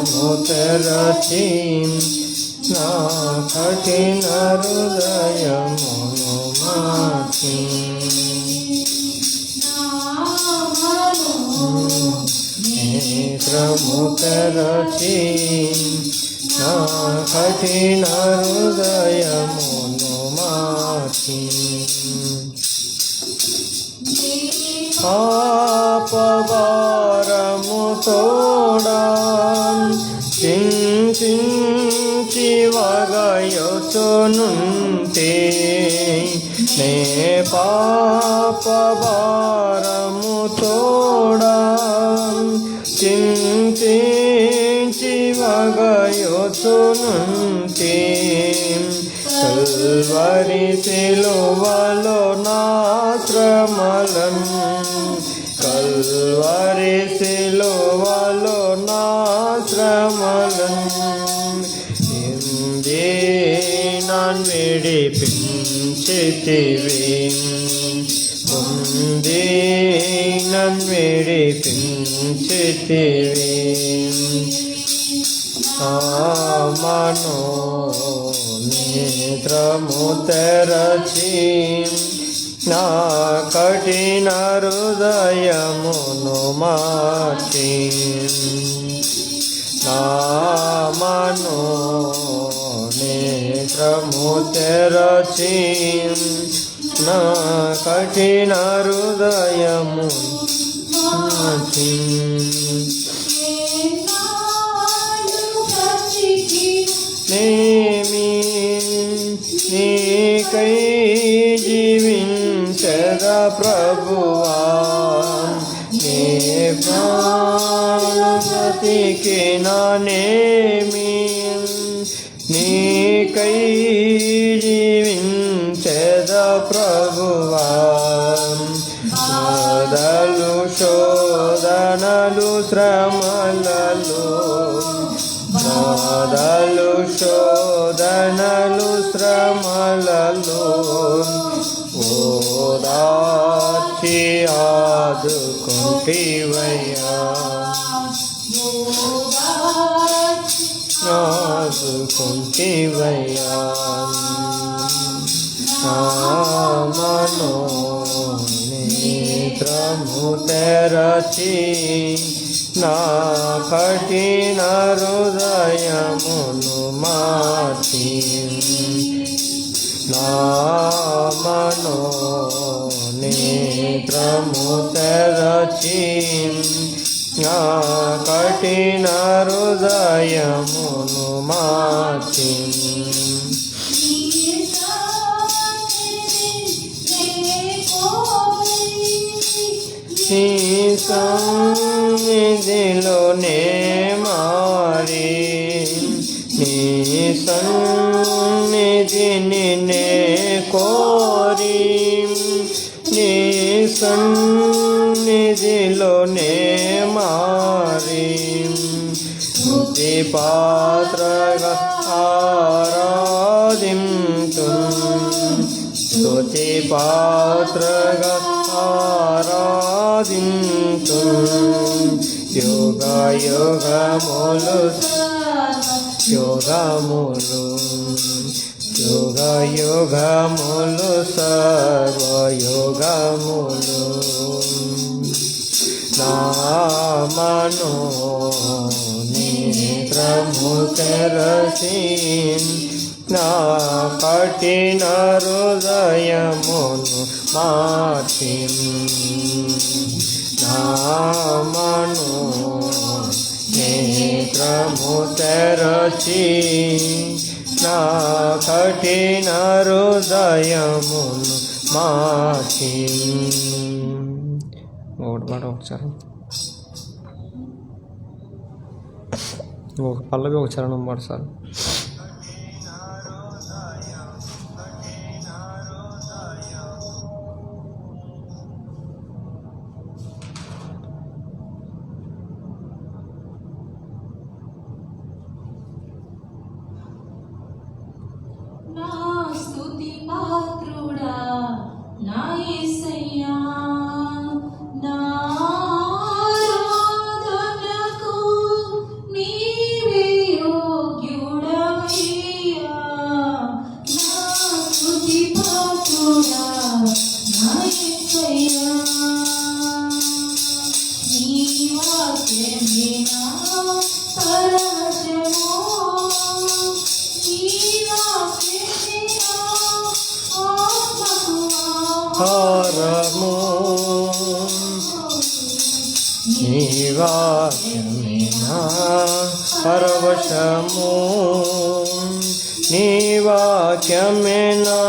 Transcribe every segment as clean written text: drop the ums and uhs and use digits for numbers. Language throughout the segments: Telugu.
నేత్రముతరచి నా కఠిన హృదయమును మార్చి నేత్రముతరచి నా కఠిన హృదయమును మార్చి పాపభారము తోడా చింతించి వగయొచునుంటే నే పాపభారము తోడా చింతించి వగయొచునుంటే కల్వరి సిలువలో నా శ్రమలను కల్వరి సిలువలో నా శ్రమలను ఎందే నన్ను విడిపించితివి ముందే నన్ను విడిపించితివి మనో నేత్రము తెరచి నా కఠిన హృదయమును మార్చి నా మనో నేత్రము తెరచి నా కఠిన హృదయమును మార్చి నేమి నీకై జీవించద ప్రభువా నే ప్రాణపతికి నానేమి నీకై జీవించద ప్రభువా బాధలు శోధనలు శ్రమలలో బాధలు శోధనలు శ్రమలలో ఓదార్చి ఆదుకుంటివయ్యా ఆదుకుంటివయ్యా మనో నేత్రము తెరచి నా కఠిన హృదయమును మార్చి నా మనో నేత్రము తెరచి నా కఠిన హృదయమును మార్చి సన్నిధిలోనే మారి నీ సన్నిధిని నే కోరి నీ సన్నిధిలోనే మారి స్తుతి పాత్రగా ఆరాధింతు స్తుతి పాత్రగా ఆరాధింతు యోగ యోగములు యోగములు యోగ యోగములు సర్వ యోగములు నా మనో నేత్రము తెరచి నా కఠిన హృదయమును మార్చి నా నేత్రము తెరచి నా కఠిన హృదయమును మార్చి. ఒకటి పాట ఒకసారి ఒక పల్లవి ఒక చరణం పాడు సార్. నా స్తుతి పాత్రుడా నా యేసయ్యా, నా ఆరాధనకు నీవే యోగ్యుడవయ్యా. నా స్తుతి పాత్రుడా నా యేసయ్యా, నీ వాక్యమే నా పరమము, హారము నీ వాక్యమే నా పరవశము, నీ వాక్యమే నా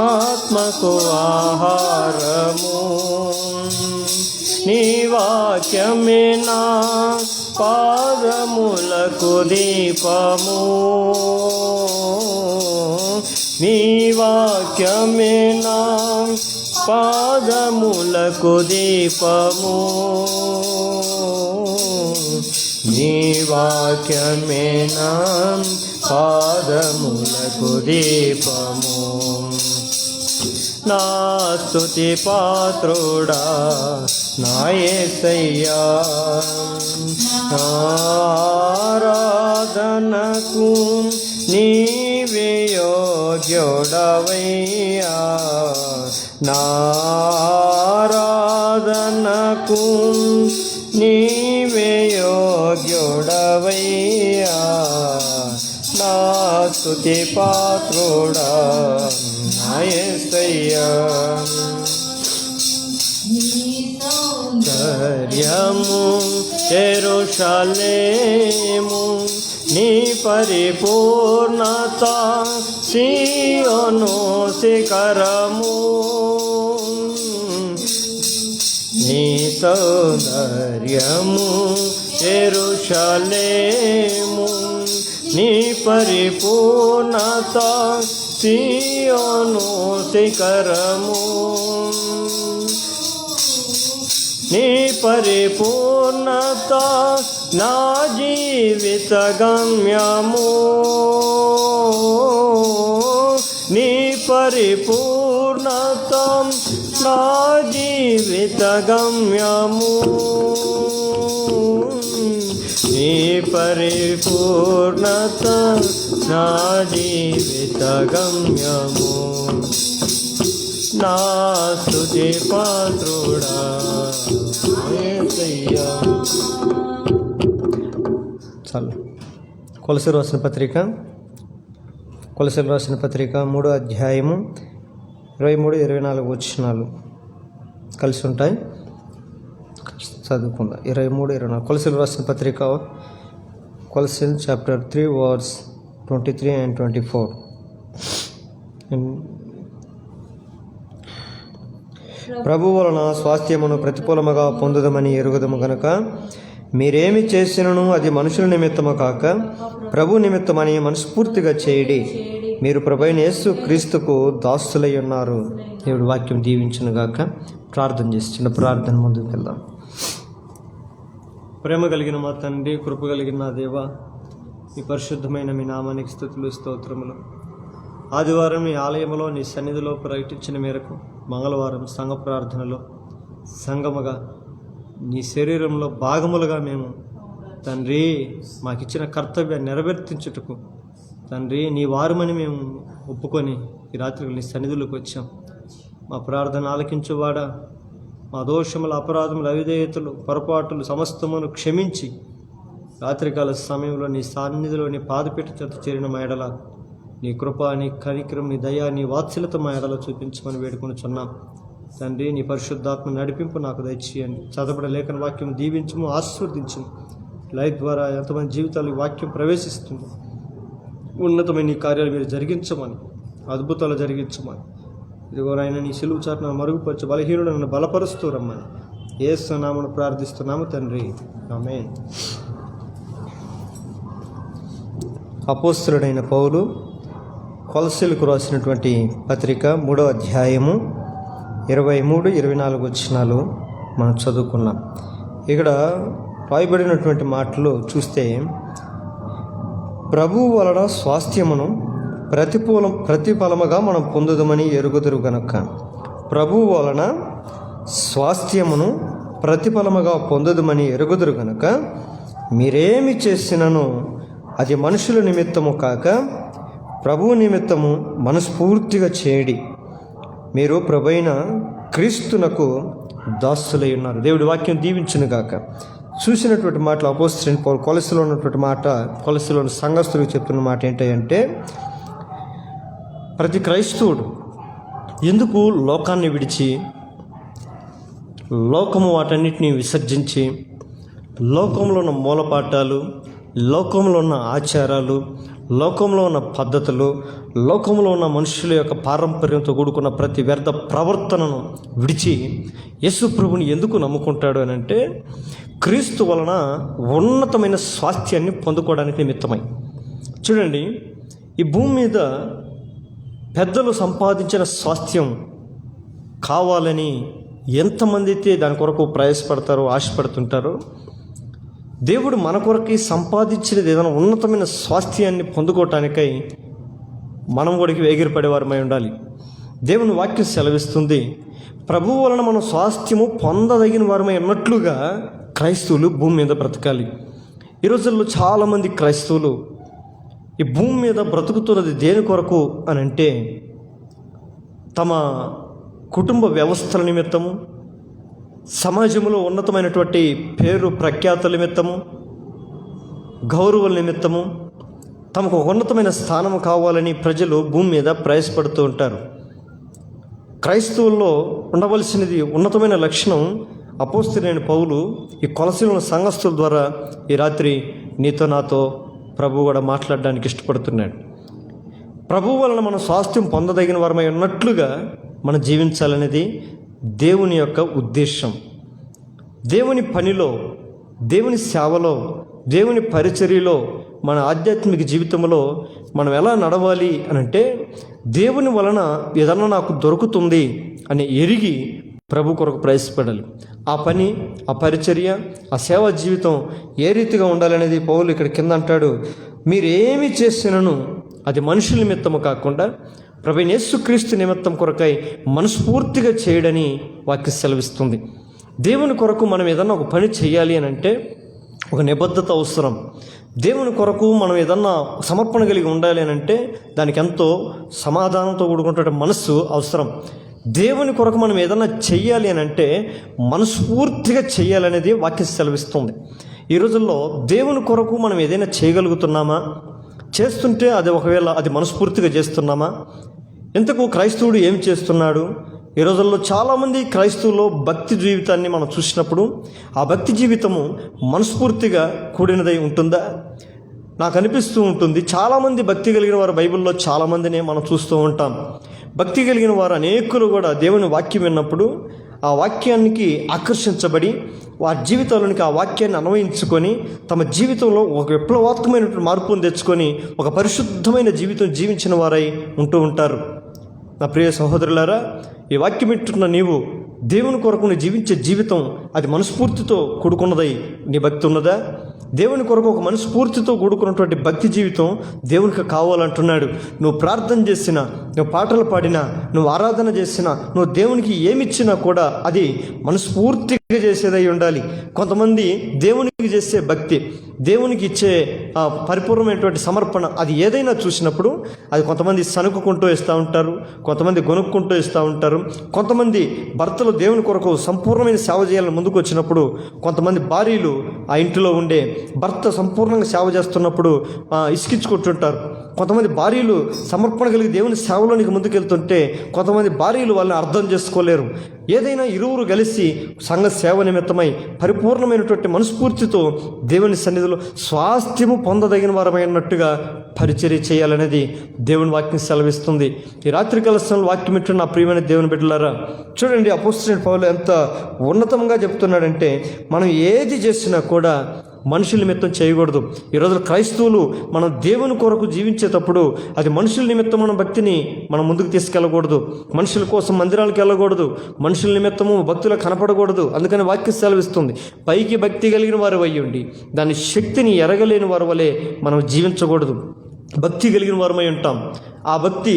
ఆత్మకు ఆహారము, నీ వాక్యమే నా పాదములకు దీపము, నీ వాక్యమే నా పాదములకు దీపము, నీ వాక్యమే నా పాదములకు దీపము. నా స్తుతి పాత్రుడా నా యేసయ్యా, నా ఆరాధనకు నీవే యోగ్యుడవయ్యా, నా ఆరాధనకు నీవే యోగ్యుడవయ్యా, నా స్తుతి పాత్రుడా నా యేసయ్యా. సౌందర్యము యెరూషలేము, నీ పరిపూర్ణత సీయోను శిఖరము, నీ సౌందర్యము యెరూషలేము, నీ పరిపూర్ణత సీయోను శిఖరము, నీ పరిపూర్ణత నా జీవిత గమ్యము, నీ పరిపూర్ణత నా జీవిత గమ్యము, నీ పరిపూర్ణత నా జీవిత గమ్యము. నా స్తుతి పాత్రుడా యేసయ్యా. చాలు. కొలసీలు రాసిన పత్రిక 3వ అధ్యాయము 23-24 వచనాలు కలిసి ఉంటాయి, చదువుకుందాం. 23-24 కొలసీలు రాసిన పత్రిక కొలసీలు చాప్టర్ 3 వర్స్ 23 and 24. ప్రభు వలన స్వాస్థ్యమును ప్రతికూలముగా పొందుదమని ఎరుగుదము గనుక మీరేమి చేసినను అది మనుషుల నిమిత్తము కాక ప్రభు నిమిత్తమని మనస్ఫూర్తిగా చేయడి. మీరు ప్రభువైన యేసు క్రీస్తుకు దాసులై ఉన్నారు. దేవుడి వాక్యం దీవించును గాక. ప్రార్థన చేసి చిన్న ప్రార్థన ముందుకు వెళ్దాం. ప్రేమ కలిగిన మా తండ్రి, కృప కలిగిన నా దేవ, మీ పరిశుద్ధమైన మీ నామానికి స్తుతులు స్తోత్రములు. ఆదివారం మీ ఆలయంలో నీ సన్నిధిలో ప్రకటించిన మేరకు మంగళవారం సంఘ ప్రార్థనలో సంగముగా నీ శరీరంలో భాగములుగా మేము తండ్రి మాకిచ్చిన కర్తవ్యాన్ని నెరవేర్తించుటకు తండ్రి నీ వారమని మేము ఒప్పుకొని ఈ రాత్రి నీ సన్నిధిలోకి వచ్చాం. మా ప్రార్థన ఆలకించువాడా, మా దోషముల అపరాధములు అవిధేయతలు పొరపాటులు సమస్తమును క్షమించి రాత్రికాల సమయంలో నీ సన్నిధిలో నీ పాదపీఠ చెంత చేరిన మా ఎడల నీ కృప, నీ కనికరం, నీ దయ, నీ వాత్సల్యత మా ఎడలో చూపించమని వేడుకొనుచున్నాం తండ్రి. నీ పరిశుద్ధాత్మ నడిపింపు నాకు దయచేయండి. చదవబడే లేఖన వాక్యం దీవించము, ఆశీర్వదించము. లైవ్ ద్వారా ఎంతమంది జీవితాలు ఈ వాక్యం ప్రవేశిస్తుంది. ఉన్నతమైన నీ కార్యాలు మీరు జరిగించమని, అద్భుతాలు జరిగించమని. ఇదిగో నాయన నీ సిలువు చాటును మరుగుపరచు, బలహీనుడు నన్ను బలపరుస్తూ రమ్మని యేసు నామమున ప్రార్థిస్తున్నాము తండ్రి, ఆమేన్. అపోస్తలుడైన పౌలు కొలస్సీలకు రాసినటువంటి పత్రిక 3వ అధ్యాయము 23-24 వచనాలు మనం చదువుకున్నాం. ఇక్కడ రాయబడినటువంటి మాటలు చూస్తే, ప్రభువు వలన స్వాస్థ్యమును ప్రతిఫలముగా మనం పొందుదమని ఎరుగుదురు గనుక. ప్రభువు వలన స్వాస్థ్యమును ప్రతిఫలముగా పొందుదమని ఎరుగుదురు గనుక మీరేమి చేసినను అది మనుషుల నిమిత్తము కాక ప్రభువు నిమిత్తము మనస్ఫూర్తిగా చేయడి. మీరు ప్రభువైన క్రీస్తునకు దాసులై ఉన్నారు. దేవుడి వాక్యం దీవించును గాక. చూసినటువంటి మాటలు అపోస్తలుడైన పౌలు కొలస్సీలో ఉన్నటువంటి మాట, కొలస్సీలోని సంఘస్థులకు చెప్తున్న మాట ఏంటంటే, ప్రతి క్రైస్తవుడు ఎందుకు లోకాన్ని విడిచి, లోకము వాటన్నిటిని విసర్జించి, లోకంలో ఉన్న మూలపాఠాలు, లోకంలో ఉన్న ఆచారాలు, లోకంలో ఉన్న పద్ధతులు, లోకంలో ఉన్న మనుషుల యొక్క పారంపర్యంతో కూడుకున్న ప్రతి వ్యర్థ ప్రవర్తనను విడిచి యేసు ప్రభుని ఎందుకు నమ్ముకుంటాడు అని అంటే, క్రీస్తు వలన ఉన్నతమైన స్వాస్థ్యాన్ని పొందుకోవడానికి నిమిత్తమై. చూడండి, ఈ భూమి మీద పెద్దలు సంపాదించిన స్వాస్థ్యం కావాలని ఎంతమంది అయితే దాని కొరకు ప్రయాసపడతారో, ఆశపడుతుంటారో, దేవుడు మన కొరకి సంపాదించినది ఏదైనా ఉన్నతమైన స్వాస్థ్యాన్ని పొందుకోవటానికై మనం కూడా ఎగిరిపడేవారమై ఉండాలి. దేవుని వాక్యం సెలవిస్తుంది, ప్రభువు వలన మనం స్వాస్థ్యము పొందదగిన వారమై ఉన్నట్లుగా క్రైస్తవులు భూమి మీద బ్రతకాలి. ఈ రోజుల్లో చాలామంది క్రైస్తవులు ఈ భూమి మీద బ్రతుకుతున్నది దేని కొరకు అని అంటే, తమ కుటుంబ వ్యవస్థల నిమిత్తము, సమాజంలో ఉన్నతమైనటువంటి పేరు ప్రఖ్యాతుల నిమిత్తము, గౌరవాల నిమిత్తము, తమకు ఉన్నతమైన స్థానం కావాలని ప్రజలు భూమి మీద ప్రయాసపడుతూ ఉంటారు. క్రైస్తవుల్లో ఉండవలసినది ఉన్నతమైన లక్షణం. అపోస్తలుడైన పౌలు ఈ కొలస్సీలోని సంఘస్థుల ద్వారా ఈ రాత్రి నీతో నాతో ప్రభు కూడా మాట్లాడడానికి ఇష్టపడుతున్నాడు. ప్రభు వలన మనం స్వాస్థ్యం పొందదగిన వారమై ఉన్నట్లుగా మనం జీవించాలనేది దేవుని యొక్క ఉద్దేశం. దేవుని పనిలో, దేవుని సేవలో, దేవుని పరిచర్యలో, మన ఆధ్యాత్మిక జీవితంలో మనం ఎలా నడవాలి అని అంటే, దేవుని వలన ఏదన్నా నాకు దొరుకుతుంది అని ఎరిగి ప్రభు కొరకు ప్రయాసపడాలి. ఆ పని, ఆ పరిచర్య, ఆ సేవా జీవితం ఏ రీతిగా ఉండాలనేది పౌలు ఇక్కడ కింద అంటాడు, మీరేమి చేసినను అది మనుషుల నిమిత్తము కాకుండా ప్రభువైన యేసుక్రీస్తు నిమిత్తం కొరకై మనస్ఫూర్తిగా చేయడని వాక్యం సెలవిస్తుంది. దేవుని కొరకు మనం ఏదన్నా ఒక పని చేయాలి అని అంటే ఒక నిబద్ధత అవసరం. దేవుని కొరకు మనం ఏదన్నా సమర్పణ కలిగి ఉండాలి అని అంటే దానికి ఎంతో సమాధానంతో కూడుకుంటే మనస్సు అవసరం. దేవుని కొరకు మనం ఏదన్నా చెయ్యాలి అని అంటే మనస్ఫూర్తిగా చెయ్యాలనేది వాక్యం సెలవిస్తుంది. ఈ రోజుల్లో దేవుని కొరకు మనం ఏదైనా చేయగలుగుతున్నామా, చేస్తుంటే అది ఒకవేళ అది మనస్ఫూర్తిగా చేస్తున్నామా? ఇంతకు క్రైస్తవుడు ఏం చేస్తున్నాడు? ఈ రోజుల్లో చాలామంది క్రైస్తవుల్లో భక్తి జీవితాన్ని మనం చూసినప్పుడు ఆ భక్తి జీవితము మనస్ఫూర్తిగా కూడినదై ఉంటుందా? నాకు అనిపిస్తూ ఉంటుంది, చాలామంది భక్తి కలిగిన వారు బైబిల్లో చాలామందిని మనం చూస్తూ ఉంటాం. భక్తి కలిగిన వారు అనేకులు కూడా దేవుని వాక్యం విన్నప్పుడు ఆ వాక్యానికి ఆకర్షించబడి వారి జీవితంలోనికి ఆ వాక్యాన్ని అన్వయించుకొని తమ జీవితంలో ఒక విప్లవాత్మకమైనటువంటి మార్పును తెచ్చుకొని ఒక పరిశుద్ధమైన జీవితం జీవించిన వారై ఉంటూ ఉంటారు. నా ప్రియ సహోదరులారా, ఈ వాక్యం వింటున్న నీవు దేవుని కొరకు నీ జీవించే జీవితం అది మనస్ఫూర్తితో కూడుకున్నదై నీ భక్తి ఉన్నదా? దేవుని కొరకు ఒక మనస్ఫూర్తితో కూడుకున్నటువంటి భక్తి జీవితం దేవునికి కావాలంటున్నాడు. నువ్వు ప్రార్థన చేసినా, నువ్వు పాటలు పాడినా, నువ్వు ఆరాధన చేసినా, నువ్వు దేవునికి ఏమిచ్చినా కూడా అది మనస్ఫూర్తిగా చేసేదై ఉండాలి. కొంతమంది దేవునికి చేసే భక్తి, దేవునికి ఇచ్చే పరిపూర్ణమైనటువంటి సమర్పణ అది ఏదైనా చూసినప్పుడు అది కొంతమంది సనుక్కుంటూ ఇస్తూ ఉంటారు, కొంతమంది గొనుక్కుంటూ ఇస్తూ ఉంటారు. కొంతమంది భర్తలు దేవుని కొరకు సంపూర్ణమైన సేవ చేయాలని ముందుకు వచ్చినప్పుడు, కొంతమంది భార్యలు ఆ ఇంటిలో ఉండే భర్త సంపూర్ణంగా సేవ చేస్తున్నప్పుడు ఇసుకించుకుంటుంటారు. కొంతమంది భార్యలు సమర్పణ కలిగి దేవుని సేవలోనికి ముందుకెళ్తుంటే కొంతమంది భార్యలు వాళ్ళని అర్థం చేసుకోలేరు. ఏదైనా ఇరువురు కలిసి సంఘ సేవ నిమిత్తమై పరిపూర్ణమైనటువంటి మనస్ఫూర్తితో దేవుని సన్నిధిలో స్వాస్థ్యము పొందదగిన వారమైనట్టుగా పరిచర్య చేయాలనేది దేవుని వాక్యం సెలవిస్తుంది. ఈ రాత్రికాల సమయంలో వాక్యం వింటున్న నా ప్రియమైన దేవుని బిడ్డలారా, చూడండి అపోస్తలుడైన పౌలు ఎంత ఉన్నతంగా చెప్తున్నాడంటే, మనం ఏది చేసినా కూడా మనుషుల నిమిత్తం చేయకూడదు. ఈరోజు క్రైస్తవులు మనం దేవుని కొరకు జీవించేటప్పుడు అది మనుషుల నిమిత్తం మన భక్తిని మనం ముందుకు తీసుకెళ్ళకూడదు. మనుషుల కోసం మందిరాలకు వెళ్ళకూడదు. మనుషుల నిమిత్తము భక్తులకు కనపడకూడదు. అందుకని వాక్యం సెలవిస్తుంది, పైకి భక్తి కలిగిన వారు అయ్యుండి దాని శక్తిని ఎరగలేని వారి వలె మనం జీవించకూడదు. భక్తి కలిగిన వారమై ఉంటాం. ఆ భక్తి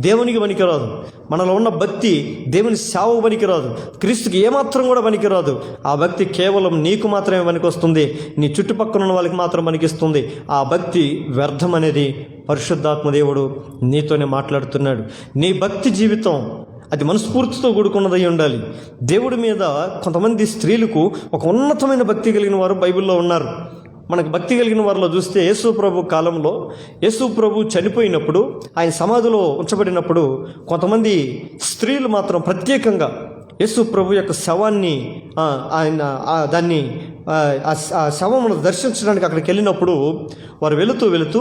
దేవునికి పనికిరాదు. మనలో ఉన్న భక్తి దేవుని సేవకు పనికిరాదు. క్రీస్తుకి ఏమాత్రం కూడా పనికిరాదు. ఆ భక్తి కేవలం నీకు మాత్రమే పనికొస్తుంది. నీ చుట్టుపక్కల ఉన్న వాళ్ళకి మాత్రం పనికిస్తుంది. ఆ భక్తి వ్యర్థం అనేది పరిశుద్ధాత్మ దేవుడు నీతోనే మాట్లాడుతున్నాడు. నీ భక్తి జీవితం అది మనస్ఫూర్తితో కూడుకున్నదై ఉండాలి. దేవుడి మీద కొంతమంది స్త్రీలకు ఒక ఉన్నతమైన భక్తి కలిగిన వారు బైబిల్లో ఉన్నారు. మనకు భక్తి కలిగిన వారిలో చూస్తే యేసు ప్రభు కాలంలో యేసు ప్రభు చనిపోయినప్పుడు ఆయన సమాధిలో ఉంచబడినప్పుడు కొంతమంది స్త్రీలు మాత్రం ప్రత్యేకంగా యేసు ప్రభు యొక్క శవాన్ని దాన్ని ఆ శవమును దర్శించడానికి అక్కడికి వెళ్ళినప్పుడు వారు వెళుతూ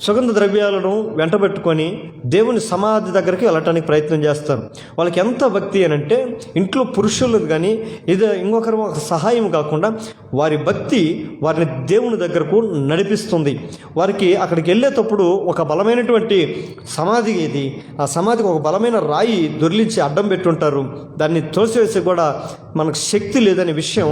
సుగంధ ద్రవ్యాలను వెంటబెట్టుకొని దేవుని సమాధి దగ్గరికి వెళ్ళటానికి ప్రయత్నం చేస్తారు. వాళ్ళకి ఎంత భక్తి అని అంటే, ఇంట్లో పురుషులు కానీ ఇది ఇంకొకరు సహాయం కాకుండా వారి భక్తి వారిని దేవుని దగ్గరకు నడిపిస్తుంది. వారికి అక్కడికి వెళ్ళేటప్పుడు ఒక బలమైనటువంటి సమాధి ఇది, ఆ సమాధికి ఒక బలమైన రాయి దొర్లించి అడ్డం పెట్టుంటారు. దాన్ని తోసివేసి కూడా మనకు శక్తి లేదనే విషయం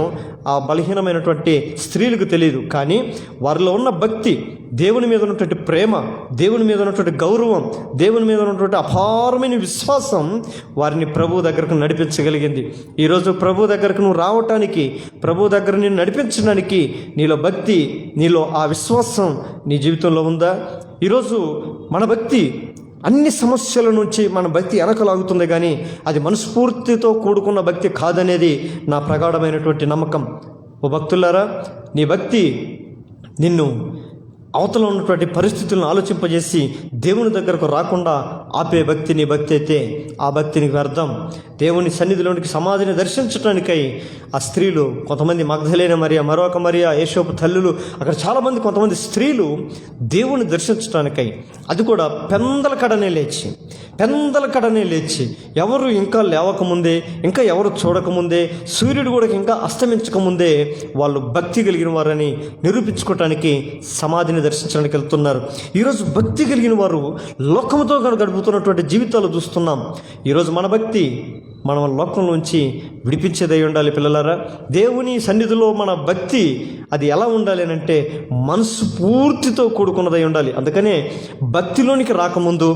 ఆ బలహీనమైనటువంటి స్త్రీలకు తెలియదు. కానీ వారిలో ఉన్న భక్తి, దేవుని మీద ఉన్నటువంటి ప్రేమ, దేవుని మీద ఉన్నటువంటి గౌరవం, దేవుని మీద ఉన్నటువంటి అపారమైన విశ్వాసం వారిని ప్రభు దగ్గరకు నడిపించగలిగింది. ఈరోజు ప్రభు దగ్గరకు నువ్వు రావటానికి, ప్రభు దగ్గర నేను నడిపించడానికి నీలో భక్తి, నీలో ఆ విశ్వాసం నీ జీవితంలో ఉందా? ఈరోజు మన భక్తి అన్ని సమస్యల నుంచి మన భక్తి వెనకలాగుతుంది, కానీ అది మనస్ఫూర్తితో కూడుకున్న భక్తి కాదనేది నా ప్రగాఢమైనటువంటి నమ్మకం. ఓ భక్తులారా, నీ భక్తి నిన్ను అవతల ఉన్నటువంటి పరిస్థితులను ఆలోచింపజేసి దేవుని దగ్గరకు రాకుండా ఆపే భక్తి నీ భక్తి అయితే ఆ భక్తిని వ్యర్థం. దేవుని సన్నిధిలోనికి సమాధిని దర్శించడానికై ఆ స్త్రీలు, కొంతమంది మగ్ధలేన మరియా, మరొక మరియా, యేసోపు తల్లులు, అక్కడ చాలామంది కొంతమంది స్త్రీలు దేవుని దర్శించడానికై, అది కూడా పెందల కడనే లేచి ఎవరు ఇంకా లేవకముందే, ఇంకా ఎవరు చూడకముందే, సూర్యుడు కూడా ఇంకా అస్తమించకముందే వాళ్ళు భక్తి కలిగిన వారని నిరూపించుకోవటానికి సమాధిని దర్శించడానికి వెళ్తున్నారు. ఈరోజు భక్తి కలిగిన వారు లోకముతో గడుపుతున్నటువంటి జీవితాలు చూస్తున్నాం. ఈరోజు మన భక్తి మనం లోకంలోంచి విడిపించేదై ఉండాలి. పిల్లలారా, దేవుని సన్నిధిలో మన భక్తి అది ఎలా ఉండాలి అని అంటే మనసు పూర్తితో కూడుకున్నదై ఉండాలి. అందుకనే భక్తిలోనికి రాకముందు,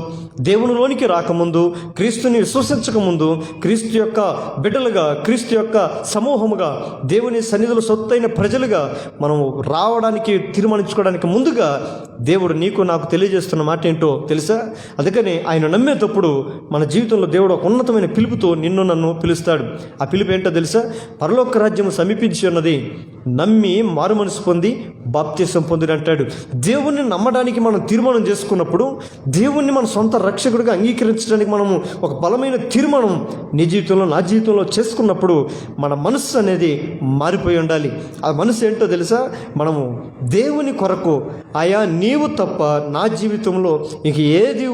దేవునిలోనికి రాకముందు, క్రీస్తుని విశ్వసించకముందు, క్రీస్తు యొక్క బిడ్డలుగా, క్రీస్తు యొక్క సమూహముగా, దేవుని సన్నిధిలో సొత్తైన ప్రజలుగా మనం రావడానికి తీర్మానించుకోవడానికి ముందుగా దేవుడు నీకు నాకు తెలియజేస్తున్న మాట ఏంటో తెలుసా? అందుకని ఆయన నమ్మేటప్పుడు మన జీవితంలో దేవుడు ఒక ఉన్నతమైన పిలుపుతో నిన్ను నన్ను పిలుస్తాడు. ఆ పిలుపు ఏంటో తెలుసా? పరలోక రాజ్యం సమీపించి ఉన్నది, నమ్మి మారు మనసు పొంది బాప్తిసం పొందిన అంటాడు. దేవుణ్ణి నమ్మడానికి మనం తీర్మానం చేసుకున్నప్పుడు, దేవుణ్ణి మన సొంత రక్షకుడిగా అంగీకరించడానికి మనము ఒక బలమైన తీర్మానం నీ జీవితంలో, నా జీవితంలో చేసుకున్నప్పుడు మన మనస్సు అనేది మారిపోయి ఉండాలి. ఆ మనసు ఏంటో తెలుసా? మనము దేవుని కొరకు, అయా నీవు తప్ప నా జీవితంలో ఇంక ఏది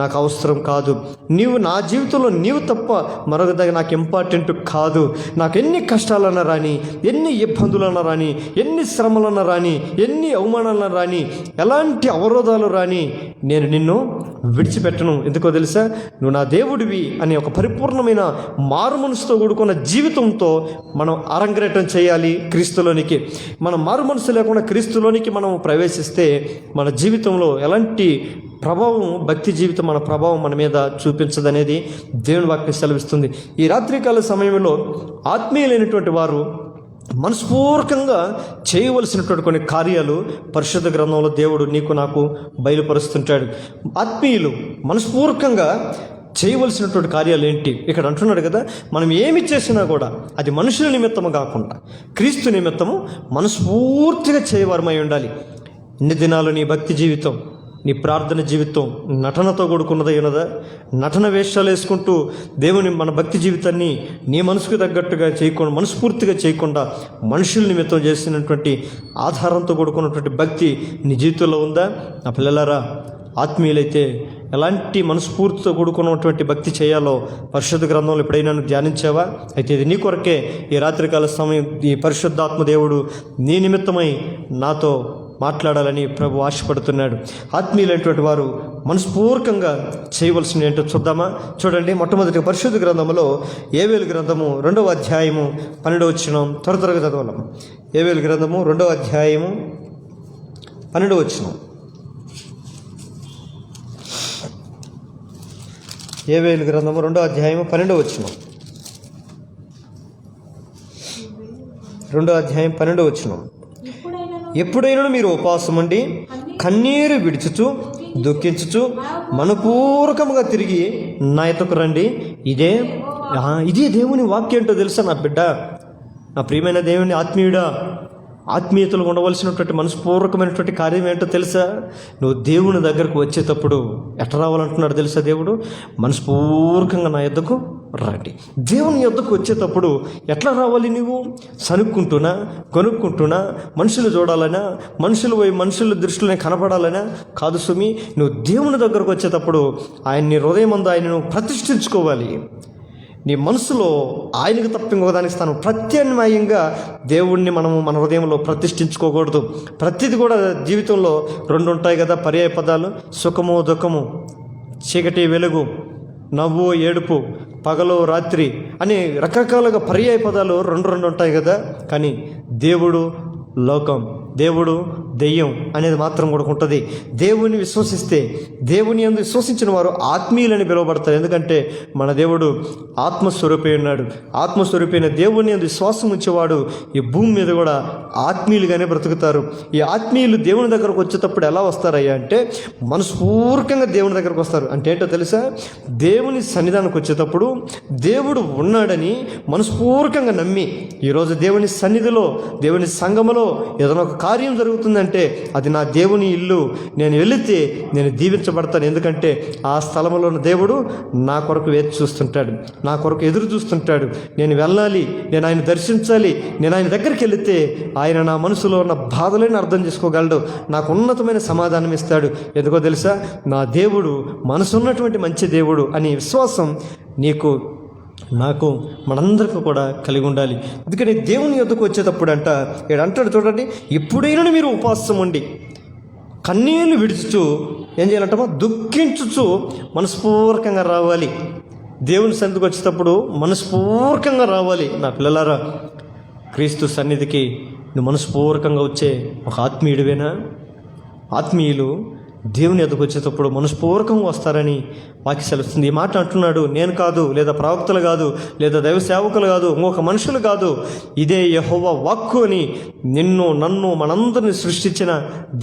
నాకు అవసరం కాదు, నీవు నా జీవితంలో నీవు తప్ప మరొకది నాకు ఇంపార్టెంట్ కాదు. నాకు ఎన్ని కష్టాలన్నా రాని, ఎన్ని ఇబ్బందులన్నా రాని, ఎన్ని శ్రమలన్నా రాని, ఎన్ని అవమానాలన్నా రాని, ఎలాంటి అవరోధాలు రాని, నేను నిన్ను విడిచిపెట్టను. ఎందుకో తెలుసా? నువ్వు నా దేవుడివి అనే ఒక పరిపూర్ణమైన మారు మనసుతో కూడుకున్న జీవితంతో మనం అరంగేట్రం చేయాలి క్రీస్తులోనికి. మనం మారు మనసు లేకుండా క్రీస్తులోనికి మనం ప్రవేశిస్తే మన జీవితంలో ఎలాంటి ప్రభావం, భక్తి జీవితం మన ప్రభావం మన మీద చూపించదనేది దేవుని వాక్యం సెలవిస్తుంది. ఈ రాత్రికాల సమయంలో ఆత్మీయులైనటువంటి వారు మనస్పూర్వకంగా చేయవలసినటువంటి కొన్ని కార్యాలు పరిశుద్ధ గ్రంథంలో దేవుడు నీకు నాకు బయలుపరుస్తుంటాడు. ఆత్మీయులు మనస్పూర్వకంగా చేయవలసినటువంటి కార్యాలు ఏంటి? ఇక్కడ అంటున్నాడు కదా, మనం ఏమి చేసినా కూడా అది మనుషుల నిమిత్తము కాకుండా క్రీస్తు నిమిత్తము మనస్ఫూర్తిగా చేయవారమై ఉండాలి. ఇన్ని దినాలు నీ భక్తి జీవితం నీ ప్రార్థన జీవితం నటనతో కూడుకున్నదై ఉన్నదా? నటన వేషాలు వేసుకుంటూ దేవుని మన భక్తి జీవితాన్ని నీ మనసుకు తగ్గట్టుగా చేయకుండా, మనస్ఫూర్తిగా చేయకుండా మనుషుల నిమిత్తం చేసినటువంటి ఆధారంతో కూడుకున్నటువంటి భక్తి నీ జీవితంలో ఉందా? నా పిల్లలారా, ఆత్మీయులైతే ఎలాంటి మనస్ఫూర్తితో కూడుకున్నటువంటి భక్తి చేయాలో పరిశుద్ధ గ్రంథంలో ఎప్పుడైనా నువ్వు ధ్యానించావా? అయితే ఇది నీ కొరకే ఈ రాత్రికాల సమయం ఈ పరిశుద్ధాత్మ దేవుడు నీ నిమిత్తమై నాతో మాట్లాడాలని ప్రభు ఆశపడుతున్నాడు. ఆత్మీయులైనటువంటి వారు మనస్పూర్వకంగా చేయవలసింది ఏంటో చూద్దామా? చూడండి, మొట్టమొదటి పరిశుద్ధ గ్రంథంలో ఏవేలు గ్రంథము 2వ అధ్యాయము 12వ వచనం త్వరగా చదవాలి. ఏవేలు గ్రంథము 2వ అధ్యాయము 12వ వచనం. ఏవేలు గ్రంథము 2వ అధ్యాయము 12వ వచనం. 2వ అధ్యాయం 12వ వచనం. ఎప్పుడైనా మీరు ఉపవాసం ఉండి కన్నీరు విడుచుచు దుఃఖించుచు మనపూర్వకముగా తిరిగి నా యొద్దకు రండి. ఇదే దేవుని వాక్యం ఏంటో తెలుసా నా బిడ్డ, నా ప్రియమైన దేవుని ఆత్మీయుడా? ఆత్మీయతలు ఉండవలసినటువంటి మనస్పూర్వకమైనటువంటి కార్యం ఏంటో తెలుసా? నువ్వు దేవుని దగ్గరకు వచ్చేటప్పుడు ఎట్లా రావాలంటున్నాడు తెలుసా దేవుడు? మనస్పూర్వకంగా నా యొద్దకు రండి. దేవుని యొద్దకు వచ్చేటప్పుడు ఎట్లా రావాలి? నువ్వు సనుక్కుంటున్నా, కొనుక్కుంటున్నా, మనుషులు చూడాలనా, మనుషుల దృష్టిలో కనపడాలనా? కాదు సుమి, నువ్వు దేవుని దగ్గరకు వచ్చేటప్పుడు ఆయన్ని హృదయమందు ఆయనను ప్రతిష్ఠించుకోవాలి. నీ మనసులో ఆయనకు తప్ప ఇంకొకదానికి స్థానం. ప్రత్యామ్నాయంగా దేవుణ్ణి మనము మన హృదయంలో ప్రతిష్ఠించుకోకూడదు. ప్రతిది కూడా జీవితంలో 2 ఉంటాయి కదా పర్యాయ పదాలు: సుఖము దుఃఖము, చీకటి వెలుగు, నవ్వు ఏడుపు, పగలు రాత్రి అని రకరకాలుగా పర్యాయ పదాలు 2 ఉంటాయి కదా. కానీ దేవుడు లోకం, దేవుడు దెయ్యం అనేది మాత్రం కూడా ఉంటుంది. దేవుని విశ్వసిస్తే, దేవుని యందు విశ్వసించిన వారు ఆత్మీయులని పిలువబడతారు. ఎందుకంటే మన దేవుడు ఆత్మస్వరూపై ఉన్నాడు. ఆత్మస్వరూపైన దేవుని యందు విశ్వాసం ఉంచేవాడు ఈ భూమి మీద కూడా ఆత్మీయులుగానే బ్రతుకుతారు. ఈ ఆత్మీయులు దేవుని దగ్గరకు వచ్చేటప్పుడు ఎలా వస్తారయ్యా అంటే, మనస్పూర్వకంగా దేవుని దగ్గరకు వస్తారు. అంటే ఏంటో తెలుసా? దేవుని సన్నిధానికి వచ్చేటప్పుడు దేవుడు ఉన్నాడని మనస్పూర్వకంగా నమ్మి, ఈరోజు దేవుని సన్నిధిలో, దేవుని సంఘములో ఏదైనా ఒక కార్యం జరుగుతుందంటే అది నా దేవుని ఇల్లు, నేను వెళితే నేను దీవించబడతాను. ఎందుకంటే ఆ స్థలంలో ఉన్న దేవుడు నా కొరకు వేచి చూస్తుంటాడు, నా కొరకు ఎదురు చూస్తుంటాడు. నేను వెళ్ళాలి, నేను ఆయన దర్శించాలి. నేను ఆయన దగ్గరికి వెళితే ఆయన నా మనసులో ఉన్న బాధలను అర్థం చేసుకోగలడు, నాకు ఉన్నతమైన సమాధానం ఇస్తాడు. ఎందుకో తెలుసా? నా దేవుడు మనసున్నటువంటి మంచి దేవుడు అని విశ్వాసం నీకు, నాకు, మనందరికీ కూడా కలిగి ఉండాలి. అందుకని దేవుని యొద్దకు వచ్చేటప్పుడు అంటాడు చూడండి, ఎప్పుడైనా మీరు ఉపవాసం ఉండి కన్నీళ్ళు విడుచుచు ఏం చేయాలంటామో దుఃఖించుచు మనస్పూర్వకంగా రావాలి. దేవుని సన్నిధికి వచ్చేటప్పుడు మనస్పూర్వకంగా రావాలి. నా పిల్లలారా, క్రీస్తు సన్నిధికి నువ్వు మనస్పూర్వకంగా వచ్చే ఒక ఆత్మీయుడివేనా? ఆత్మీయులు దేవుని ఎదుగు వచ్చేటప్పుడు మనస్పూర్వకంగా వస్తారని వాక్యం సెలవుస్తుంది. ఈ మాట అంటున్నాడు నేను కాదు, లేదా ప్రవక్తలు కాదు, లేదా దైవ సేవకులు కాదు, ఇంకొక మనుషులు కాదు, ఇదే యెహోవా వాక్కు అని నిన్ను, నన్ను, మనందరిని సృష్టించిన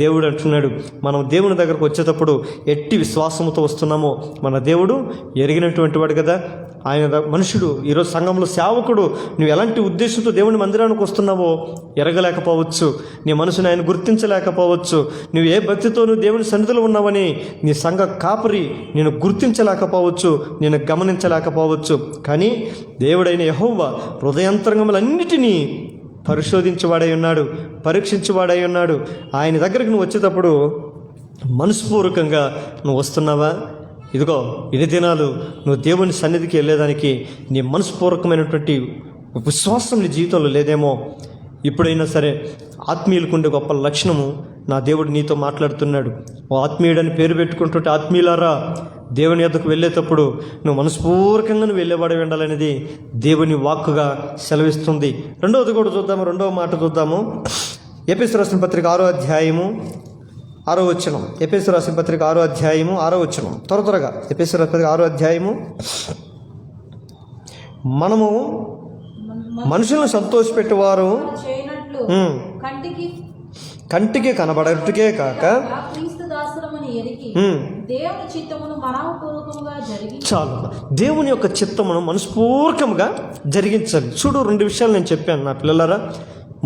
దేవుడు అంటున్నాడు. మనం దేవుని దగ్గరకు వచ్చేటప్పుడు ఎట్టి విశ్వాసంతో వస్తున్నామో మన దేవుడు ఎరిగినటువంటి వాడు కదా. ఆయన మనుషుడు, ఈరోజు సంఘంలో సేవకుడు, నువ్వు ఎలాంటి ఉద్దేశంతో దేవుని మందిరానికి వస్తున్నావో ఎరగలేకపోవచ్చు, నీ మనసుని ఆయన గుర్తించలేకపోవచ్చు, నువ్వు ఏ భక్తితో నువ్వు దేవుని సన్నిధిలో ఉన్నావని నీ సంఘ కాపరి నేను గుర్తించలేకపోవచ్చు, నేను గమనించలేకపోవచ్చు. కానీ దేవుడైన యెహోవా హృదయాంతరంగములన్నిటినీ పరిశోధించేవాడై ఉన్నాడు, పరీక్షించేవాడై ఉన్నాడు. ఆయన దగ్గరికి నువ్వు వచ్చేటప్పుడు మనస్పూర్వకంగా నువ్వు వస్తున్నావా? ఇదిగో ఇన్ని దినాలు నువ్వు దేవుని సన్నిధికి వెళ్ళేదానికి నీ మనస్పూర్వకమైనటువంటి విశ్వాసం నీ జీవితంలో లేదేమో. ఇప్పుడైనా సరే ఆత్మీయులకు ఉండే గొప్ప లక్షణము నా దేవుడు నీతో మాట్లాడుతున్నాడు. ఓ ఆత్మీయుడని పేరు పెట్టుకుంటుంటే ఆత్మీయులారా, దేవుని యొద్దకు వెళ్ళేటప్పుడు నువ్వు మనస్పూర్వకంగా నువ్వు వెళ్ళేవాడు ఉండాలనేది దేవుని వాక్కుగా సెలవిస్తుంది. రెండవది కూడా చూద్దాము, రెండవ మాట చూద్దాము. ఎఫెసీయులకు రాసిన పత్రిక 6వ అధ్యాయము 6వ వచనం. ఎఫెసీయులకు రాసిన పత్రిక 6వ అధ్యాయము 6వ వచనం. త్వరగా ఎఫెసీయులకు రాసిన పత్రిక 6వ అధ్యాయము. మనము మనుషులను సంతోషపెట్టేవారు కంటికి కనబడటకే కాక చాలు దేవుని యొక్క చిత్తమును మనస్పూర్వకంగా జరిగించాలి. చూడు, 2 విషయాలు నేను చెప్పాను నా పిల్లలారా.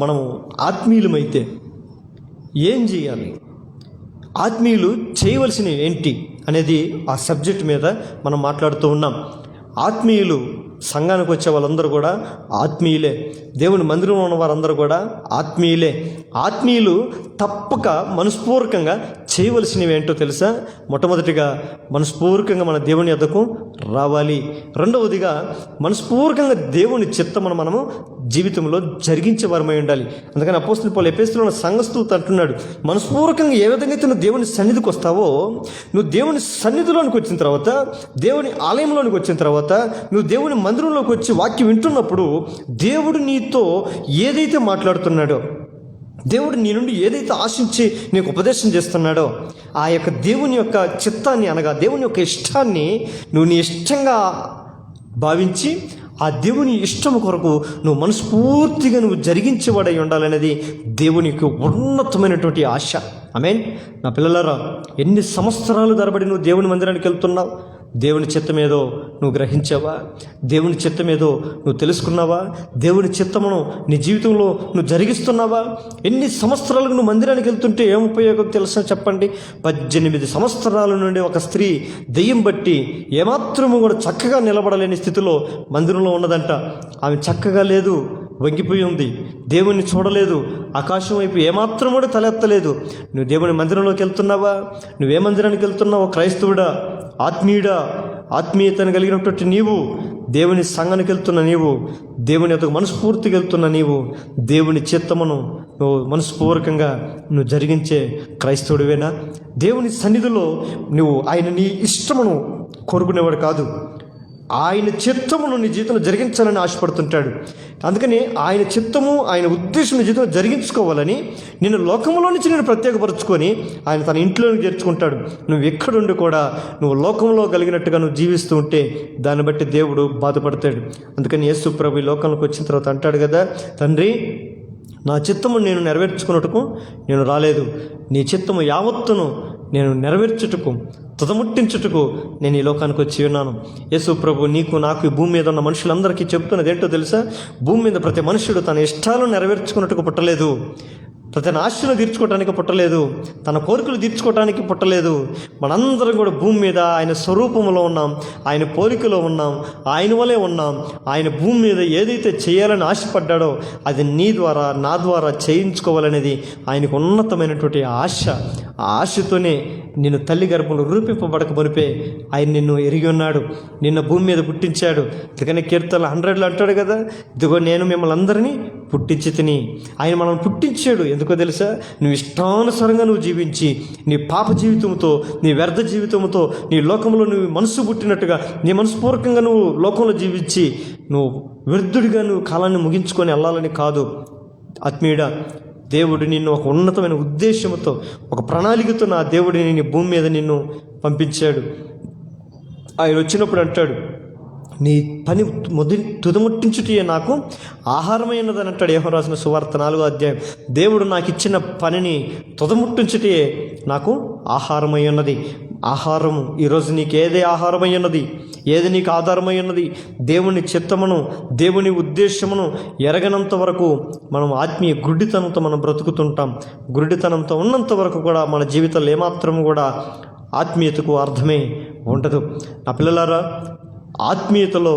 మనము ఆత్మీయులమైతే ఏం చేయాలి? ఆత్మీయులు చేయవలసినవి ఏంటి అనేది ఆ సబ్జెక్ట్ మీద మనం మాట్లాడుతూ ఉన్నాం. ఆత్మీయులు సంఘానికి వచ్చే వాళ్ళందరూ కూడా ఆత్మీయులే. దేవుని మందిరంలో ఉన్న వారందరూ కూడా ఆత్మీయులే. ఆత్మీయులు తప్పక మనస్పూర్వకంగా చేయవలసినవి ఏంటో తెలుసా? మొట్టమొదటిగా మనస్పూర్వకంగా మన దేవుని యొద్దకు రావాలి. రెండవదిగా మనస్పూర్వకంగా దేవుని చిత్తమును మనము జీవితంలో జరిగించే వారమై ఉండాలి. అందుకని అపోస్తలుడు పౌలు ఎఫెసీయులో ఉన్న సంఘస్థులతో అంటున్నాడు, మనస్పూర్వకంగా ఏ విధంగా అయితే నువ్వు దేవుని సన్నిధికి వస్తావో, నువ్వు దేవుని సన్నిధిలోనికి వచ్చిన తర్వాత, దేవుని ఆలయంలోనికి వచ్చిన తర్వాత, నువ్వు దేవుని మందిరంలోకి వచ్చి వాక్యం వింటున్నప్పుడు దేవుడు నీతో ఏదైతే మాట్లాడుతున్నాడో, దేవుడు నీ నుండి ఏదైతే ఆశించి నీకు ఉపదేశం చేస్తున్నాడో, ఆ యొక్క దేవుని యొక్క చిత్తాన్ని అనగా దేవుని యొక్క ఇష్టాన్ని నువ్వు నీ ఇష్టంగా భావించి ఆ దేవుని ఇష్టము కొరకు నువ్వు మనస్ఫూర్తిగా నువ్వు జరిగించేవాడై ఉండాలనేది దేవుని యొక్క ఉన్నతమైనటువంటి ఆశ. ఆమేన్. నా పిల్లలారా, ఎన్ని సంవత్సరాలు తరబడి నువ్వు దేవుని మందిరానికి వెళ్తున్నావు? దేవుని చిత్తమేదో నువ్వు గ్రహించావా? దేవుని చిత్తమేదో నువ్వు తెలుసుకున్నావా? దేవుని చిత్తమును నీ జీవితంలో నువ్వు జరిగిస్తున్నావా? ఎన్ని సంవత్సరాలకు నువ్వు మందిరానికి వెళ్తుంటే ఏం ఉపయోగం తెలుసా చెప్పండి? 18 సంవత్సరాల నుండి ఒక స్త్రీ దెయ్యం బట్టి ఏమాత్రము కూడా చక్కగా నిలబడలేని స్థితిలో మందిరంలో ఉన్నదంట. ఆమె చక్కగా లేదు, వంగిపోయి ఉంది, దేవుణ్ణి చూడలేదు, ఆకాశం వైపు ఏమాత్రం కూడా తలెత్తలేదు. నువ్వు దేవుని మందిరంలోకి వెళ్తున్నావా? నువ్వే మందిరానికి వెళ్తున్నావో? క్రైస్తవుడా, ఆత్మీయుడా, ఆత్మీయతను కలిగినటువంటి నీవు, దేవుని సంఘానికి వెళ్తున్న నీవు, దేవుని యొక్క మనస్ఫూర్తిగా వెళ్తున్న నీవు, దేవుని చిత్తమును నువ్వు మనస్పూర్వకంగా నువ్వు జరిగించే క్రైస్తవుడివేనా? దేవుని సన్నిధిలో నువ్వు ఆయన నీ ఇష్టమును కోరుకునేవాడు కాదు, ఆయన చిత్తమును నీ జీవితంలో జరిగించాలని ఆశపడుతుంటాడు. అందుకని ఆయన చిత్తము, ఆయన ఉద్దేశం నీ జీవితంలో జరిగించుకోవాలని నిన్ను లోకంలో నుంచి నేను ప్రత్యేకపరుచుకొని ఆయన తన ఇంట్లోకి చేర్చుకుంటాడు. నువ్వు ఎక్కడుండి కూడా నువ్వు లోకంలో కలిగినట్టుగా నువ్వు జీవిస్తూ ఉంటే దాన్ని బట్టి దేవుడు బాధపడతాడు. అందుకని యేసు ప్రభు ఈ లోకంలోకి వచ్చిన తర్వాత అంటాడు కదా, తండ్రి, నా చిత్తము నేను నెరవేర్చుకున్నట్టుకు నేను రాలేదు, నీ చిత్తము యావత్తును నేను నెరవేర్చుటకు, తుదముట్టించుటకు నేను ఈ లోకానికి వచ్చి ఉన్నాను. యేసు ప్రభు నీకు, నాకు, ఈ భూమి మీద ఉన్న మనుషులందరికీ చెప్తున్నది ఏంటో తెలుసా? భూమి మీద ప్రతి మనుషుడు తన ఇష్టాలను నెరవేర్చుకున్నట్టుకు పుట్టలేదు, తన ఆశలు తీర్చుకోవటానికి పుట్టలేదు, తన కోరికలు తీర్చుకోవటానికి పుట్టలేదు. మనందరం కూడా భూమి మీద ఆయన స్వరూపంలో ఉన్నాం, ఆయన పోలికలో ఉన్నాం, ఆయన వలే ఉన్నాం. ఆయన భూమి మీద ఏదైతే చేయాలని ఆశపడ్డాడో అది నీ ద్వారా, నా ద్వారా చేయించుకోవాలనేది ఆయనకు ఉన్నతమైనటువంటి ఆశ. ఆ ఆశతోనే నిన్ను తల్లి గర్భంలో రూపింపబడక మునిపే ఆయన నిన్ను ఎరిగి ఉన్నాడు, నిన్న భూమి మీద పుట్టించాడు. అందుకని కీర్తనలు 100లో అంటాడు కదా, ఇదిగో నేను మిమ్మల్ని అందరినీ పుట్టించి తిని. ఆయన మనల్ని పుట్టించాడు ఎందుకో తెలుసా? నువ్వు ఇష్టానుసారంగా నువ్వు జీవించి నీ పాప జీవితంతో, నీ వ్యర్థ జీవితంతో, నీ లోకంలో నువ్వు మనసు పుట్టినట్టుగా నీ మనస్పూర్వకంగా నువ్వు లోకంలో జీవించి నువ్వు వ్యర్థుడిగా నువ్వు కాలాన్ని ముగించుకొని వెళ్ళాలని కాదు. ఆత్మీయుడా, దేవుడు నిన్ను ఒక ఉన్నతమైన ఉద్దేశంతో, ఒక ప్రణాళికతో నా దేవుడిని నీ భూమి మీద నిన్ను పంపించాడు. ఆయన వచ్చినప్పుడు అంటాడు, నీ పని తుదముట్టించుటే నాకు ఆహారమైనదని అంటాడు. యోహాను రాసిన సువార్త 4వ అధ్యాయం. దేవుడు నాకు ఇచ్చిన పనిని తుదముట్టించుటే నాకు ఆహారమై ఉన్నది. ఆహారము ఈరోజు నీకు ఏదే ఆహారమై ఉన్నది, ఏది నీకు ఆధారమై ఉన్నది? దేవుని చిత్తమును, దేవుని ఉద్దేశమును ఎరగనంత వరకు మనం ఆత్మీయ గుడ్డితనంతో మనం బ్రతుకుతుంటాం. గుడ్డితనంతో ఉన్నంత వరకు కూడా మన జీవితంలో ఏమాత్రం కూడా ఆత్మీయతకు అర్థమే ఉండదు. నా పిల్లలారా, ఆత్మీయతలో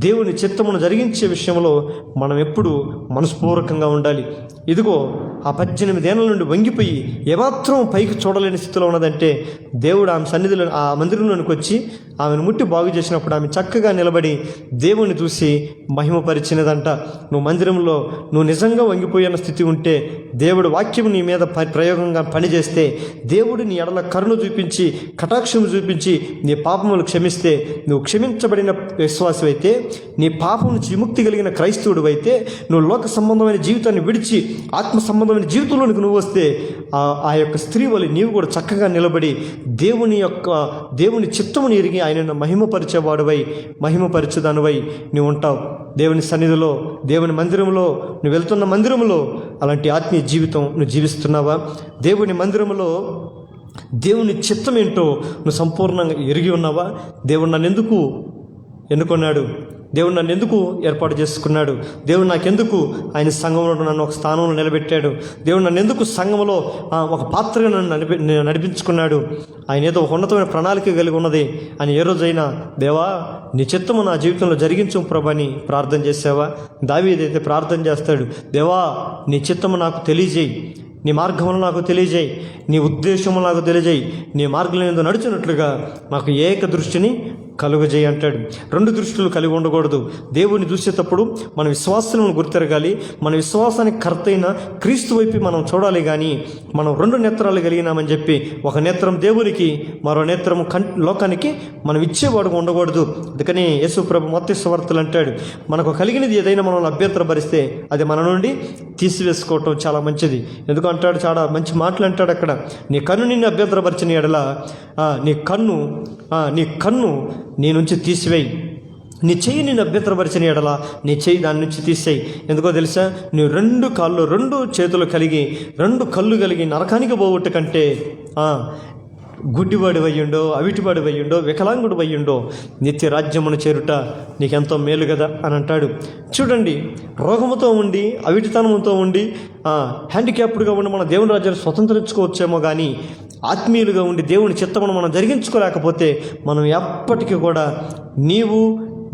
దేవుని చిత్తమును జరిగించే విషయంలో మనం ఎప్పుడు మనస్పూర్వకంగా ఉండాలి. ఇదిగో ఆ 18 ఏళ్ళ నుండి వంగిపోయి ఏమాత్రం పైకి చూడలేని స్థితిలో ఉన్నదంటే దేవుడు ఆమె సన్నిధిలో, ఆ మందిరంలోనికి వచ్చి ఆమెను ముట్టి బాగు చేసినప్పుడు ఆమె చక్కగా నిలబడి దేవుని చూసి మహిమపరిచినదంట. నువ్వు మందిరంలో నువ్వు నిజంగా వంగిపోయిన స్థితి ఉంటే, దేవుడు వాక్యం నీ మీద ప్రయోగంగా పనిచేస్తే, దేవుడు నీ ఎడల కరుణ చూపించి, కటాక్షము చూపించి నీ పాపములు క్షమిస్తే, నువ్వు క్షమించబడిన విశ్వాసం అయితే, నీ పాపం నుంచి విముక్తి కలిగిన క్రైస్తవుడు అయితే, నువ్వు లోక సంబంధమైన జీవితాన్ని విడిచి ఆత్మ సంబంధమైన జీవితంలోనికి నువ్వు వస్తే, ఆ యొక్క స్త్రీ వల్ల నీవు కూడా చక్కగా నిలబడి దేవుని చిత్తముని ఎరిగి ఆయనను మహిమపరిచేవాడువై, మహిమపరిచేదానివై నువ్వు ఉంటావు. దేవుని సన్నిధిలో, దేవుని మందిరంలో, నువ్వు వెళ్తున్న మందిరంలో అలాంటి ఆత్మీయ జీవితం నువ్వు జీవిస్తున్నావా? దేవుని మందిరంలో దేవుని చిత్తం ఏంటో నువ్వు సంపూర్ణంగా ఎరిగి ఉన్నావా? దేవుడు నన్ను ఎందుకు ఎన్నుకున్నాడు? దేవుడు నన్ను ఎందుకు ఏర్పాటు చేసుకున్నాడు, దేవుడు నాకెందుకు ఆయన సంఘంలో నన్ను ఒక స్థానంలో నిలబెట్టాడు, దేవుడు నన్ను ఎందుకు సంఘంలో ఒక పాత్రగా నన్ను నడిపించుకున్నాడు, ఆయన ఏదో ఒక ఉన్నతమైన ప్రణాళిక కలిగి ఉన్నది అని ఏ రోజైనా దేవా నీ చిత్తము నా జీవితంలో జరిగించు ప్రభు అని ప్రార్థన చేసావా? దావీదైతే ప్రార్థన చేస్తాడు, దేవా నీ చిత్తము నాకు తెలియజేయి, నీ మార్గమును నాకు తెలియజేయి, నీ ఉద్దేశము నాకు తెలియజేయి, నీ మార్గంలో ఏదో నడుచున్నట్లుగా నాకు ఏక దృష్టిని కలుగజేయి అంటాడు. రెండు దృష్టిలు కలిగి ఉండకూడదు. దేవుని చూసేటప్పుడు మన విశ్వాసాలను గుర్తెరగాలి. మన విశ్వాసానికి కర్త అయిన క్రీస్తు వైపు మనం చూడాలి. కానీ మనం రెండు నేత్రాలు కలిగినామని చెప్పి ఒక నేత్రం దేవునికి, మరో నేత్రం లోకానికి మనం ఇచ్చేవాడుగా ఉండకూడదు. అందుకని యేసు ప్రభు మత్తయి సువార్తలు అంటాడు, మనకు కలిగినది ఏదైనా మనల్ని అభ్యంతరపరిస్తే అది మన నుండి తీసివేసుకోవటం చాలా మంచిది. ఎందుకు అంటాడు, చాలా మంచి మాటలు అంటాడు అక్కడ. నీ కన్ను నిన్ను అభ్యంతరపరిచిన ఎడల నీ కన్ను నీ నుంచి తీసివేయి, నీ చెయ్యి నిన్ను అభ్యంతరపరిచిన ఎడల నీ చెయ్యి దాని నుంచి తీసేయి. ఎందుకో తెలుసా, నువ్వు రెండు కాళ్ళు రెండు చేతులు కలిగి రెండు కళ్ళు కలిగి నరకానికి పోగొట్టు కంటే గుడ్డివాడు అయ్యుండో, అవిటివాడు అయ్యుండో, వికలాంగుడు అయ్యుండో నిత్య రాజ్యమును చేరుట నీకెంతో మేలు కదా అని అంటాడు. చూడండి, రోగముతో ఉండి అవిటితనముతో ఉండి హ్యాండిక్యాప్డ్గా ఉండి మన దేవుని రాజ్యాన్ని స్వతంత్రించుకోవచ్చేమో, కానీ ఆత్మీయులుగా ఉండి దేవుని చిత్తమును మనం జరిగించుకోలేకపోతే మనం ఎప్పటికీ కూడా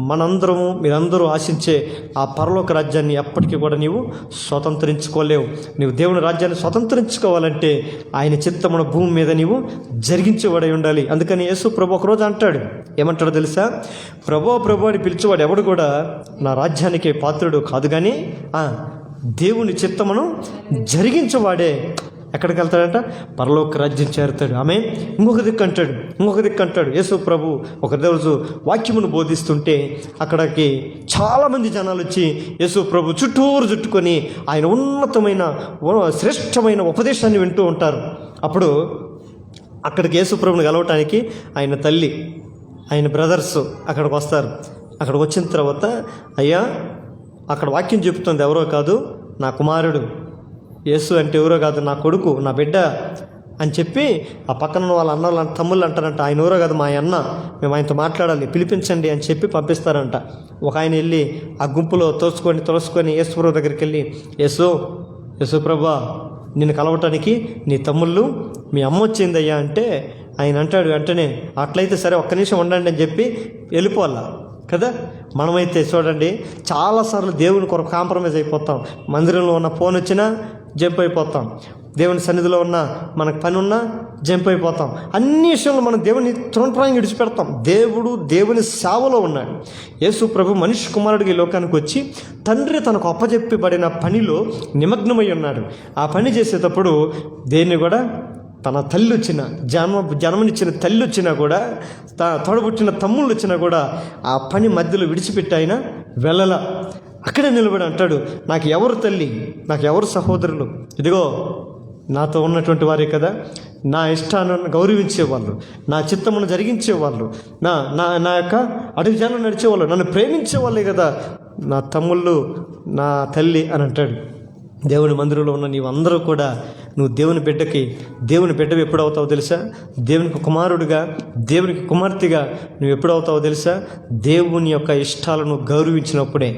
మనందరము మీరందరూ ఆశించే ఆ పరలోక రాజ్యాన్ని ఎప్పటికీ కూడా నీవు స్వతంత్రించుకోలేవు. నీవు దేవుని రాజ్యాన్ని స్వతంత్రించుకోవాలంటే ఆయన చిత్తమును భూమి మీద నీవు జరిగించేవాడై ఉండాలి. అందుకని యేసు ప్రభు ఒకరోజు అంటాడు, ఏమంటాడో తెలుసా, ప్రభు అని పిలిచేవాడు ఎవడు కూడా నా రాజ్యానికి పాత్రుడు కాదు, కానీ దేవుని చిత్తమును జరిగించేవాడే ఎక్కడికి వెళ్తాడంట, పరలోక రాజ్యం చేరుతాడు. ఆమె ఇంకొక దిక్కు అంటాడు. యేసు ప్రభు ఒక రోజు వాక్యమును బోధిస్తుంటే అక్కడికి చాలామంది జనాలు వచ్చి యేసు ప్రభు చుట్టుకొని ఆయన ఉన్నతమైన శ్రేష్టమైన ఉపదేశాన్ని వింటూ ఉంటారు. అప్పుడు అక్కడికి యేసు ప్రభుని కలవటానికి ఆయన తల్లి, ఆయన బ్రదర్స్ అక్కడికి వస్తారు. అక్కడికి వచ్చిన తర్వాత, అయ్యా అక్కడ వాక్యం చెబుతుంది ఎవరో కాదు, నా కుమారుడు యేసు అంటే ఎవరో కాదు, నా కొడుకు, నా బిడ్డ అని చెప్పి ఆ పక్కన వాళ్ళ అన్న తమ్ముళ్ళు అంటారంట, ఆయన ఎవరో కాదు మా అన్న, మేము ఆయనతో మాట్లాడాలి, పిలిపించండి అని చెప్పి పంపిస్తారంట. ఒక ఆయన వెళ్ళి ఆ గుంపులో తోసుకొని యేసు ప్రభు దగ్గరికి వెళ్ళి, యేసు ప్రభా నిన్ను కలవటానికి నీ తమ్ముళ్ళు మీ అమ్మ వచ్చిందయ్యా అంటే, ఆయన అంటాడు వెంటనే, అట్లయితే సరే ఒక్క నిమిషం ఉండండి అని చెప్పి వెళ్ళిపోవాలా కదా. మనమైతే చూడండి చాలాసార్లు దేవుని కొరకు కాంప్రమైజ్ అయిపోతాం. మందిరంలో ఉన్న ఫోన్ వచ్చినా జంప్ అయిపోతాం, దేవుని సన్నిధిలో ఉన్న మనకు పని ఉన్నా జంప్ అయిపోతాం. అన్ని విషయంలో మనం దేవుని తృణప్రాయంగా విడిచిపెడతాం. దేవుని సేవలో ఉన్నాడు. యేసు ప్రభు మనిషి కుమారుడికి ఈ లోకానికి వచ్చి తండ్రి తనకు అప్పచెప్పబడిన పనిలో నిమగ్నమై ఉన్నాడు. ఆ పని చేసేటప్పుడు దేన్ని కూడా తన తల్లి వచ్చిన జన్మనిచ్చిన తల్లి వచ్చినా కూడా, తోడబుట్టిన తమ్ముళ్ళు వచ్చినా కూడా ఆ పని మధ్యలో విడిచిపెట్టి ఆయన వెళ్ళల. అక్కడే నిలబడి అంటాడు, నాకు ఎవరు తల్లి, నాకు ఎవరు సహోదరులు, ఇదిగో నాతో ఉన్నటువంటి వారే కదా, నా ఇష్టాన్ని గౌరవించేవాళ్ళు, నా చిత్తమును జరిగించేవాళ్ళు, నా యొక్క అడుగు జనం నడిచేవాళ్ళు, నన్ను ప్రేమించేవాళ్ళే కదా నా తమ్ముళ్ళు, నా తల్లి అని అంటాడు. దేవుని మందిరంలో ఉన్న నీవందరూ కూడా నువ్వు దేవుని బిడ్డవి ఎప్పుడవుతావో తెలుసా? దేవునికి కుమారుడిగా, దేవునికి కుమార్తెగా నువ్వు ఎప్పుడవుతావో తెలుసా? దేవుని యొక్క ఇష్టాలను గౌరవించినప్పుడే,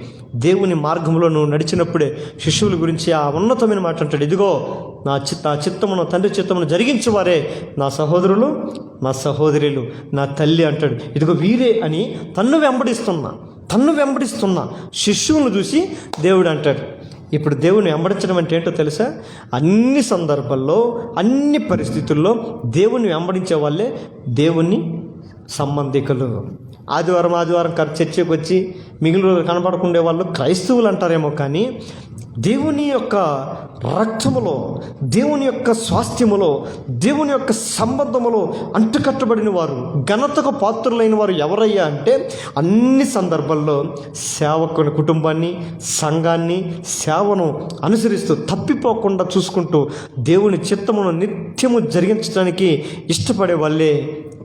దేవుని మార్గంలో నువ్వు నడిచినప్పుడే. శిష్యుల గురించి ఆ ఉన్నతమైన మాట అంటాడు, ఇదిగో నా చిత్తమును తండ్రి చిత్తమును జరిగించేవారే నా సహోదరులు, నా సహోదరులు, నా తల్లి అంటాడు. ఇదిగో వీరే అని తన్ను వెంబడిస్తున్న శిష్యులను చూసి దేవుడు అంటాడు. ఇప్పుడు దేవుని వెంబడించడం అంటే ఏంటో తెలుసా? అన్ని సందర్భాల్లో, అన్ని పరిస్థితుల్లో దేవుని వెంబడించే వాళ్ళే దేవుని సంబంధికులు. ఆదివారం చర్చకు వచ్చి మిగిలిన రోజులు కనపడకుండే వాళ్ళు క్రైస్తవులు అంటారేమో, కానీ దేవుని యొక్క రక్తములో, దేవుని యొక్క స్వాస్థ్యములో, దేవుని యొక్క సంబంధములో అంటుకట్టబడిన వారు, ఘనతకు పాత్రులైన వారు ఎవరయ్యా అంటే, అన్ని సందర్భాల్లో సేవకుని కుటుంబాన్ని, సంఘాన్ని, సేవను అనుసరిస్తూ తప్పిపోకుండా చూసుకుంటూ దేవుని చిత్తమును నిత్యము జరిగించడానికి ఇష్టపడే వాళ్ళే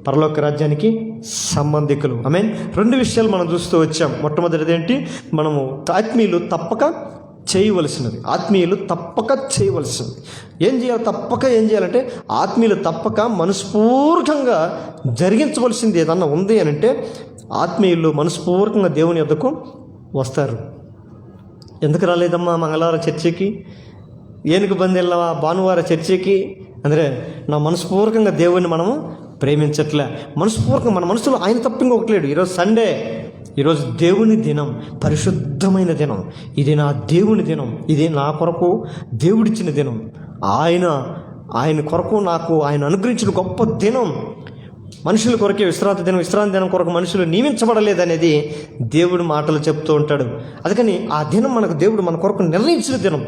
పరలోక రాజ్యానికి సంబంధికులు. ఆమేన్. రెండు విషయాలు మనం చూస్తూ వచ్చాం. మొట్టమొదటిది ఏంటి? మనము ఆత్మీయులు తప్పక చేయవలసినది. ఆత్మీయులు తప్పక చేయవలసినది. ఏం చేయాలి? తప్పక ఏం చేయాలంటే ఆత్మీయులు తప్పక మనస్పూర్వకంగా జరిగించవలసింది ఏదన్నా ఉంది అని అంటే ఆత్మీయులు మనస్పూర్వకంగా దేవుని యొద్దకు వస్తారు. ఎందుకు రాలేదమ్మా మంగళవారం చర్చికి, ఏనుగు బంది వెళ్ళవా భానువారం చర్చికి ಅಂದರೆ నా మనస్పూర్వకంగా దేవుణ్ణి మనము ప్రేమించట్లే. మనస్పూర్వకంగా మన మనసులో ఆయన తప్ప ఇంకొకటి లేడు. ఈరోజు సండే, ఈరోజు దేవుని దినం, పరిశుద్ధమైన దినం. ఇది నా దేవుని దినం, ఇది నా కొరకు దేవుడిచ్చిన దినం. ఆయన కొరకు నాకు ఆయన అనుగ్రహించిన గొప్ప దినం. మనుషుల కొరకే విశ్రాంతి దినం కొరకు మనుషులు నియమించబడలేదనేది దేవుడు మాటలు చెప్తూ ఉంటాడు. అందుకని ఆ దినం మనకు దేవుడు మన కొరకు నిర్ణయించిన దినం.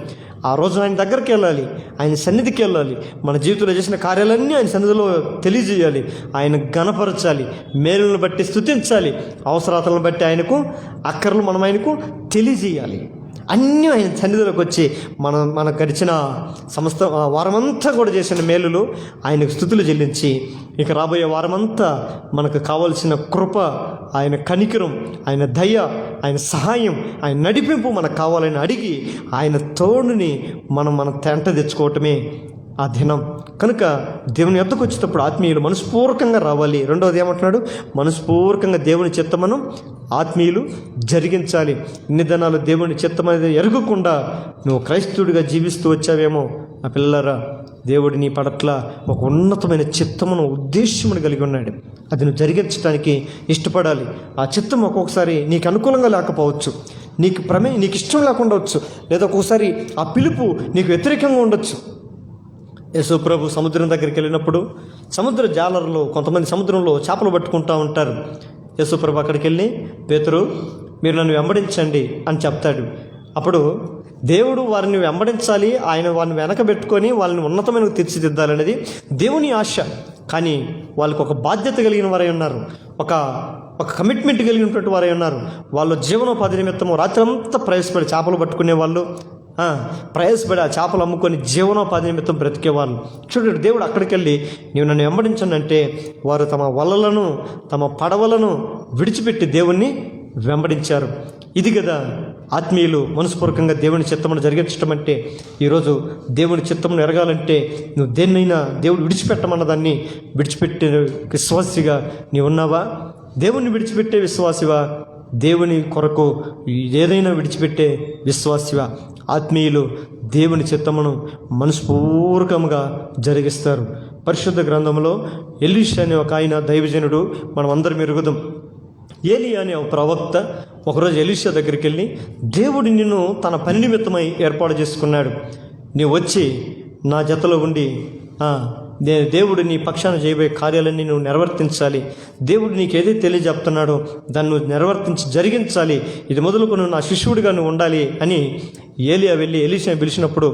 ఆ రోజు ఆయన దగ్గరికి వెళ్ళాలి, ఆయన సన్నిధికి వెళ్ళాలి, మన జీవితంలో చేసిన కార్యాలన్నీ ఆయన సన్నిధిలో తెలియజేయాలి, ఆయన ఘనపరచాలి, మేలులను బట్టి స్తుతించాలి, అవసరాలను బట్టి ఆయనకు అక్కర్లు మనం ఆయనకు తెలియజేయాలి. అన్నీ ఆయన సన్నిధిలోకి వచ్చి మన గడిచిన సమస్త వారమంతా కూడా చేసిన మేలులు ఆయనకు స్తుతులు చెల్లించి ఇక రాబోయే వారమంతా మనకు కావలసిన కృప, ఆయన కనికరం, ఆయన దయ, ఆయన సహాయం, ఆయన నడిపింపు మనకు కావాలని అడిగి ఆయన తోడుని మన తెంట తెచ్చుకోవటమే ఆ దినం. కనుక దేవుని యొద్దకు వచ్చేటప్పుడు ఆత్మీయులు మనస్పూర్వకంగా రావాలి. రెండవది ఏమంటున్నాడు? మనస్పూర్వకంగా దేవుని చిత్తమును ఆత్మీయులు జరిగించాలి. ఇన్ని దినాలు దేవుని చిత్తం అనేది ఎరగకుండా నువ్వు క్రైస్తవుడిగా జీవిస్తూ వచ్చావేమో. ఆ పిల్లరా, దేవుడు నీ పట్ల ఒక ఉన్నతమైన చిత్తమును, ఉద్దేశమును కలిగి ఉన్నాడు. అది నువ్వు జరిగించడానికి ఇష్టపడాలి. ఆ చిత్తం ఒక్కొక్కసారి నీకు అనుకూలంగా లేకపోవచ్చు, నీకు ఇష్టం లేకుండా వచ్చు, లేదా ఒక్కొక్కసారి ఆ పిలుపు నీకు వ్యతిరేకంగా ఉండొచ్చు. యేసు ప్రభు సముద్రం దగ్గరికి వెళ్ళినప్పుడు సముద్ర జాలర్లు కొంతమంది సముద్రంలో చేపలు పట్టుకుంటూ ఉంటారు. యేసు ప్రభు అక్కడికి వెళ్ళి, పేతురు, మీరు నన్ను వెంబడించండి అని చెప్తాడు. అప్పుడు దేవుడు వారిని వెంబడించాలి, ఆయన వారిని వెనకబెట్టుకొని వాళ్ళని ఉన్నతమైన తీర్చిదిద్దాలనేది దేవుని ఆశ. కానీ వాళ్ళకు ఒక బాధ్యత కలిగిన వారై ఉన్నారు, ఒక కమిట్మెంట్ కలిగినటువంటి వారై ఉన్నారు. వాళ్ళు జీవనోపాధి నిమిత్తము రాత్రంతా ప్రయాసపడి చేపలు పట్టుకునే వాళ్ళు, ప్రయాసపడి ఆ చేపలు అమ్ముకొని జీవనోపాధి నిమిత్తం బ్రతికేవాళ్ళు. చూడండి, దేవుడు అక్కడికి వెళ్ళి నీవు నన్ను వెంబడించండి అంటే వారు తమ వలలను, తమ పడవలను విడిచిపెట్టి దేవుణ్ణి వెంబడించారు. ఇది కదా ఆత్మీయులు మనస్పూర్వకంగా దేవుని చిత్తమును జరిగించడం అంటే. ఈరోజు దేవుని చిత్తమును ఎరగాలంటే నువ్వు దేన్నైనా దేవుడు విడిచిపెట్టమన్న దాన్ని విడిచిపెట్టే విశ్వాసిగా నీవు ఉన్నావా? దేవుణ్ణి విడిచిపెట్టే విశ్వాసివా? దేవుని కొరకు ఏదైనా విడిచిపెట్టే విశ్వాసివా? ఆత్మీయులు దేవుని చిత్తమును మనస్పూర్వకంగా జరిగిస్తారు. పరిశుద్ధ గ్రంథంలో ఎలీషా అనే ఒక ఆయన దైవజనుడు మనం అందరం ఎరుగుదాం. ఏలియా అనే ఒక ప్రవక్త ఒకరోజు ఎలీషా దగ్గరికి వెళ్ళి, దేవుడు నిన్ను తన పని నిమిత్తమై ఏర్పాటు చేసుకున్నాడు, నీవు వచ్చి నా జతలో ఉండి దేవుడు నీ పక్షాన చేయబోయే కార్యాలన్నీ నువ్వు నెరవర్తించాలి, దేవుడు నీకు ఏదైతే తెలియజెప్తున్నాడో దాన్ని నువ్వు నెరవర్తించి జరిగించాలి, ఇది మొదలుకు నువ్వు నా శిష్యుడిగా నువ్వు ఉండాలి అని ఏలియా వెళ్ళి ఎలీషాని పిలిచినప్పుడు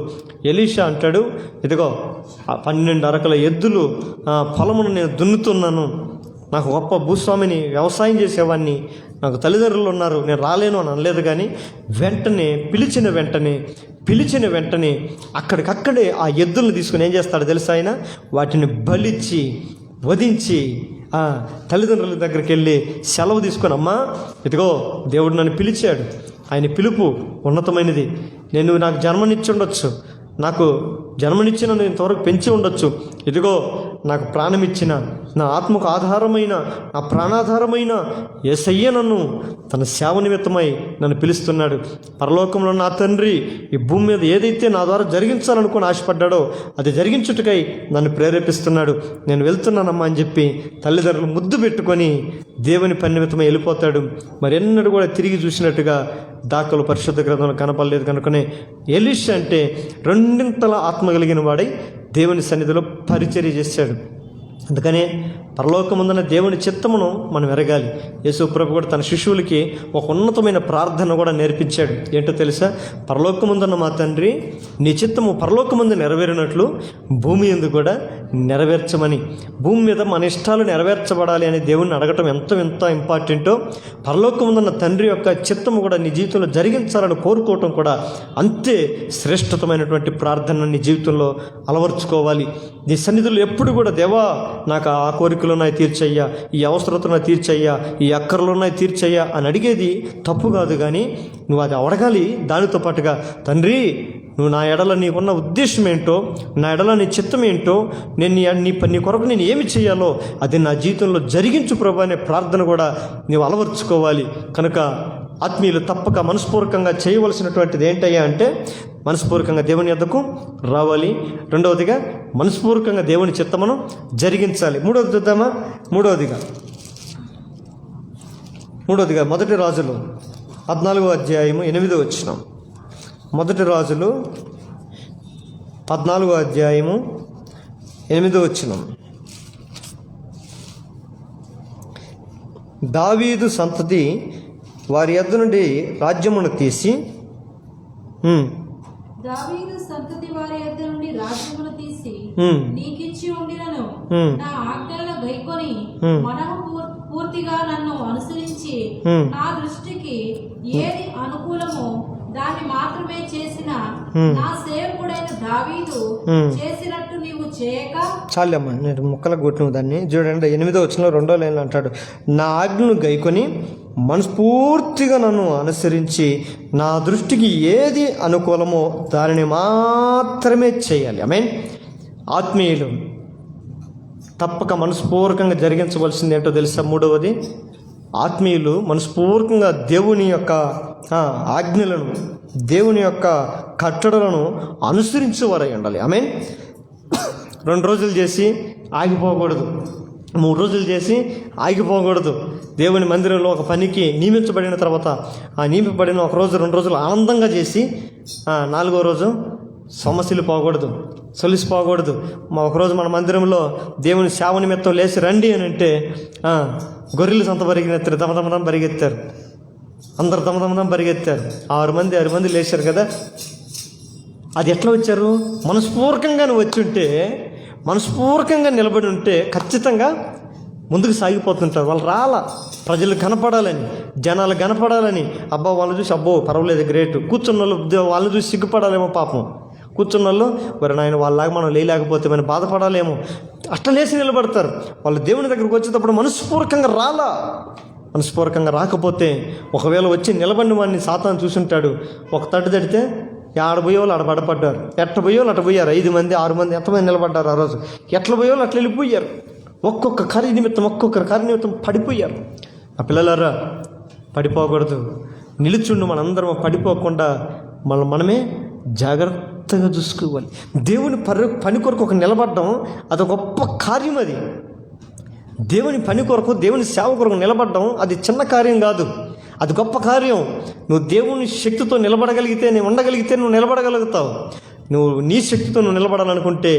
ఎలీషా అంటాడు, ఇదిగో 12 అరకల ఎద్దులు పొలమును నేను దున్నుతున్నాను, నాకు గొప్ప భూస్వామిని, వ్యవసాయం చేసేవాడిని, నాకు తల్లిదండ్రులు ఉన్నారు, నేను రాలేను అని అనలేదు. కానీ పిలిచిన వెంటనే అక్కడికక్కడే ఆ ఎద్దులను తీసుకుని ఏం చేస్తాడో తెలుసా? ఆయన వాటిని బలిచ్చి వధించి తల్లిదండ్రుల దగ్గరికి వెళ్ళి సెలవు తీసుకొని, అమ్మా ఇదిగో దేవుడు నన్ను పిలిచాడు, ఆయన పిలుపు ఉన్నతమైనది, నాకు జన్మనిచ్చి నేను ఇంతవరకు పెంచి ఉండొచ్చు, ఇదిగో నాకు ప్రాణమిచ్చిన, నా ఆత్మకు ఆధారమైన, నా ప్రాణాధారమైన యేసయ్య నన్ను తన సేవ నిమిత్తమై నన్ను పిలుస్తున్నాడు. పరలోకంలో నా తండ్రి ఈ భూమి మీద ఏదైతే నా ద్వారా జరిగించాలనుకుని ఆశపడ్డాడో అది జరిగించుటకై నన్ను ప్రేరేపిస్తున్నాడు, నేను వెళ్తున్నానమ్మా అని చెప్పి తల్లిదండ్రులు ముద్దు పెట్టుకొని దేవుని పని నిమిత్తమై వెళ్ళిపోతాడు. మరి ఎన్నడూ కూడా తిరిగి చూసినట్టుగా దాఖలు పరిశుద్ధ గ్రంథంలో కనపడలేదు. కనుకనే ఎలీషా అంటే 2 ఆత్మ కలిగిన వాడై దేవుని సన్నిధిలో పరిచర్య చేశాడు. అందుకనే పరలోకముందున్న దేవుని చిత్తమును మనం ఎరగాలి. యేసు ప్రభు కూడా తన శిష్యులకి ఒక ఉన్నతమైన ప్రార్థన కూడా నేర్పించాడు. ఏంటో తెలుసా? పరలోకముందున్న మా తండ్రి, నీ చిత్తము పరలోకముందు నెరవేరినట్లు భూమి యందు కూడా నెరవేర్చమని. భూమి మీద మన ఇష్టాలు నెరవేర్చబడాలి అని దేవుణ్ణి అడగటం ఎంత ఇంపార్టెంటో, పరలోకముందున్న తండ్రి యొక్క చిత్తము కూడా నీ జీవితంలో జరిగించాలని కోరుకోవటం కూడా అంతే శ్రేష్టతమైనటువంటి ప్రార్థన నీ జీవితంలో అలవర్చుకోవాలి. నీ సన్నిధిలో ఎప్పుడు కూడా, దేవా నాకు ఆ కోరికలు ఉన్నాయి తీర్చయ్యా, ఈ అవసరతను తీర్చయ్యా, ఈ అక్కర్లు ఉన్నాయి తీర్చయ్యా అని అడిగేది తప్పు కాదు. కానీ నువ్వు అది అడగాలి. దానితో పాటుగా తండ్రి నువ్వు నా ఎడల నీకున్న ఉద్దేశం ఏంటో, నా ఎడల నీ చిత్తం ఏంటో, నేను నీ కొరకు నేను ఏమి చేయాలో అది నా జీవితంలో జరిగించు ప్రభు అనే ప్రార్థన కూడా నీవు అలవర్చుకోవాలి. కనుక ఆత్మీయులు తప్పక మనస్పూర్వకంగా చేయవలసినటువంటిది ఏంటయ్యా అంటే మనస్పూర్వకంగా దేవుని యొద్దకు రావాలి. రెండవదిగా మనస్పూర్వకంగా దేవుని చిత్తమును జరిగించాలి. మూడవది చూద్దామా? మూడవదిగా 1 రాజులు 14వ అధ్యాయము 8వ వచనం. 1 రాజులు 14వ అధ్యాయము 8వ వచనం. దావీదు సంతతి వారి యొద్ద నుండి రాజ్యమును తీసి దావీదు సంతతి వారి యొద్ద నుండి రాజ్యమును తీసి నీకిచ్చి ఉండినను నా ఆజ్ఞలను గైకొని మనము పూర్తిగా నన్ను అనుసరించి నా దృష్టికి ఏది అనుకూలమో దాన్ని మాత్రమే చేసిన నా సేవకుడైన దావీదు చేసినట్టు నీవు చేయక. చాలమ్మా, నేను ముక్కలకు కొట్టిన దాన్ని చూడండి. 8వ వచనంలో 2వ లైన్లో అంటాడు, నా ఆజ్ఞను గైకొని మనస్ఫూర్తిగా నన్ను అనుసరించి నా దృష్టికి ఏది అనుకూలమో దానిని మాత్రమే చేయాలి. ఆమేన్. ఆత్మీయులు తప్పక మనస్పూర్వకంగా జరిగించవలసింది ఏంటో తెలుసా? మూడవది, ఆత్మీయులు మనస్పూర్వకంగా దేవుని యొక్క ఆజ్ఞలను, దేవుని యొక్క కట్టడలను అనుసరించేవారై ఉండాలి. ఆమేన్. 2 రోజులు చేసి ఆగిపోకూడదు, 3 రోజులు చేసి ఆగిపోకూడదు. దేవుని మందిరంలో ఒక పనికి నియమించబడిన తర్వాత ఆ నియమింపబడిన 1 రోజు 2 రోజులు ఆనందంగా చేసి 4వ రోజు సమస్యలు పోకూడదు, సొలిసిపోకూడదు. 1 రోజు మన మందిరంలో దేవుని సేవ నిమిత్తం లేచి రండి అని అంటే గొర్రెలు సంత పరిగెత్తారు, దమదమదం పరిగెత్తారు, అందరు దమదమదం పరిగెత్తారు. 6 మంది లేచారు కదా. అది ఎట్లా వచ్చారు? మనస్పూర్వకంగా నువ్వు వచ్చి ఉంటే, మనస్పూర్వకంగా నిలబడి ఉంటే ఖచ్చితంగా ముందుకు సాగిపోతుంటారు. వాళ్ళు ప్రజలు కనపడాలని, జనాలు కనపడాలని, అబ్బా వాళ్ళని చూసి అబ్బో పర్వాలేదు గ్రేట్, కూర్చున్న వాళ్ళు వాళ్ళని చూసి సిగ్గుపడాలేమో పాపం, కూర్చున్న వాళ్ళు మరి నాయన వాళ్ళలాగా మనం లేకపోతే మనం బాధపడాలేమో, అట్లా లేచి నిలబడతారు. వాళ్ళు దేవుని దగ్గరికి వచ్చేటప్పుడు మనస్పూర్వకంగా రాకపోతే, ఒకవేళ వచ్చి నిలబడిన వాడిని సాతాను చూసుంటాడు. ఒక తట్టు తడితే ఆడ పోయేవాళ్ళు ఆడ పడపడ్డారు, ఎట్ట పోయేవాళ్ళు అట్ట పోయారు. 5 మంది 6 మంది ఎంతమంది నిలబడ్డారు ఆ రోజు. ఎట్ల పోయేవాళ్ళు అట్లా వెళ్ళిపోయారు. ఒక్కొక్కరి కార్య నిమిత్తం పడిపోయారు. ఆ పిల్లలారా, పడిపోకూడదు, నిలుచుండు. మనందరం పడిపోకుండా మనమే జాగ్రత్తగా చూసుకోవాలి. దేవుని పని కొరకు ఒక నిలబడడం అది గొప్ప కార్యం. అది దేవుని పని కొరకు, దేవుని సేవ కొరకు నిలబడడం అది చిన్న కార్యం కాదు, అది గొప్ప కార్యం. నువ్వు దేవుని శక్తితో నిలబడగలిగితే, నువ్వు ఉండగలిగితే నువ్వు నిలబడగలుగుతావు. నువ్వు నీ శక్తితో నువ్వు నిలబడాలనుకుంటే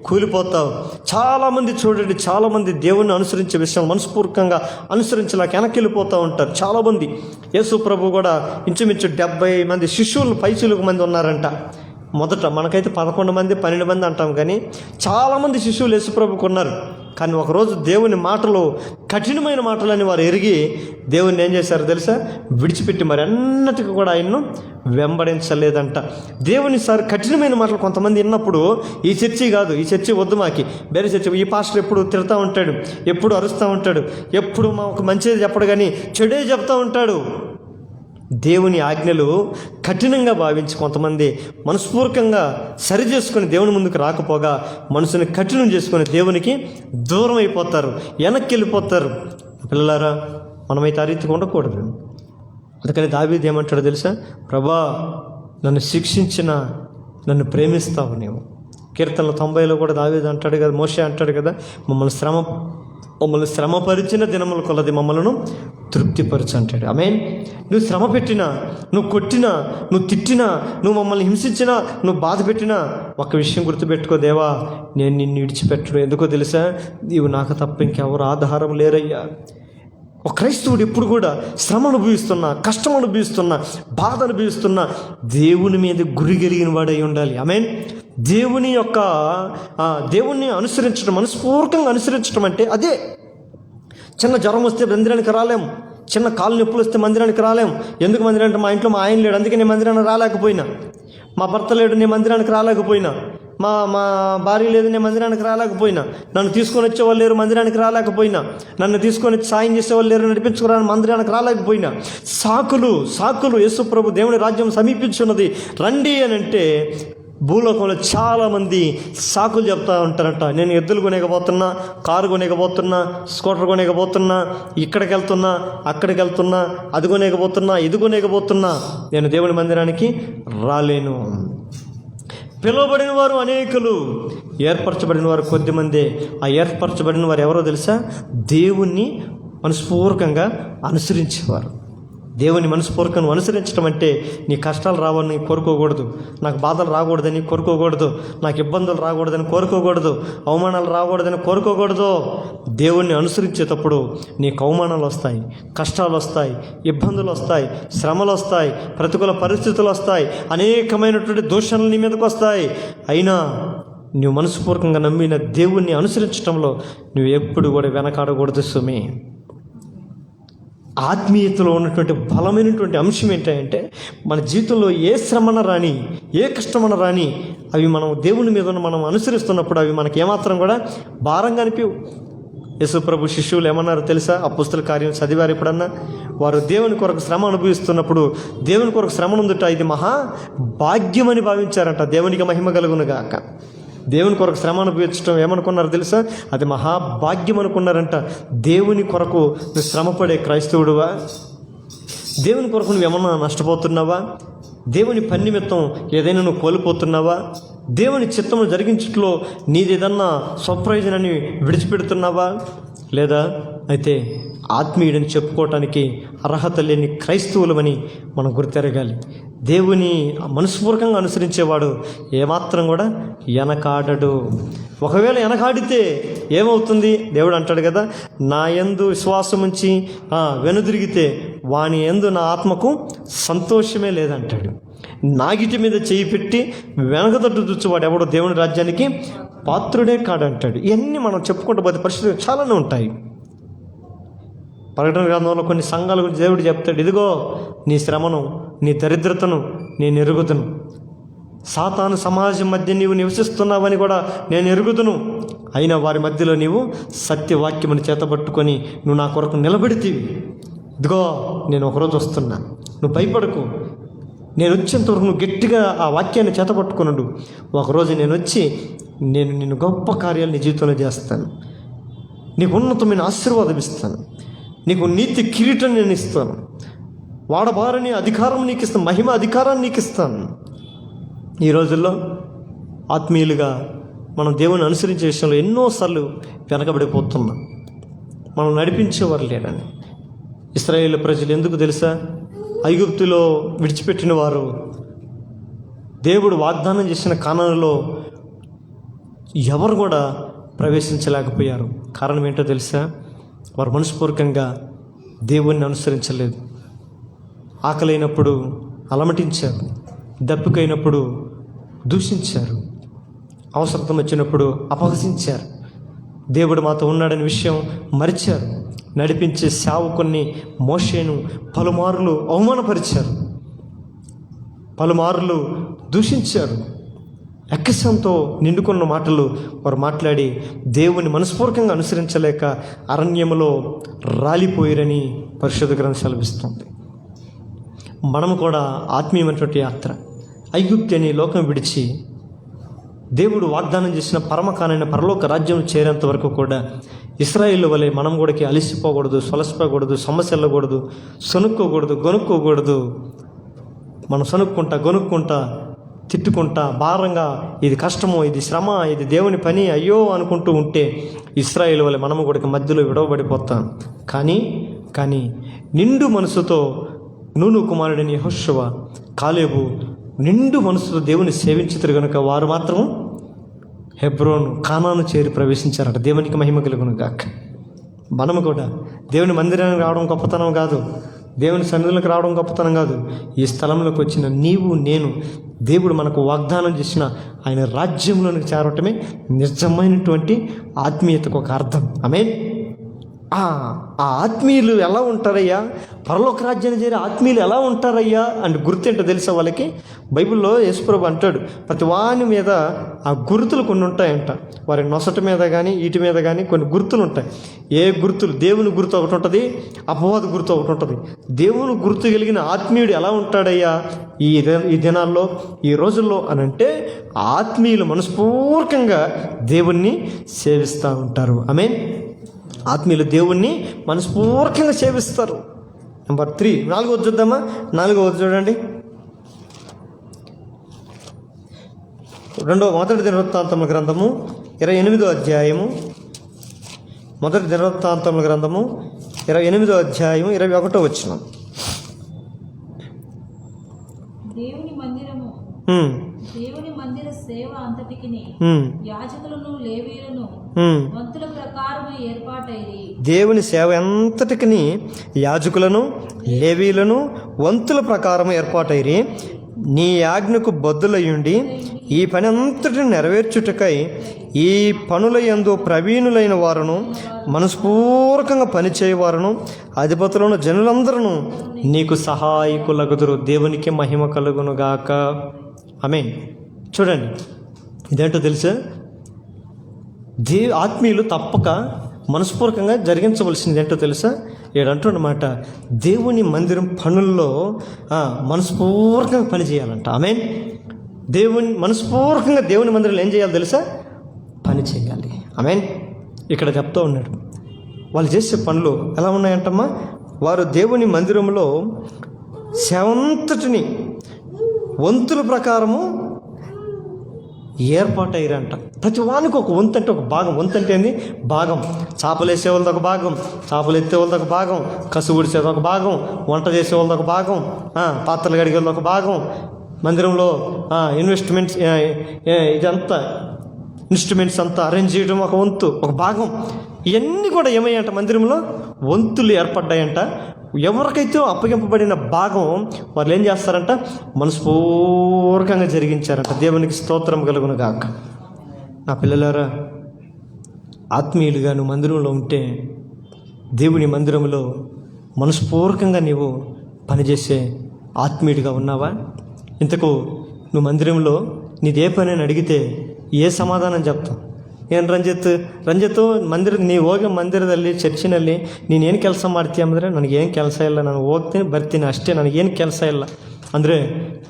కూలిపోతావు. చాలామంది చూడండి, చాలామంది దేవుణ్ణి అనుసరించే విషయం మనస్పూర్వకంగా అనుసరించలేక వెనక్కి వెళ్ళిపోతూ ఉంటారు. చాలామంది యేసు ప్రభు కూడా ఇంచుమించు 70 మంది శిష్యులు, పైచిలకు మంది ఉన్నారంట. మొదట మనకైతే 11 మంది 12 మంది అంటాం, కానీ చాలామంది శిష్యులు యేసు ప్రభుకు ఉన్నారు. కానీ ఒకరోజు దేవుని మాటలు, కఠినమైన మాటలని వారు ఎరిగి దేవుని ఏం చేశారు తెలుసా? విడిచిపెట్టి మరి అన్నటికీ కూడా ఆయన్ను వెంబడించలేదంట. దేవుని సార్ కఠినమైన మాటలు కొంతమంది విన్నప్పుడు, ఈ చర్చి కాదు, ఈ చర్చి వద్దు, మాకి వేరే చర్చి, ఈ పాస్టర్ ఎప్పుడు తిడతా ఉంటాడు, ఎప్పుడు అరుస్తూ ఉంటాడు, ఎప్పుడు మాకు మంచిది చెప్పడు కానీ చెడే చెప్తూ ఉంటాడు. దేవుని ఆజ్ఞలు కఠినంగా భావించి కొంతమంది మనస్పూర్వకంగా సరి చేసుకొని దేవుని ముందుకు రాకపోగా మనసుని కఠినం చేసుకొని దేవునికి దూరం అయిపోతారు, వెనక్కి వెళ్ళిపోతారు. పిల్లలారా, మనమైతే ఆ రీతిగా ఉండకూడదు. అందుకని దావీదు ఏమంటాడో తెలుసా? ప్రభా, నన్ను శిక్షించిన నన్ను ప్రేమిస్తావు నీవు. కీర్తనల 90లో కూడా దావీదు అంటాడు కదా, మోషే అంటాడు కదా, మమ్మల్ని శ్రమపరిచిన దినముల కొలది మమ్మలను తృప్తిపరచు అంటాడు. ఆమేన్. నువ్వు శ్రమ పెట్టినా, నువ్వు కొట్టినా, నువ్వు తిట్టినా, నువ్వు మమ్మల్ని హింసించినా, నువ్వు బాధ పెట్టినా, ఒక విషయం గుర్తుపెట్టుకో దేవా, నేను నిన్ను విడిచిపెట్టను. ఎందుకో తెలుసా? నీవు నాకు తప్ప ఇంకెవరు ఆధారం లేరయ్యా. ఒక క్రైస్తవుడు ఎప్పుడు కూడా శ్రమ అనుభవిస్తున్నా, కష్టం అనుభవిస్తున్నా, బాధ అనుభవిస్తున్నా దేవుని మీద గురి కలిగిన వాడై ఉండాలి. ఆమేన్. దేవుణ్ణి అనుసరించడం, మనస్పూర్వకంగా అనుసరించడం అంటే అదే. చిన్న జ్వరం వస్తే మందిరానికి రాలేము, చిన్న కాళ్ళు నొప్పులు వస్తే మందిరానికి రాలేము. ఎందుకు మందిరానికి? మా ఇంట్లో మా ఆయన లేడు, అందుకే నేను మందిరానికి రాలేకపోయినా. మా భర్త లేడు, నేను మందిరానికి రాలేకపోయినా. మా మా భార్య లేదు, నేను మందిరానికి రాలేకపోయినా, నన్ను తీసుకొని వచ్చేవాళ్ళు లేరు, మందిరానికి రాలేకపోయినా, నన్ను తీసుకొని వచ్చి సాయం చేసేవాళ్ళు లేరు, నడిపించుకోవడానికి మందిరానికి రాలేకపోయినా, సాకులు యేసు ప్రభు దేవుని రాజ్యం సమీపించున్నది రండి అని అంటే భూలోకంలో చాలామంది సాకులు చెప్తా ఉంటారట. నేను ఎద్దులు కొనేకపోతున్నా, కారు కొనేకపోతున్నా, స్కూటర్ కొనేకపోతున్నా, ఇక్కడికి వెళ్తున్నా, అక్కడికి వెళ్తున్నా, అది కొనేకపోతున్నా, ఇది కొనేకపోతున్నా, నేను దేవుని మందిరానికి రాలేను. పిలువబడిన వారు అనేకులు, ఏర్పరచబడిన వారు కొద్దిమందే. ఆ ఏర్పరచబడిన వారు ఎవరో తెలుసా? దేవుణ్ణి మనస్పూర్వకంగా అనుసరించేవారు. దేవుని మనస్పూర్వకంగా అనుసరించడం అంటే నీ కష్టాలు రావాలని కోరుకోకూడదు, నాకు బాధలు రాకూడదని కోరుకోకూడదు, నాకు ఇబ్బందులు రాకూడదని కోరుకోకూడదు, అవమానాలు రాకూడదని కోరుకోకూడదు. దేవుణ్ణి అనుసరించేటప్పుడు నీకు అవమానాలు వస్తాయి, కష్టాలు వస్తాయి, ఇబ్బందులు వస్తాయి, శ్రమలు వస్తాయి, ప్రతికూల పరిస్థితులు వస్తాయి, అనేకమైనటువంటి దూషణలు నీ మీదకు వస్తాయి. అయినా నువ్వు మనస్పూర్వకంగా నమ్మిన దేవుణ్ణి అనుసరించడంలో నువ్వు ఎప్పుడు కూడా వెనకాడకూడదు సుమి. ఆత్మీయతలో ఉన్నటువంటి బలమైనటువంటి అంశం ఏంటంటే మన జీవితంలో ఏ శ్రమన రాని, ఏ కష్టమన రాని, అవి మనం దేవుని మీద మనం అనుసరిస్తున్నప్పుడు అవి మనకి ఏమాత్రం కూడా భారంగా అనిపించవు. యేసు ప్రభు శిష్యులు ఏమన్నారు తెలుసా? అపొస్తలుల కార్యం చదివారు ఎప్పుడన్నా? వారు దేవుని కొరకు శ్రమ అనుభవిస్తున్నప్పుడు, దేవుని కొరకు శ్రమ ఉందుట ఇది మహా భాగ్యమని భావించారంట. దేవునికి మహిమ కలుగును గాక. దేవుని కొరకు శ్రమ అనుభవించడం ఏమనుకున్నారు తెలుసా? అది మహాభాగ్యం అనుకున్నారంట. దేవుని కొరకు నువ్వు శ్రమపడే క్రైస్తవుడువా? దేవుని కొరకు నువ్వు ఏమన్నా నష్టపోతున్నావా? దేవుని పని నిమిత్తం ఏదైనా నువ్వు కోల్పోతున్నావా? దేవుని చిత్తము జరిగించట్లో నీదేదన్నా స్వప్రయోజనాన్ని విడిచిపెడుతున్నావా? లేదా అయితే ఆత్మీయుడని చెప్పుకోవటానికి అర్హత లేని క్రైస్తవులమని మనం గుర్తెరగాలి. దేవుని మనస్పూర్వకంగా అనుసరించేవాడు ఏమాత్రం కూడా వెనకాడడు. ఒకవేళ వెనకాడితే ఏమవుతుంది? దేవుడు అంటాడు కదా, నా యందు విశ్వాసం ఉంచి వెనుదిరిగితే వాని యందు నా ఆత్మకు సంతోషమే లేదంటాడు. నాగిటి మీద చేయి పెట్టి వెనకదట్టు దుచ్చువాడు ఎవడో దేవుని రాజ్యానికి పాత్రుడే కాడంటాడు. ఇవన్నీ మనం చెప్పుకుంటూ పోతే పరిస్థితులు చాలానే ఉంటాయి. ప్రకటన గ్రంథంలో కొన్ని సంఘాల గురించి దేవుడు చెప్తాడు, ఇదిగో నీ శ్రమను, నీ దరిద్రతను నేను ఎరుగుదును, సాతాను సమాజం మధ్య నీవు నివసిస్తున్నావని కూడా నేను ఎరుగుదును, అయినా వారి మధ్యలో నీవు సత్యవాక్యముని చేతబట్టుకొని నువ్వు నా కొరకు నిలబెడితీవి. ఇదిగో నేను ఒకరోజు వస్తున్నా, నువ్వు భయపడకు, నేను వచ్చేంతవరకు నువ్వు గట్టిగా ఆ వాక్యాన్ని చేతపట్టుకున్నాడు. ఒకరోజు నేను వచ్చి నిన్ను గొప్ప కార్యాలు నీ జీవితంలో చేస్తాను, నీకు ఉన్నతమైన ఆశీర్వాదం ఇస్తాను, నీకు నీతి కిరీటం నేను ఇస్తాను, వాడబారని అధికారం నీకు ఇస్తాను, మహిమ అధికారాన్ని నీకు ఇస్తాను. ఈ రోజుల్లో ఆత్మీయులుగా మనం దేవుని అనుసరించే విషయంలో ఎన్నోసార్లు వెనకబడిపోతున్నాం. మనం నడిపించేవారు లేరని. ఇశ్రాయేలు ప్రజలు ఎందుకు తెలుసా? ఐగుప్తులో విడిచిపెట్టిన వారు దేవుడు వాగ్దానం చేసిన కానానులో ఎవరు కూడా ప్రవేశించలేకపోయారు. కారణం ఏంటో తెలుసా? వారు మనస్పూర్వకంగా దేవుణ్ణి అనుసరించలేదు. ఆకలైనప్పుడు అలమటించారు, దప్పికైనప్పుడు దూషించారు, అవసరం వచ్చినప్పుడు అపహసించారు, దేవుడు మాతో ఉన్నాడనే విషయం మరిచారు, నడిపించే సేవకుని మోషేను పలుమార్లు అవమానపరిచారు, పలుమార్లు దూషించారు. ఎక్కసంతో నిండుకున్న మాటలు వారు మాట్లాడి దేవుని మనస్పూర్వకంగా అనుసరించలేక అరణ్యములో రాలిపోయిరని పరిశుద్ధ గ్రంథం సెలవిస్తుంది. మనము కూడా ఆత్మీయమైనటువంటి యాత్ర, ఐగుప్తు అని లోకం విడిచి దేవుడు వాగ్దానం చేసిన పరమకానైన పరలోక రాజ్యం చేరేంత వరకు కూడా ఇశ్రాయేలు వలె మనం కూడా అలిసిపోకూడదు, సొలసిపోకూడదు, సమస్య వెళ్ళకూడదు, సొనుక్కోకూడదు, గొనుక్కోకూడదు. మనం గొనుక్కుంటా తిట్టుకుంటా భారంగా ఇది కష్టమో, ఇది శ్రమ, ఇది దేవుని పని, అయ్యో అనుకుంటూ ఉంటే ఇశ్రాయేలు వలె మనము కూడా మధ్యలో విడవబడిపోతాం. కానీ నిండు మనసుతో నూను కుమారుడిని యెహోషువ, కాలేబు నిండు మనసుతో దేవుని సేవించుతారు కనుక వారు మాత్రం హెబ్రోను, కానాను చేరి ప్రవేశించారట. దేవునికి మహిమ కలుగును గాక. మనము కూడా దేవుని మందిరానికి రావడం గొప్పతనం కాదు, దేవుని సన్నిధిలోకి రావడం గొప్పతనం కాదు. ఈ స్థలంలోకి వచ్చిన నీవు నేను దేవుడు మనకు వాగ్దానం చేసిన ఆయన రాజ్యంలోనికి చేరటమే నిజమైనటువంటి ఆత్మీయతకు ఒక అర్థం. ఆమేన్. ఆ ఆత్మీయులు ఎలా ఉంటారయ్యా, పరలోక రాజ్యాన్ని చేరే ఆత్మీయులు ఎలా ఉంటారయ్యా అని గుర్తేంటో తెలుసా వాళ్ళకి? బైబిల్లో యేసుప్రభు అంటాడు, ప్రతి వాని మీద ఆ గుర్తులు కొన్ని ఉంటాయంట. వారి నొసటి మీద కానీ వీటి మీద కానీ కొన్ని గుర్తులు ఉంటాయి. ఏ గుర్తులు? దేవుని గుర్తు ఒకటి ఉంటుంది, అపవాద గుర్తు ఒకటి ఉంటుంది. దేవుని గుర్తు కలిగిన ఆత్మీయుడు ఎలా ఉంటాడయ్యా ఈ దినాల్లో, ఈ రోజుల్లో అని అంటే, ఆత్మీయులు మనస్పూర్వకంగా దేవుణ్ణి సేవిస్తూ ఉంటారు. ఆమేన్. ఆత్మీయులు దేవుణ్ణి మనస్పూర్వకంగా సేవిస్తారు. నెంబర్ 3, 4వ చూద్దామా? 4వ చూడండి. మొదటి దినవృత్తాంతముల గ్రంథము 28వ అధ్యాయము. మొదటి దినవృత్తాంతముల గ్రంథము 28వ అధ్యాయము 21వ వచనం. దేవుని మందిర సేవ అంతటికిని యాజకులను లేవీయులను వంతుల ప్రకారము ఏర్పాటైరి. దేవుని సేవ ఎంతటికిని యాజకులను లేవీయులను వంతుల ప్రకారం ఏర్పాటైరి. నీ ఆజ్ఞకు బద్దులయ్యుండి ఈ పని అంతటిని నెరవేర్చుటకై ఈ పనుల యందు ప్రవీణులైన వారును మనస్పూర్వకంగా పనిచేయవారును అధిపతులను జనులందరూ నీకు సహాయకులగుదురు. దేవునికి మహిమ కలుగునుగాక. ఆమేన్. చూడండి, ఇదేంటో తెలుసా? ఆత్మీయులు తప్పక మనస్పూర్వకంగా జరిగించవలసింది ఏంటో తెలుసా? ఏడంటున్నమాట, దేవుని మందిరం పనుల్లో మనస్పూర్వకంగా పని చేయాలంట. ఆమేన్. మనస్పూర్వకంగా దేవుని మందిరంలో ఏం చేయాలి తెలుసా? పని చేయాలి. ఆమేన్. ఇక్కడ చెప్తూ ఉన్నాడు, వాళ్ళు చేసే పనులు ఎలా ఉన్నాయంటమ్మా? వారు దేవుని మందిరంలో సేవంతటిని వంతుల ప్రకారము ఏర్పాటయ్యారంట. ప్రతి వానికి ఒక వంతు అంటే ఒక భాగం. వంతు అంటే ఏంది? భాగం. చేపలు వేసే వాళ్ళది ఒక భాగం, చేపలు ఎత్తే వాళ్ళది ఒక భాగం, కసుగుడిసేది ఒక భాగం, వంట చేసే వాళ్ళది ఒక భాగం, పాత్రలు కడిగే వాళ్ళది ఒక భాగం, మందిరంలో ఇన్స్ట్రుమెంట్స్ అంతా అరేంజ్ చేయడం ఒక వంతు, ఒక భాగం. ఇవన్నీ కూడా ఏమయ్యాయంట? మందిరంలో వంతులు ఏర్పడ్డాయంట. ఎవరికైతే అప్పగింపబడిన భాగం వాళ్ళు ఏం చేస్తారంట? మనస్పూర్వకంగా జరిగించారంట. దేవునికి స్తోత్రం కలుగును గాక. నా పిల్లలారా, ఆత్మీయులుగా నువ్వు మందిరంలో ఉంటే, దేవుని మందిరంలో మనస్పూర్వకంగా నీవు పనిచేసే ఆత్మీయుడిగా ఉన్నావా? ఇంతకు నువ్వు మందిరంలో నీదే పని అని అడిగితే ఏ సమాధానం చెప్తావు? ಏನು ರಂಜಿತ್ ನೀವು ಹೋಗಿ ಮಂದಿರದಲ್ಲಿ ಚರ್ಚಿನಲ್ಲಿ ನೀನೇನು ಕೆಲಸ ಮಾಡ್ತೀಯ ಅಂದರೆ ನನಗೇನು ಕೆಲಸ ಇಲ್ಲ, ನಾನು ಹೋಗ್ತೀನಿ ಬರ್ತೀನಿ ಅಷ್ಟೇ, ನನಗೇನು ಕೆಲಸ ಇಲ್ಲ ಅಂದರೆ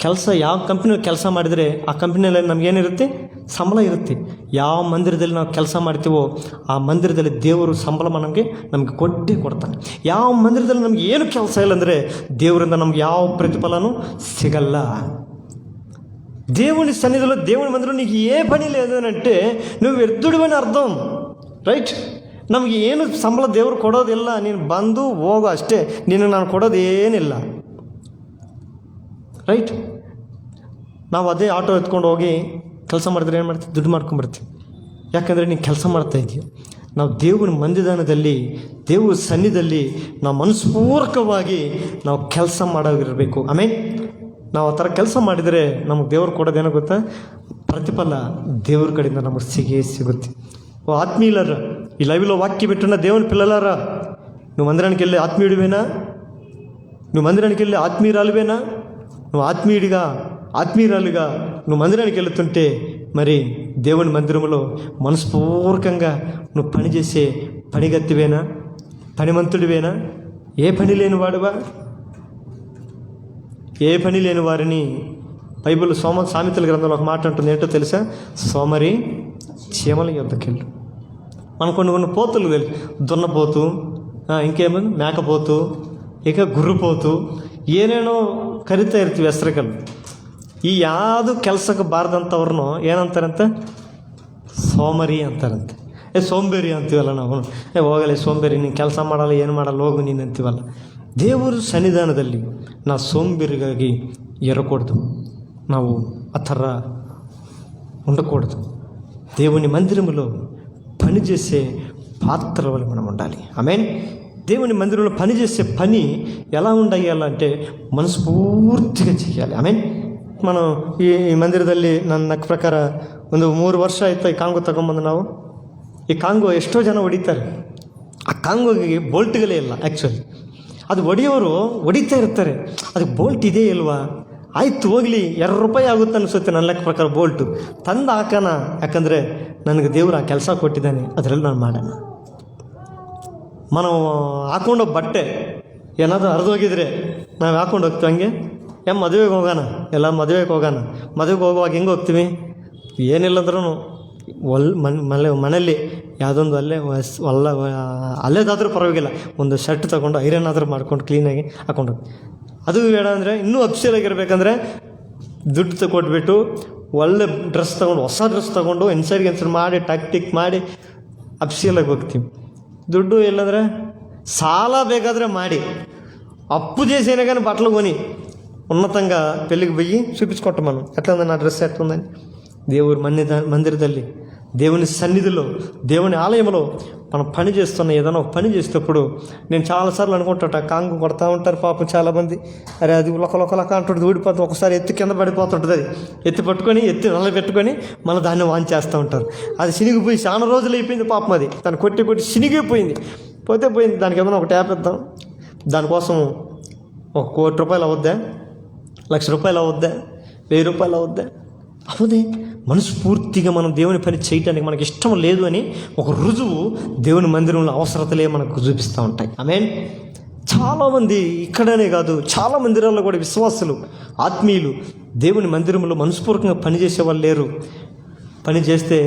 ಕೆಲಸ ಯಾವ ಕಂಪ್ನಿಯಲ್ಲಿ ಕೆಲಸ ಮಾಡಿದರೆ ಆ ಕಂಪ್ನಿಯಲ್ಲಿ ನಮಗೇನಿರುತ್ತೆ? ಸಂಬಳ ಇರುತ್ತೆ. ಯಾವ ಮಂದಿರದಲ್ಲಿ ನಾವು ಕೆಲಸ ಮಾಡ್ತೀವೋ ಆ ಮಂದಿರದಲ್ಲಿ ದೇವರು ಸಂಬಳ ನಮಗೆ ಕೊಡ್ತಾನೆ. ಯಾವ ಮಂದಿರದಲ್ಲಿ ನಮ್ಗೆ ಏನು ಕೆಲಸ ಇಲ್ಲ ಅಂದರೆ ದೇವರಿಂದ ನಮ್ಗೆ ಯಾವ ಪ್ರತಿಫಲನೂ ಸಿಗಲ್ಲ. దేవుని సన్నిధిలో, దేవుని మందిరంలో నీకు ఏ పని లేదు అని అంటే నువ్వు ವ್ಯರ್ಥುಡು అని అర్థం. ರೈಟ್? ನಮಗೆ ಏನು ಸಂಬಳ ದೇವರು ಕೊಡೋದಿಲ್ಲ, ನೀನು ಬಂದು ಹೋಗು ಅಷ್ಟೇ, ನಾನು ಕೊಡೋದು ಏನಿಲ್ಲ. ರೈಟ್? ನಾವು ಅದೇ ಆಟೋ ಎತ್ಕೊಂಡು ಹೋಗಿ ಕೆಲಸ ಮಾಡಿದ್ರೆ ಏನು ಮಾಡ್ತೀವಿ? ದುಡ್ಡು ಮಾಡ್ಕೊಂಬರ್ತೀವಿ. ಯಾಕಂದರೆ ನೀನು ಕೆಲಸ ಮಾಡ್ತಾ ಇದೀಯ. ನಾವು ದೇವರ ಮಂದಿದಾನದಲ್ಲಿ, ದೇವರ ಸನ್ನಿಧಿಯಲ್ಲಿ ನಾವು ಮನಸ್ಪೂರ್ವಕವಾಗಿ ನಾವು ಕೆಲಸ ಮಾಡೋಗಿರಬೇಕು. ಆಮೇಲೆ ನಾವು ಆ ಥರ ಕೆಲಸ ಮಾಡಿದರೆ ನಮಗೆ ದೇವ್ರು ಕೊಡೋದೇನೋ ಗೊತ್ತಾ? ప్రతిఫల దేవుడి కడిగిన నಮಗೆ సిగుద్ది. ఓ ఆత్మీయులారా, ఈ లైవ్లో వాక్యం పెట్టున్న దేవుని పిల్లలారా, నువ్వు మందిరానికి వెళ్ళి ఆత్మీయుడివేనా? నువ్వు మందిరానికి వెళ్ళి ఆత్మీయురాలువేనా? నువ్వు ఆత్మీయురాలుగా నువ్వు మందిరానికి వెళుతుంటే మరి దేవుని మందిరంలో మనస్పూర్వకంగా నువ్వు పనిచేసే పనిగత్తివేనా? పనిమంతుడివేనా? ఏ పని లేని వాడువా? ఏ పని లేని వారిని బైబిల్ సామెతల గ్రంథంలో ఒక మాట ఉంటుంది. ఏంటో తెలుసా? సోమరి చీమల యొద్దకెళ్ళు. మన కొన్ని పోతులు తెలుసు, దున్నపోతు, ఇంకేమో మేకపోతు, ఇక గుర్రుపోతు, ಏನೇನೋ ಕರಿತಾ ಇರ್ತೀವಿ ಹೆಸ್ರುಗಳು. ಈ ಯಾವುದು ಕೆಲಸಕ್ಕೆ ಬಾರ್ದಂಥವ್ರನ್ನೋ ಏನಂತಾರಂತೆ? ಸೋಮರಿ ಅಂತಾರಂತೆ. ಸೋಂಬೇರಿ ಅಂತೀವಲ್ಲ ನಾವು. ಹೋಗಲಿ ಸೋಂಬೇರಿ, ನೀನು ಕೆಲಸ ಮಾಡಲ್ಲ, ಏನು ಮಾಡಲ್ಲ, ಹೋಗು ನೀನು ಅಂತೀವಲ್ಲ. ದೇವರ ಸನ್ನಿಧಾನದಲ್ಲಿ ನಾವು ಸೋಂಬೇರಿಗಾಗಿ ఎరకూడదు, ನಾವು ఆ ಥರ ఉండకూడదు. దేవుని మందిరంలో పనిచేసే పాత్ర వల్ల మనం ఉండాలి. ఆమేన్. దేవుని మందిరంలో పనిచేసే పని ఎలా ఉండాలంటే మనస్ఫೂರ್ತಿగా చేయాలి. ಆಮೇನ್. మనం ಈ ಮಂದಿರದಲ್ಲಿ ನನ್ನ ಪ್ರಕಾರ ಒಂದು 3 ವರ್ಷ ಆಯಿತು ಈ ಕಾಂಗೋ ತಗೊಂಬಂದು ನಾವು. ಈ ಕಾಂಗೋ ಎಷ್ಟೋ ಜನ ಹೊಡಿತಾರೆ. ಆ ಕಾಂಗೋಗೆ ಬೋಲ್ಟ್ಗಳೇ ಇಲ್ಲ ಆ್ಯಕ್ಚುಲಿ. ಅದು ಹೊಡೆಯೋರು ಹೊಡಿತಾ ಇರ್ತಾರೆ, ಅದಕ್ಕೆ ಬೋಲ್ಟ್ ಇದೆಯೇ ಇಲ್ವಾ, ಆಯ್ತು ಹೋಗಲಿ ₹2 ಆಗುತ್ತೆ ಅನಿಸುತ್ತೆ ನನ್ನ ಲೆಕ್ಕ ಪ್ರಕಾರ ಬೋಲ್ಟು ತಂದು ಹಾಕೋಣ, ಯಾಕಂದರೆ ನನಗೆ ದೇವರು ಆ ಕೆಲಸ ಕೊಟ್ಟಿದ್ದಾನೆ, ಅದರಲ್ಲಿ ನಾನು ಮಾಡೋಣ. ನಾವು ಹಾಕ್ಕೊಂಡು ಬಟ್ಟೆ ಏನಾದರೂ ಹರಿದೋಗಿದ್ರೆ ನಾವು ಹಾಕ್ಕೊಂಡು ಹೋಗ್ತೀವಿ, ಹಂಗೆ ಮದುವೆಗೆ ಹೋಗೋಣ, ಎಲ್ಲ ಮದುವೆಗೆ ಹೋಗೋಣ, ಮದುವೆಗೆ ಹೋಗುವಾಗ ಹೆಂಗೆ ಹೋಗ್ತೀವಿ, ಏನಿಲ್ಲ ಅಂದ್ರೂ ಮನೇಲಿ ಯಾವುದೊಂದು ಅಲ್ಲೇದಾದರೂ ಪರವಾಗಿಲ್ಲ, ಒಂದು ಶರ್ಟ್ ತೊಗೊಂಡು ಐರನ್ ಆದರೂ ಮಾಡ್ಕೊಂಡು ಕ್ಲೀನಾಗಿ ಹಾಕ್ಕೊಂಡು ಅದು ಬೇಡ ಅಂದರೆ ಇನ್ನೂ ಅಫಿಷಿಯಲಾಗಿರ್ಬೇಕಂದ್ರೆ ದುಡ್ಡು ಕೊಟ್ಬಿಟ್ಟು ಒಳ್ಳೆ ಡ್ರೆಸ್ ತೊಗೊಂಡು, ಹೊಸ ಡ್ರೆಸ್ ತೊಗೊಂಡು ಇನ್ಸೈಡ್ ಮಾಡಿ ಟಿಕ್ ಮಾಡಿ ಅಫಿಷಿಯಲಾಗಿ ಹೋಗ್ತೀವಿ. ದುಡ್ಡು ಇಲ್ಲಂದರೆ ಸಾಲ ಬೇಕಾದರೆ ಮಾಡಿ అప్పు చేసినా కానీ బట్టలు కొని ఉన్నతంగా పెళ్ళికి పోయి చూపించుకుంటాం మనం, ఎట్లా ఉందని నా డ్రెస్ ఎట్లా ఉందని. దేవుడి మందిరದಲ್ಲಿ, దేవుని సన్నిధిలో, దేవుని ఆలయంలో మనం పని చేస్తున్న ఏదైనా ఒక పని చేసేటప్పుడు నేను చాలాసార్లు అనుకుంటా, కాంగు కొడతా ఉంటారు పాపం చాలామంది, అరే అది లొక అంటుంది, ఊడిపోతుంది, ఒకసారి ఎత్తి కింద పడిపోతుంటుంది, అది ఎత్తి పట్టుకొని నల్ల పెట్టుకొని మళ్ళీ దాన్ని వాన్ చేస్తూ ఉంటారు. అది చినిగిపోయి చాలా రోజులు అయిపోయింది పాపం, అది దాన్ని కొట్టి చినిగిపోయింది, పోయింది. దానికి ఏదైనా ఒక ట్యాప్ ఇద్దాం, దానికోసం ₹1,00,00,000 అవుద్దా, ₹1,00,000 అవుద్దా, ₹1,000 అవుద్దా, అవుదే. మనస్ఫూర్తిగా మనం దేవుని పని చేయటానికి మనకి ఇష్టం లేదు అని ఒక రుజువు దేవుని మందిరంలో అవసరతలే మనకు చూపిస్తూ ఉంటాయి. ఆమేన్. చాలామంది ఇక్కడనే కాదు, చాలా మందిరాల్లో కూడా విశ్వాసులు, ఆత్మీయులు దేవుని మందిరంలో మనస్ఫూర్తిగా పనిచేసే వాళ్ళు లేరు. పని చేస్తే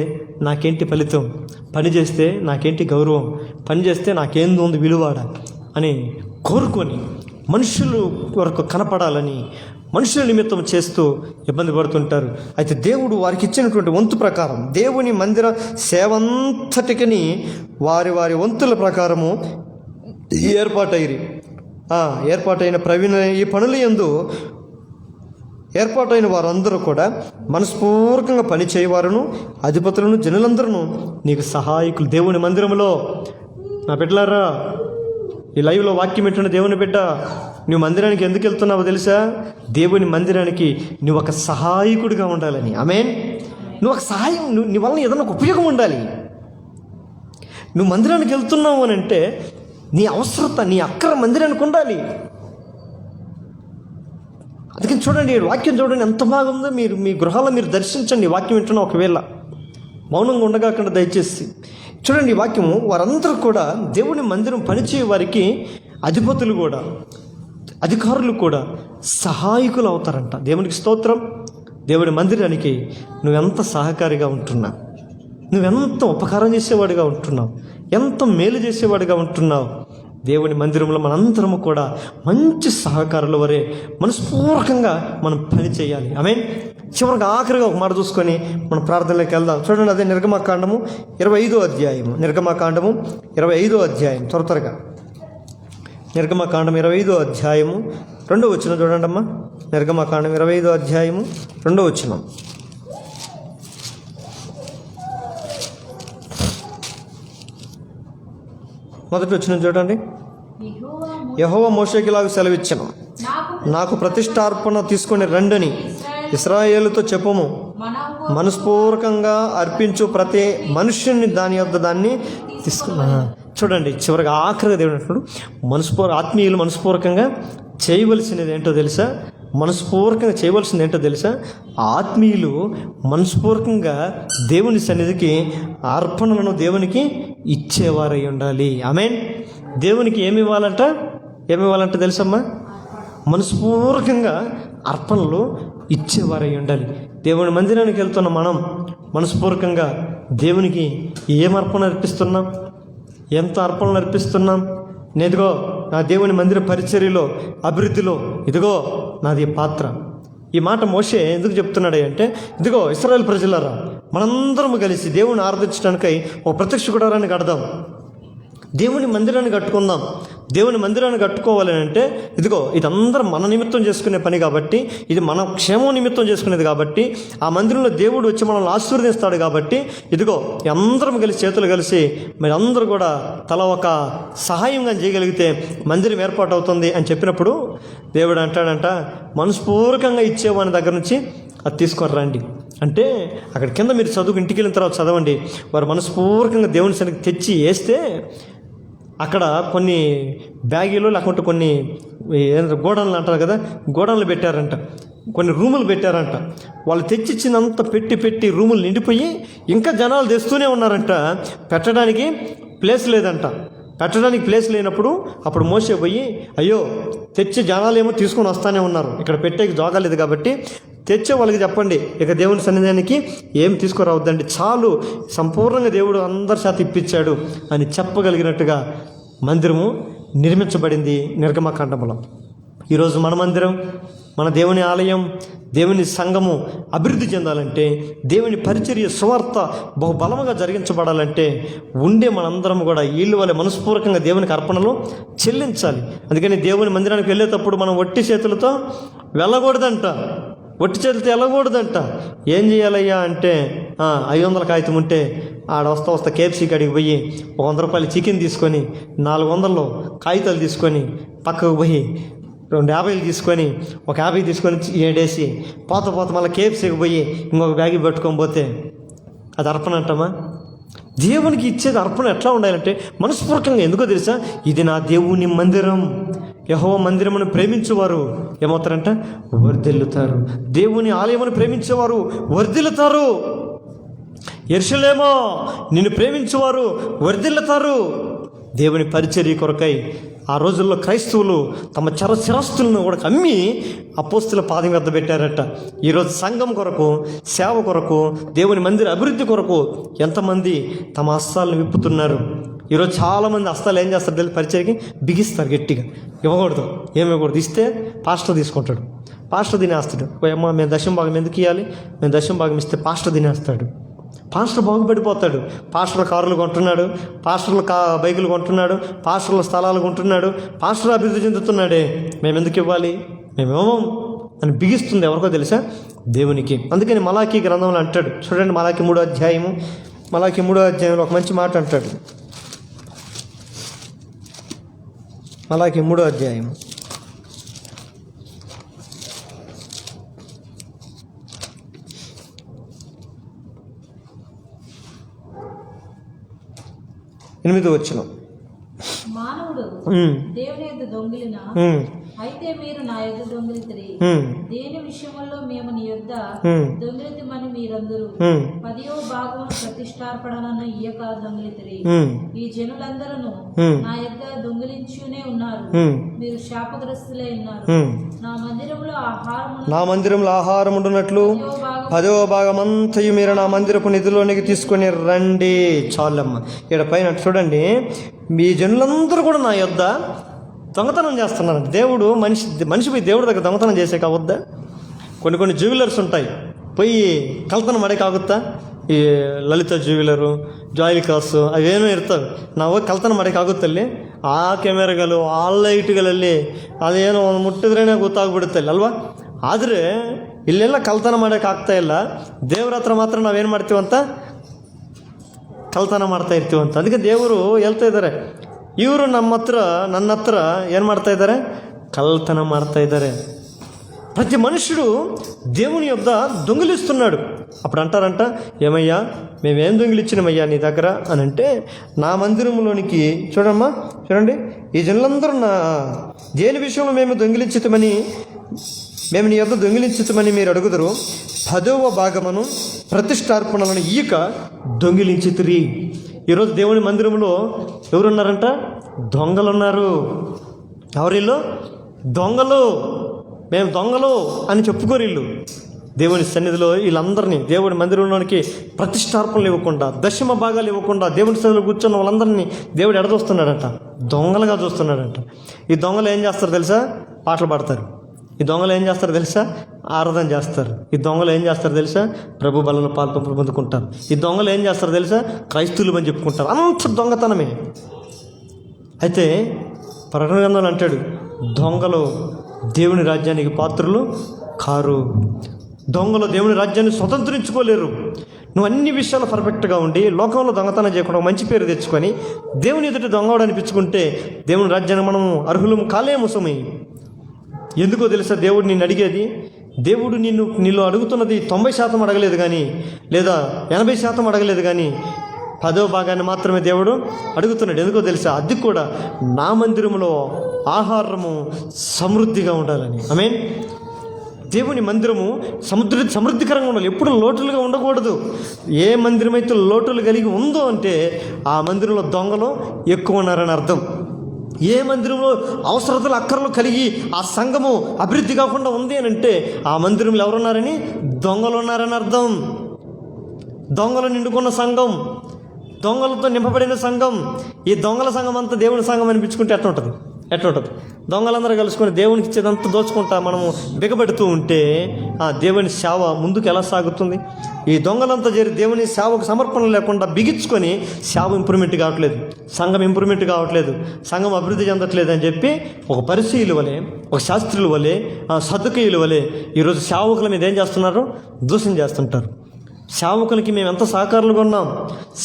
నాకేంటి ఫలితం, పని చేస్తే నాకేంటి గౌరవం, పని చేస్తే నాకేంది ఉంది విలువాడ అని కోరుకొని మనుషులు వరకు కనపడాలని మనుషుల నిమిత్తం చేస్తూ ఇబ్బంది పడుతుంటారు. అయితే దేవుడు వారికి ఇచ్చినటువంటి వంతు ప్రకారం దేవుని మందిర సేవంతటికని వారి వంతుల ప్రకారము ఏర్పాటైన ప్రవీణ ఈ పనుల యందు ఏర్పాటైన వారందరూ కూడా మనస్పూర్వకంగా పని చేయవారును, అధిపతులను, జనులందరూ నీకు సహాయకులు. దేవుని మందిరంలో నా బిడ్డలారా, ఈ లైవ్లో వాక్యం వింటున్న దేవుని బిడ్డ, నువ్వు మందిరానికి ఎందుకు వెళ్తున్నావో తెలుసా? దేవుని మందిరానికి నువ్వు ఒక సహాయకుడిగా ఉండాలని. ఆమేన్. నువ్వు ఒక సహాయం, నీ వల్ల ఏదైనా ఒక ఉపయోగం ఉండాలి. నువ్వు మందిరానికి వెళ్తున్నావు అని అంటే నీ అవసరత, నీ అక్కర మందిరానికి ఉండాలి. అందుకని చూడండి, వాక్యం చూడండి ఎంత బాగుందో. మీరు మీ గృహాల్లో మీరు దర్శించండి. వాక్యం వింటున్నా ఒకవేళ మౌనంగా ఉండగాకుండా దయచేసి చూడండి. వాక్యము వారందరూ కూడా దేవుని మందిరం పనిచేయ వారికి అధిపతులు కూడా, అధికారులు కూడా సహాయకులు అవుతారంట. దేవునికి స్తోత్రం. దేవుని మందిరానికి నువ్వెంత సహకారిగా ఉంటున్నావు, నువ్వెంత ఉపకారం చేసేవాడిగా ఉంటున్నావు, ఎంత మేలు చేసేవాడిగా ఉంటున్నావు. దేవుని మందిరంలో మనందరము కూడా మంచి సహకారుల వరే మనస్పూర్వకంగా మనం పని చేయాలి. ఆమేన్. చివరికి ఆఖరిగా ఒక మాట చూసుకొని మనం ప్రార్థనలోకి వెళ్దాం. చూడండి, అదే నిర్గమకాండము 25వ అధ్యాయము. నిర్గమకాండము 25వ అధ్యాయం, త్వరగా నిర్గమకాండం 25వ అధ్యాయము 2వ వచనం చూడండి అమ్మా. నిర్గమకాండం 25వ అధ్యాయము 2వ వచనం. మొదటి వచనం చూడండి. యెహోవా మోషేకి ఇలాగ సెలవిచ్చెను, నాకు ప్రతిష్టార్పణ తీసుకొని రండని ఇశ్రాయేలుతో చెప్పుము. మనస్పూర్వకంగా అర్పించు ప్రతి మనుష్యుని దాన్ని తీసుకున్నా. చూడండి, చివరిగా ఆఖరిగా దేవుడు అంటున్నాడు, ఆత్మీయులు మనస్పూర్వకంగా చేయవలసినది ఏంటో తెలుసా? మనస్పూర్వకంగా చేయవలసింది ఏంటో తెలుసా? ఆత్మీయులు మనస్పూర్వకంగా దేవుని సన్నిధికి అర్పణలను దేవునికి ఇచ్చేవారై ఉండాలి. ఆమేన్. దేవునికి ఏమి ఇవ్వాలంట తెలుసమ్మా? మనస్పూర్వకంగా అర్పణలు ఇచ్చేవారై ఉండాలి. దేవుని మందిరానికి వెళ్తున్న మనం మనస్పూర్వకంగా దేవునికి ఏం అర్పణ అర్పిస్తున్నాం, ఎంత అర్పణలు అర్పిస్తున్నాం? నేదిగో నా దేవుని మందిర పరిచర్యలో, అభివృద్ధిలో ఇదిగో నాది పాత్ర. ఈ మాట మోషే ఎందుకు చెప్తున్నాడు అంటే, ఇదిగో ఇశ్రాయేలు ప్రజలారా, మనందరం కలిసి దేవుని ఆరాధించడానికై ఒక ప్రత్యక్ష గుడారాన్ని కడదాం, దేవుని మందిరాన్ని కట్టుకుందాం. దేవుని మందిరాన్ని కట్టుకోవాలని అంటే ఇదిగో ఇదందరం మన నిమిత్తం చేసుకునే పని కాబట్టి, ఇది మన క్షేమం నిమిత్తం చేసుకునేది కాబట్టి, ఆ మందిరంలో దేవుడు వచ్చి మనల్ని ఆశీర్వదిస్తాడు కాబట్టి, ఇదిగో అందరం కలిసి చేతులు కలిసి మీరు అందరూ కూడా తల ఒక సహాయంగా చేయగలిగితే మందిరం ఏర్పాటు అవుతుంది అని చెప్పినప్పుడు దేవుడు అంటాడంట, మనస్పూర్వకంగా ఇచ్చేవాని దగ్గర నుంచి అది తీసుకొని రండి అంటే, అక్కడ కింద మీరు ఇంటికి వెళ్ళిన తర్వాత చదవండి. వారు మనస్పూర్వకంగా దేవుని సన్నిధికి తెచ్చి వేస్తే అక్కడ కొన్ని బ్యాగీలు లేకుంటే కొన్ని గోడౌన్లు అంటారు కదా, గోడౌన్లు పెట్టారంట, కొన్ని రూములు పెట్టారంట. వాళ్ళు తెచ్చిచ్చినంత పెట్టి రూములు నిండిపోయి ఇంకా జనాలు తెస్తూనే ఉన్నారంట. పెట్టడానికి ప్లేస్ లేదంట. పెట్టడానికి ప్లేస్ లేనప్పుడు అప్పుడు మోసే పోయి, అయ్యో తెచ్చి జనాలు ఏమో తీసుకొని వస్తానే ఉన్నారు, ఇక్కడ పెట్టేకి జాగలేదు కాబట్టి తెచ్చే వాళ్ళకి చెప్పండి, ఇక దేవుని సన్నిధానికి ఏం తీసుకురావద్దండి, చాలు, సంపూర్ణంగా దేవుడు అందరి చేత ఇప్పించాడు అని చెప్పగలిగినట్టుగా మందిరము నిర్మించబడింది నిర్గమకాండములో. ఈరోజు మన మందిరం, మన దేవుని ఆలయం, దేవుని సంఘము అభివృద్ధి చెందాలంటే, దేవుని పరిచర్య సువార్త బహుబలముగా జరిగించబడాలంటే ఉండే మనందరం కూడా వీళ్ళు వాళ్ళ మనస్పూర్వకంగా దేవునికి అర్పణలు చెల్లించాలి. అందుకని దేవుని మందిరానికి వెళ్ళేటప్పుడు మనం ఒట్టి చేతులతో వెళ్ళకూడదంట. ఒట్టి చేతులతో వెళ్ళకూడదంట. ఏం చేయాలయ్యా అంటే 500 కాగితం ఉంటే ఆడ వస్తా కేఎఫ్సీ కాడికి పోయి 100 రూపాయలు చికెన్ తీసుకొని 400 కాగితాలు తీసుకొని పక్కకు పోయి 250 తీసుకొని 50 తీసుకొని ఏడేసి పోత మళ్ళీ కేఎఫ్సీకి పోయి ఇంకొక బ్యాగ్ పెట్టుకొని పోతే అది అర్పణ అంటామా? దేవునికి ఇచ్చేది అర్పణ ఎట్లా ఉండాలంటే మనస్పూర్వకంగా. ఎందుకో తెలుసా? ఇది నా దేవుని మందిరం, యెహోవా మందిరమును ప్రేమించేవారు ఏమవుతారంట? వర్ధిల్లుతారు. దేవుని ఆలయమును ప్రేమించేవారు వర్ధిల్లుతారు. యెరూషలేమో నిన్ను ప్రేమించేవారు వర్ధిల్లుతారు. దేవుని పరిచర్య కొరకై ఆ రోజుల్లో క్రైస్తవులు తమ చిరస్థులను కూడా అమ్మి అపోస్తుల పాదం వద్ద పెట్టారట. ఈరోజు సంఘం కొరకు, సేవ కొరకు, దేవుని మందిర అభివృద్ధి కొరకు ఎంతమంది తమ హస్తాలను విప్పుతున్నారు. ఈరోజు చాలామంది హస్తాలు ఏం చేస్తారు తెలియదు, పరిచర్యకి బిగిస్తారు గట్టిగా. ఇవ్వకూడదు, ఏమివ్వకూడదు. ఇస్తే పాస్టర్ తీసుకుంటాడు, పాస్టర్ తినేస్తాడు. అమ్మ మేము దశమ భాగం ఎందుకు ఇవ్వాలి, మేము దశమ భాగం ఇస్తే పాస్టర్ తినేస్తాడు. పాస్టర్ బాగుపడిపోతాడు. పాస్టర్ల కారులు కొంటున్నాడు, పాస్టర్ల బైకులు కొంటున్నాడు, పాస్టర్ల స్థలాలు కొంటున్నాడు, పాస్టర్ అభివృద్ధి చెందుతున్నాడే, మేము ఎందుకు ఇవ్వాలి, మేమేమో అని బిగిస్తుంది. ఎవరికో తెలుసా? దేవునికి. అందుకని మలాకీ గ్రంథంలో అంటాడు, చూడండి, మలాకీ 3వ అధ్యాయంలో ఒక మంచి మాట అంటాడు. మలాకీ 3వ అధ్యాయం 8వ వచనం. మానవుడు దేవుని యొద్ద దొంగిలిన అయితే మీరు నా యొద్ద దొంగిలితిరి. దేని విషయంలో మేము నీ యొద్ద దొంగిలితమని మీరందరూ 10వ భాగం ప్రతిష్టార్పణలను ఇయ్యక దొంగిలితిరి. ఈ జనులందరూ నా యొద్ద దొంగిలించునే ఉన్నారు, మీరు శాపగ్రస్తులై ఉన్నారు. నా మందిరంలో ఆహారం ఉండునట్లు 10వ భాగమంతయు మీరు నా మందిరపు నిధిలోనికి తీసుకొని రండి. చాలమ్మ. ఇక్కడ పైన చూడండి, మీ జనులందరూ కూడా నా యొద్ద దొంగతనం చేస్తున్నారు. దేవుడు మనిషి పోయి దేవుడి దగ్గర దొంగతనం చేసే కావద్దా? కొన్ని జ్యువెలర్స్ ఉంటాయి, పోయి కల్తనం మడే కావద్దా? ఈ లలిత జ్యువెలరు, ಜಾಯ್ಲಿಕಾಸ್ ಅವೇನೋ ಇರ್ತವೆ. ನಾವು ಕಲ್ತನ ಮಾಡೋಕ್ಕಾಗುತ್ತಲ್ಲಿ ಆ ಕ್ಯಾಮೆರಾಗಳು ಆ ಲೈಟ್ಗಳಲ್ಲಿ ಅದೇನೋ ಒಂದು ಮುಟ್ಟಿದ್ರೇ ಗೊತ್ತಾಗ್ಬಿಡುತ್ತಲ್ಲಿ ಅಲ್ವಾ. ಆದರೆ ಇಲ್ಲೆಲ್ಲ ಕಲ್ತನ ಮಾಡೋಕ್ಕಾಗ್ತಾ ಇಲ್ಲ. ದೇವ್ರ ಹತ್ರ ಮಾತ್ರ ನಾವೇನು ಮಾಡ್ತೀವಂತ ಕಲ್ತನ ಮಾಡ್ತಾ ಇರ್ತೀವಂತ. ಅದಕ್ಕೆ ದೇವರು ಹೇಳ್ತಾ ಇದ್ದಾರೆ, ಇವರು ನನ್ನ ಹತ್ರ ಏನು ಮಾಡ್ತಾ ಇದ್ದಾರೆ? కల్తన ಮಾಡ್ತಾ ఇದ್ದಾರೆ. ప్రతి మనుషుడు దేవుని యొద్ద దొంగిలిస్తున్నాడు. అప్పుడు అంటారంట, ఏమయ్యా మేమేం దొంగిలిచ్చినామయ్యా నీ దగ్గర అని అంటే, నా మందిరంలోనికి చూడండి, ఈ జనులందరూ దేని విషయంలో మేము నీ యొద్ద దొంగిలించుతామని మీరు అడుగుదరు. 10వ భాగమును ప్రతిష్టార్పణలను ఈక దొంగిలించితిరి. ఈరోజు దేవుని మందిరంలో ఎవరున్నారంట? దొంగలున్నారు. ఎవరిల్లు? దొంగలు. మేము దొంగలు అని చెప్పుకోరు వీళ్ళు. దేవుని సన్నిధిలో వీళ్ళందరినీ దేవుని మందిరంలోనికి ప్రతిష్టార్పణలు ఇవ్వకుండా, దశమ భాగాలు ఇవ్వకుండా దేవుని సన్నిధిలో కూర్చున్న వాళ్ళందరినీ దేవుడు ఎడదొస్తున్నాడంట, దొంగలుగా చూస్తున్నాడంట. ఈ దొంగలు ఏం చేస్తారు తెలుసా? పాటలు పాడతారు. ఈ దొంగలు ఏం చేస్తారు తెలుసా? ఆరాధన చేస్తారు. ఈ దొంగలు ఏం చేస్తారు తెలుసా? ప్రభు బలంలో పాల్పంపులు పొందుకుంటారు. ఈ దొంగలు ఏం చేస్తారు తెలుసా? క్రైస్తవులు అని చెప్పుకుంటారు. అంత దొంగతనమే. అయితే ప్రకటన గ్రంథంలో అంటాడు, దొంగలు దేవుని రాజ్యానికి పాత్రులు కారు. దొంగలు దేవుని రాజ్యాన్ని స్వతంత్రించుకోలేరు. నువ్వు అన్ని విషయాలు పర్ఫెక్ట్గా ఉండి లోకంలో దొంగతనం చేయకుండా మంచి పేరు తెచ్చుకొని దేవుని ఎదుట దొంగవాడు అనిపించుకుంటే దేవుని రాజ్యాన్ని మనం అర్హులం కాలేము సుమి. ఎందుకో తెలుసా దేవుడు నిన్ను అడిగేది? దేవుడు నీలో అడుగుతున్నది 90% అడగలేదు కానీ, లేదా 80% అడగలేదు కానీ, 10వ భాగాన్ని మాత్రమే దేవుడు అడుగుతున్నాడు. ఎందుకో తెలుసా? అది కూడా నా మందిరంలో ఆహారము సమృద్ధిగా ఉండాలని. ఆమేన్. దేవుని మందిరము సమృద్ధికరంగా ఉండాలి, ఎప్పుడు లోటులుగా ఉండకూడదు. ఏ మందిరం అయితే లోటులు కలిగి ఉందో అంటే ఆ మందిరంలో దొంగలు ఎక్కువ ఉన్నారని అర్థం. ఏ మందిరంలో అవసరతలు అక్కర్లు కలిగి ఆ సంఘము అభివృద్ధి కాకుండా ఉంది అని అంటే ఆ మందిరంలో ఎవరున్నారని? దొంగలు ఉన్నారని అర్థం. దొంగలు నిండుకున్న సంఘం, దొంగలతో నింపబడిన సంఘం. ఈ దొంగల సంఘం అంతా దేవుని సంఘం అనిపించుకుంటే ఎట్లుంటుంది? దొంగలందరూ కలుసుకొని దేవునికి ఇచ్చేదంతా దోచుకుంటా మనము బిగబెడుతూ ఉంటే ఆ దేవుని సేవ ముందుకు ఎలా సాగుతుంది? ఈ దొంగలంతా చేరి దేవుని సేవకు సమర్పణ లేకుండా బిగించుకొని సేవ ఇంప్రూవ్మెంట్ కావట్లేదు, సంఘం ఇంప్రూవ్మెంట్ కావట్లేదు, సంఘం అభివృద్ధి చెందట్లేదు అని చెప్పి ఒక పరిశీలు వలె, ఒక శాస్త్రుల వలె, సదుకయుల వలె ఈరోజు సేవకుల మీద ఏం చేస్తున్నారు? దూషణ చేస్తుంటారు. సేవకులకి మేము ఎంత సహకారులుగా ఉన్నాం,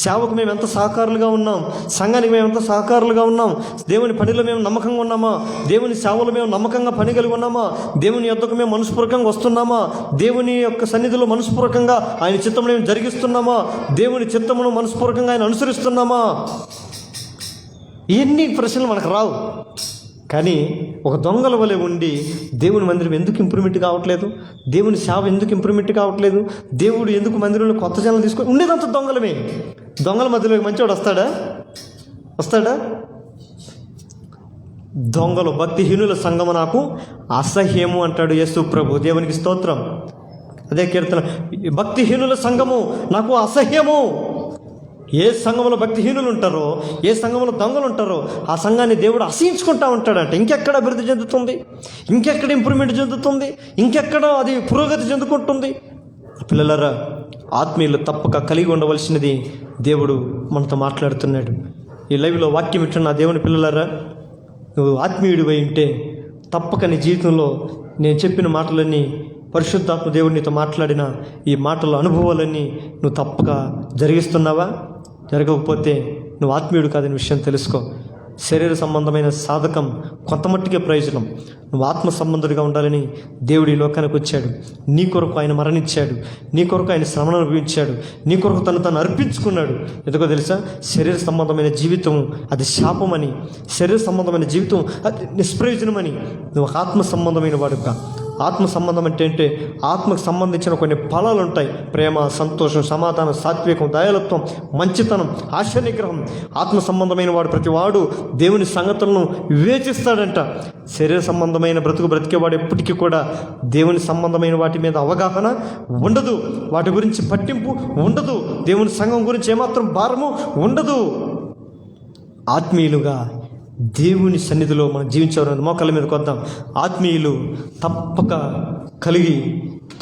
సేవకు మేము ఎంత సహకారులుగా ఉన్నాం, సంఘానికి మేము ఎంత సహకారులుగా ఉన్నాం, దేవుని పనిలో మేము నమ్మకంగా ఉన్నామా, దేవుని సేవలో మేము నమ్మకంగా పని కలిగి ఉన్నామా, దేవుని యొద్దకు మేము మనస్పూర్వకంగా వస్తున్నామా, దేవుని యొక్క సన్నిధిలో మనస్పూర్వకంగా ఆయన చిత్తమును మేము జరిగిస్తున్నామా, దేవుని చిత్తమును మనస్పూర్వకంగా ఆయన అనుసరిస్తున్నామా? ఎన్ని ప్రశ్నలు మనకు రావు. కానీ ఒక దొంగల వలె ఉండి దేవుని మందిరం ఎందుకు ఇంప్రూవ్మెంట్ కావట్లేదు, దేవుని సేవ ఎందుకు ఇంప్రూవ్మెంట్ కావట్లేదు, దేవుడు ఎందుకు మందిరంలో కొత్త జనాలు తీసుకొని ఉండేదంతా దొంగలమే. దొంగల మధ్యలో మంచివాడు వస్తాడా? దొంగలు, భక్తిహీనుల సంఘము నాకు అసహ్యము అంటాడు యేసు ప్రభు. దేవునికి స్తోత్రం. అదే కీర్తన, భక్తిహీనుల సంఘము నాకు అసహ్యము. ఏ సంఘంలో భక్తిహీనులు ఉంటారో, ఏ సంఘంలో దొంగలు ఉంటారో ఆ సంఘాన్ని దేవుడు అసహించుకుంటా ఉంటాడంట. ఇంకెక్కడ అభివృద్ధి చెందుతుంది, ఇంకెక్కడ ఇంప్రూవ్మెంట్ చెందుతుంది, ఇంకెక్కడ అది పురోగతి చెందుకుంటుంది? పిల్లలారా, ఆత్మీయులు తప్పక కలిగి ఉండవలసినది దేవుడు మనతో మాట్లాడుతున్నాడు. ఈ లైవ్లో వాక్యం ఇచ్చిన దేవుని పిల్లలారా, నువ్వు ఆత్మీయుడివై ఉంటే తప్పక నీ జీవితంలో నేను చెప్పిన మాటలన్నీ, పరిశుద్ధాత్మ దేవుడు నీతో మాట్లాడిన ఈ మాటల అనుభవాలన్నీ నువ్వు తప్పక జరిగిస్తున్నావా? జరగకపోతే నువ్వు ఆత్మీయుడు కాదని విషయం తెలుసుకో. శరీర సంబంధమైన సాధకం కొంతమట్టుకే ప్రయోజనం. నువ్వు ఆత్మ సంబంధుడిగా ఉండాలని దేవుడు ఈ లోకానికి వచ్చాడు. నీ కొరకు ఆయన మరణించాడు, నీ కొరకు ఆయన శ్రమను అనుభవించాడు, నీ కొరకు తను అర్పించుకున్నాడు. ఎందుకో తెలుసా? శరీర సంబంధమైన జీవితం అది శాపమని, శరీర సంబంధమైన జీవితం అది నిష్ప్రయోజనమని. నువ్వు ఒక ఆత్మ సంబంధమైన వాడుగా. ఆత్మ సంబంధం అంటే ఆత్మకు సంబంధించిన కొన్ని ఫలాలు ఉంటాయి. ప్రేమ, సంతోషం, సమాధానం, సాత్వికం, దయాలత్వం, మంచితనం, ఆశనిగ్రహం. ఆత్మ సంబంధమైన వాడు ప్రతివాడు దేవుని సంగతులను వివేచిస్తాడంట. శరీర సంబంధమైన బ్రతికేవాడు ఎప్పటికీ కూడా దేవుని సంబంధమైన వాటి మీద అవగాహన ఉండదు, వాటి గురించి పట్టింపు ఉండదు, దేవుని సంఘం గురించి ఏమాత్రం భారము ఉండదు. ఆత్మీయులుగా దేవుని సన్నిధిలో మనం జీవించేవారు మోకాళ్ళ మీదకి వద్దాం. ఆత్మీయులు తప్పక కలిగి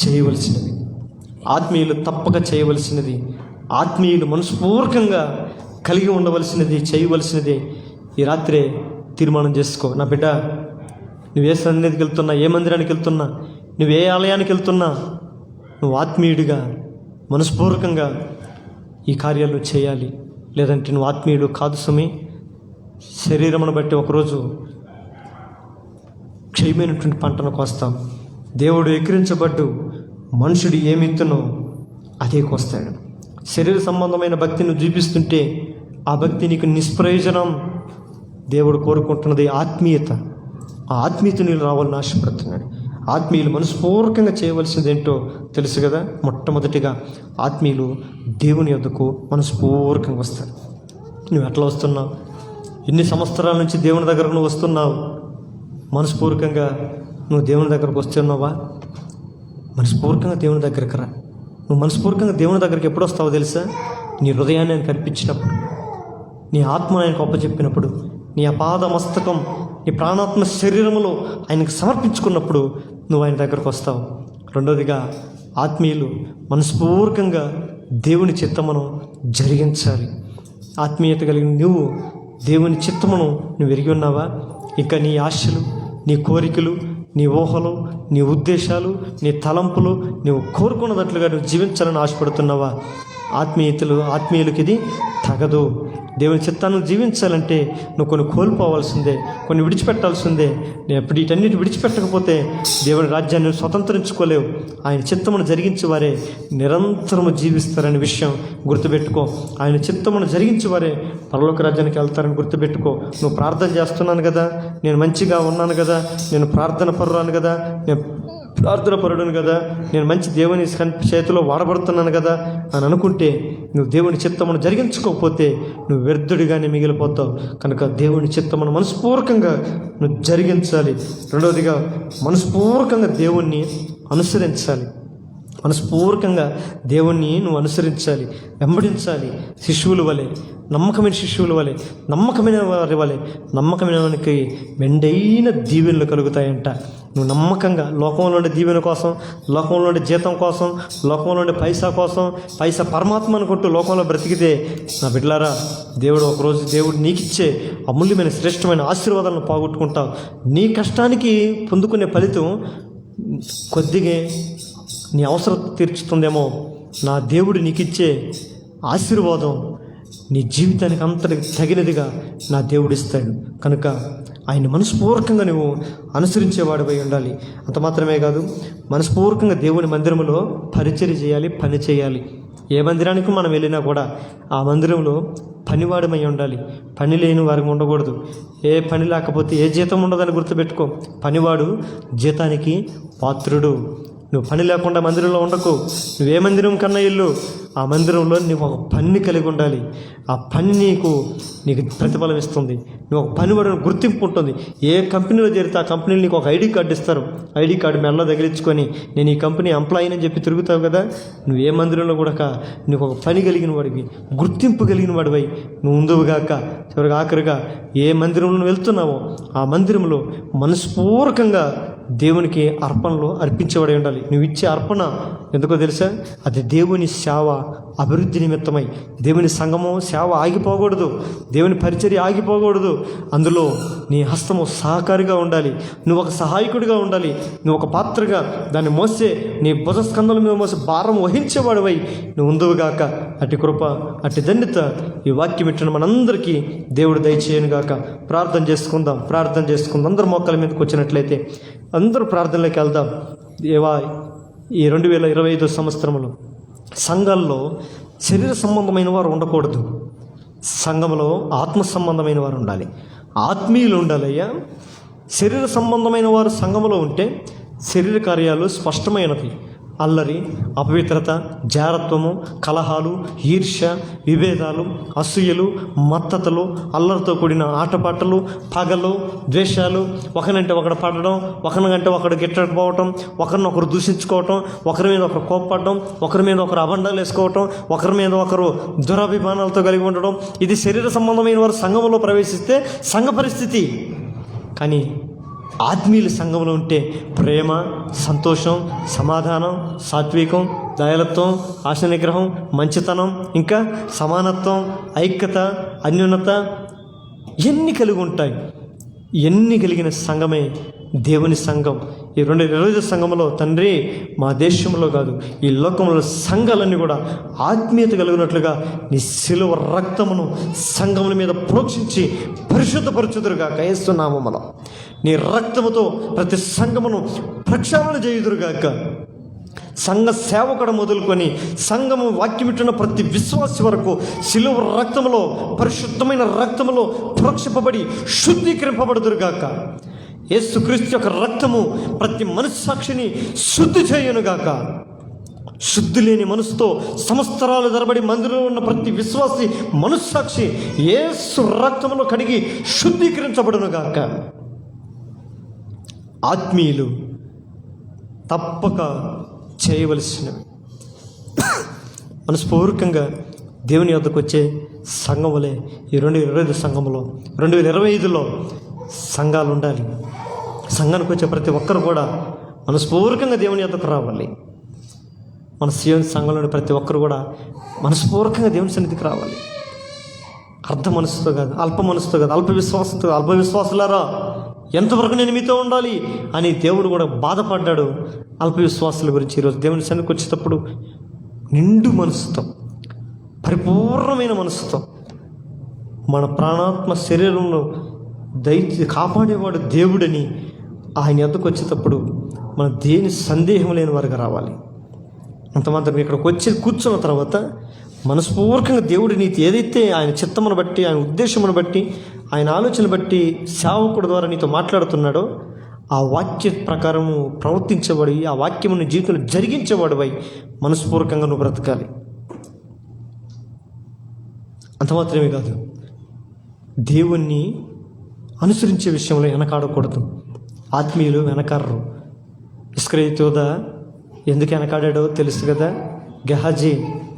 చేయవలసినది, ఆత్మీయులు తప్పక చేయవలసినది, ఆత్మీయులు మనస్పూర్వకంగా కలిగి ఉండవలసినది, చేయవలసినది ఈ రాత్రే తీర్మానం చేసుకో. నా బిడ్డ, నువ్వే సన్నిధికి వెళ్తున్నా, ఏ మందిరానికి వెళ్తున్నా, నువ్వే ఆలయానికి వెళ్తున్నా, నువ్వు ఆత్మీయుడిగా మనస్పూర్వకంగా ఈ కార్యాలు చేయాలి. లేదంటే నువ్వు ఆత్మీయుడు కాదు సుమి. శరీరమును బట్టి ఒకరోజు క్షయమైనటువంటి పంటను కోస్తాం. దేవుడు ఎక్కిరించబడ్డు మనుషుడు ఏమిత్తునో అదే కోస్తాడు. శరీర సంబంధమైన భక్తిని చూపిస్తుంటే ఆ భక్తి నీకు నిష్ప్రయోజనం. దేవుడు కోరుకుంటున్నది ఆత్మీయత. ఆ ఆత్మీయత నీళ్ళు రావాలని ఆశపడుతున్నాడు. ఆత్మీయులు మనస్పూర్వకంగా చేయవలసింది ఏంటో తెలుసు కదా? మొట్టమొదటిగా ఆత్మీయులు దేవుని యొద్దకు మనస్పూర్వకంగా వస్తారు. నువ్వు ఎట్లా వస్తున్నావు? ఎన్ని సంవత్సరాల నుంచి దేవుని దగ్గరకు నువ్వు వస్తున్నావు? మనస్పూర్వకంగా నువ్వు దేవుని దగ్గరకు వస్తున్నావా? మనస్పూర్వకంగా దేవుని దగ్గరకు రా. నువ్వు మనస్పూర్వకంగా దేవుని దగ్గరికి ఎప్పుడు వస్తావో తెలుసా? నీ హృదయాన్ని ఆయన కనిపించినప్పుడు, నీ ఆత్మ ఆయనకు అప్పచెప్పినప్పుడు, నీ అపాద మస్తకం, నీ ప్రాణాత్మ శరీరములో ఆయనకు సమర్పించుకున్నప్పుడు నువ్వు ఆయన దగ్గరకు వస్తావు. రెండోదిగా ఆత్మీయులు మనస్పూర్వకంగా దేవుని చిత్తమును జరిగించాలి. ఆత్మీయత కలిగిన నువ్వు దేవుని చిత్తమును నువ్వు ఎరిగి ఉన్నావా? ఇంకా నీ ఆశలు, నీ కోరికలు, నీ ఊహలు, నీ ఉద్దేశాలు, నీ తలంపులు నువ్వు కోరుకున్నట్లుగా నువ్వు జీవించాలని ఆశపడుతున్నావా? ఆత్మీయులకి ఇది తగదు. దేవుని చిత్తాన్ని జీవించాలంటే నువ్వు కొన్ని కోల్పోవాల్సిందే, కొన్ని విడిచిపెట్టాల్సిందే. ఎప్పుడు వీటన్నిటి విడిచిపెట్టకపోతే దేవుని రాజ్యాన్ని స్వతంత్రించుకోలేవు. ఆయన చిత్తమును జరిగించే వారే నిరంతరము జీవిస్తారనే విషయం గుర్తుపెట్టుకో. ఆయన చిత్తమును జరిగించే వారే పరలోక రాజ్యానికి వెళ్తారని గుర్తుపెట్టుకో. నువ్వు ప్రార్థన చేస్తున్నాను కదా, నేను మంచిగా ఉన్నాను కదా, నేను ప్రార్థన పరురాను కదా, నేను ప్రార్థన పరుడును కదా, నేను మంచి దేవుని చేతిలో వాడబడుతున్నాను కదా అని అనుకుంటే నువ్వు దేవుని చిత్తమును జరిగించుకోకపోతే నువ్వు వ్యర్థుడిగానే మిగిలిపోతావు. కనుక దేవుని చిత్తమును మనస్పూర్వకంగా నువ్వు జరిగించాలి. రెండవదిగా మనస్పూర్వకంగా దేవుణ్ణి అనుసరించాలి. మనస్పూర్వకంగా దేవుణ్ణి నువ్వు అనుసరించాలి, వెంబడించాలి. శిష్యువుల వలె, నమ్మకమైన శిష్యువుల వలె, నమ్మకమైన వారి వలె, నమ్మకమైన వానికి మెండైన దీవెనలు కలుగుతాయంట. నువ్వు నమ్మకంగా లోకంలో ఉండే దీవెన కోసం, లోకంలో ఉండే జీతం కోసం, లోకంలో ఉండే పైసా కోసం, పైసా పరమాత్మ అనుకుంటూ లోకంలో బ్రతికితే నా బిడ్డలారా, దేవుడు నీకిచ్చే అమూల్యమైన శ్రేష్టమైన ఆశీర్వాదాలను పోగొట్టుకుంటావు. నీ కష్టానికి పొందుకునే ఫలితం కొద్దిగా నీ అవసరం తీర్చుతుందేమో, నా దేవుడు నీకు ఇచ్చే ఆశీర్వాదం నీ జీవితానికి అంతటికి తగినదిగా నా దేవుడు ఇస్తాడు. కనుక ఆయన మనస్పూర్వకంగా నువ్వు అనుసరించేవాడిపై ఉండాలి. అంత మాత్రమే కాదు, మనస్పూర్వకంగా దేవుని మందిరంలో పరిచర్య చేయాలి, పని చేయాలి. ఏ మందిరానికి మనం వెళ్ళినా కూడా ఆ మందిరంలో పనివాడమై ఉండాలి. పని లేని వారికి ఉండకూడదు. ఏ పని లేకపోతే ఏ జీతం ఉండదని గుర్తుపెట్టుకో. పనివాడు జీతానికి పాత్రుడు. నువ్వు పని లేకుండా మందిరంలో ఉండకు. నువ్వే మందిరం కన్నా ఇల్లు, ఆ మందిరంలో నువ్వు ఒక పనిని కలిగి ఉండాలి. ఆ పని నీకు ప్రతిఫలం ఇస్తుంది. నువ్వు ఒక పనివాడిని గుర్తింపు ఉంటుంది. ఏ కంపెనీలో చేరితే ఆ కంపెనీలు నీకు ఒక ఐడి కార్డు ఇస్తారు. ఐడి కార్డు మెల్ల తగిలించుకొని నేను ఈ కంపెనీ ఎంప్లాయీని అని చెప్పి తిరుగుతావు కదా. నువ్వు ఏ మందిరంలో కూడా నీకు ఒక పని కలిగిన వాడివి, గుర్తింపు కలిగిన వాడివై నువ్వు ఉందువుగాక. చివరిగా ఆఖరిగా ఏ మందిరంలో వెళ్తున్నావో ఆ మందిరంలో మనస్పూర్వకంగా దేవునికి అర్పణలో అర్పించేవాడే ఉండాలి. నువ్వు ఇచ్చే అర్పణ ఎందుకో తెలుసా? అది దేవుని సేవ అభివృద్ధి నిమిత్తమై. దేవుని సంఘము సేవ ఆగిపోకూడదు, దేవుని పరిచర్య ఆగిపోకూడదు. అందులో నీ హస్తము సహకారిగా ఉండాలి, నువ్వు ఒక సహాయకుడిగా ఉండాలి, నువ్వు ఒక పాత్రగా దాన్ని మోసే, నీ భుజస్కంధల మీద మోసే భారం వహించేవాడివై నువ్వు ఉందువుగాక. అట్టి కృప, అట్టి ధన్యత ఈ వాక్యం ఇట్టిన మనందరికీ దేవుడు దయచేయనుగాక. ప్రార్థన చేసుకుందాం. అందరూ మోకాల మీదకి వచ్చినట్లయితే అందరూ ప్రార్థనలోకి వెళ్దాం. ఈ 2025 సంవత్సరంలో సంఘాల్లో శరీర సంబంధమైన వారు ఉండకూడదు. సంఘంలో ఆత్మ సంబంధమైన వారు ఉండాలి, ఆత్మీయులు ఉండాలయ్యా. శరీర సంబంధమైన వారు సంఘంలో ఉంటే శరీర కార్యాలు స్పష్టమైనవి. అల్లరి, అపవిత్రత, జారత్వము, కలహాలు, ఈర్ష్య, విభేదాలు, అసూయలు, మత్తతలు, అల్లరితో కూడిన ఆటపాటలు, పగలు, ద్వేషాలు, ఒకనంటే ఒకడు పడడం, ఒకరికంటే ఒకడు గిట్టకపోవటం, ఒకరినొకరు దూషించుకోవటం, ఒకరి మీద ఒకరు కోప్పడడం, ఒకరి మీద ఒకరు అబండాలు వేసుకోవటం, ఒకరి మీద ఒకరు దురభిమానాలతో కలిగి ఉండడం. ఇది శరీర సంబంధమైన వారు సంఘంలో ప్రవేశిస్తే సంఘ పరిస్థితి. కానీ ఆత్మీయుల సంఘంలో ఉంటే ప్రేమ, సంతోషం, సమాధానం, సాత్వికం, దయాళత్వం, ఆశ నిగ్రహం, మంచితనం, ఇంకా సమానత్వం, ఐక్యత, అన్యోన్యత ఎన్ని కలిగి ఉంటాయి. ఎన్ని కలిగిన సంఘమే దేవుని సంఘం. ఈ 2025 సంఘంలో తండ్రి, మా దేశంలో కాదు ఈ లోకంలో సంఘాలన్నీ కూడా ఆత్మీయత కలిగినట్లుగా నీ శిలువ రక్తమును సంఘముల మీద ప్రోక్షించి పరిశుద్ధపరచుదురుగాక. యేసు నామములో నీ రక్తముతో ప్రతి సంఘమును ప్రక్షాళన చేయుదురుగాక. సంఘ సేవకుడు మొదలుకొని సంఘము వాక్యమిట్టున్న ప్రతి విశ్వాసి వరకు శిలువ రక్తములో, పరిశుద్ధమైన రక్తములో ప్రోక్షింపబడి శుద్ధీకరింపబడుదురుగాక. యేసుక్రీస్తు యొక్క రక్తము ప్రతి మనస్సాక్షిని శుద్ధి చేయునుగాక. శుద్ధి లేని మనసుతో సంవత్సరాలు తరబడి మందిరంలో ఉన్న ప్రతి విశ్వాసి మనస్సాక్షి యేసు రక్తములో కడిగి శుద్ధీకరించబడునుగాక. ఆత్మీయులు తప్పక చేయవలసినవి మనస్పూర్వకంగా దేవుని యొద్దకు వచ్చే సంఘం వలె ఈ 2025 సంఘంలో 2025లో సంఘాలు ఉండాలి. సంఘానికి వచ్చే ప్రతి ఒక్కరు కూడా మనస్పూర్వకంగా దేవుని యొద్దకు రావాలి. మన సియోన్ సంఘంలోని ప్రతి ఒక్కరు కూడా మనస్పూర్వకంగా దేవుని సన్నిధికి రావాలి. అర్ధ మనసుతో కాదు, అల్ప మనసుతో కాదు, అల్ప విశ్వాసంతో. అల్ప విశ్వాసులారా, ఎంతవరకు నేను మీతో ఉండాలి అని దేవుడు కూడా బాధపడ్డాడు అల్ప విశ్వాసుల గురించి. ఈరోజు దేవుని సన్నిధికి వచ్చేటప్పుడు నిండు మనసుతో పరిపూర్ణమైన మనసుతో మన ప్రాణాత్మ శరీరంలో కాపాడేవాడు దేవుడని ఆయన ఎద్దకు వచ్చేటప్పుడు మన దేని సందేహం లేని వారికి రావాలి. అంత మాత్రం ఇక్కడికి వచ్చి కూర్చున్న తర్వాత మనస్పూర్వకంగా దేవుడి నీతి ఏదైతే ఆయన చిత్తమును బట్టి, ఆయన ఉద్దేశమును బట్టి, ఆయన ఆలోచన బట్టి సేవకుడు ద్వారా నీతో మాట్లాడుతున్నాడో ఆ వాక్య ప్రకారము ప్రవర్తించేవాడు, ఆ వాక్యముని జీవితంలో జరిగించేవాడువై మనస్పూర్వకంగా నువ్వు బ్రతకాలి. అంత మాత్రమే కాదు, దేవుణ్ణి అనుసరించే విషయంలో వెనకాడకూడదు. ఆత్మీయులు వెనకాడరు. ఇస్కరియోత ఎందుకు వెనకాడాడో తెలుసు కదా, గెహాజీ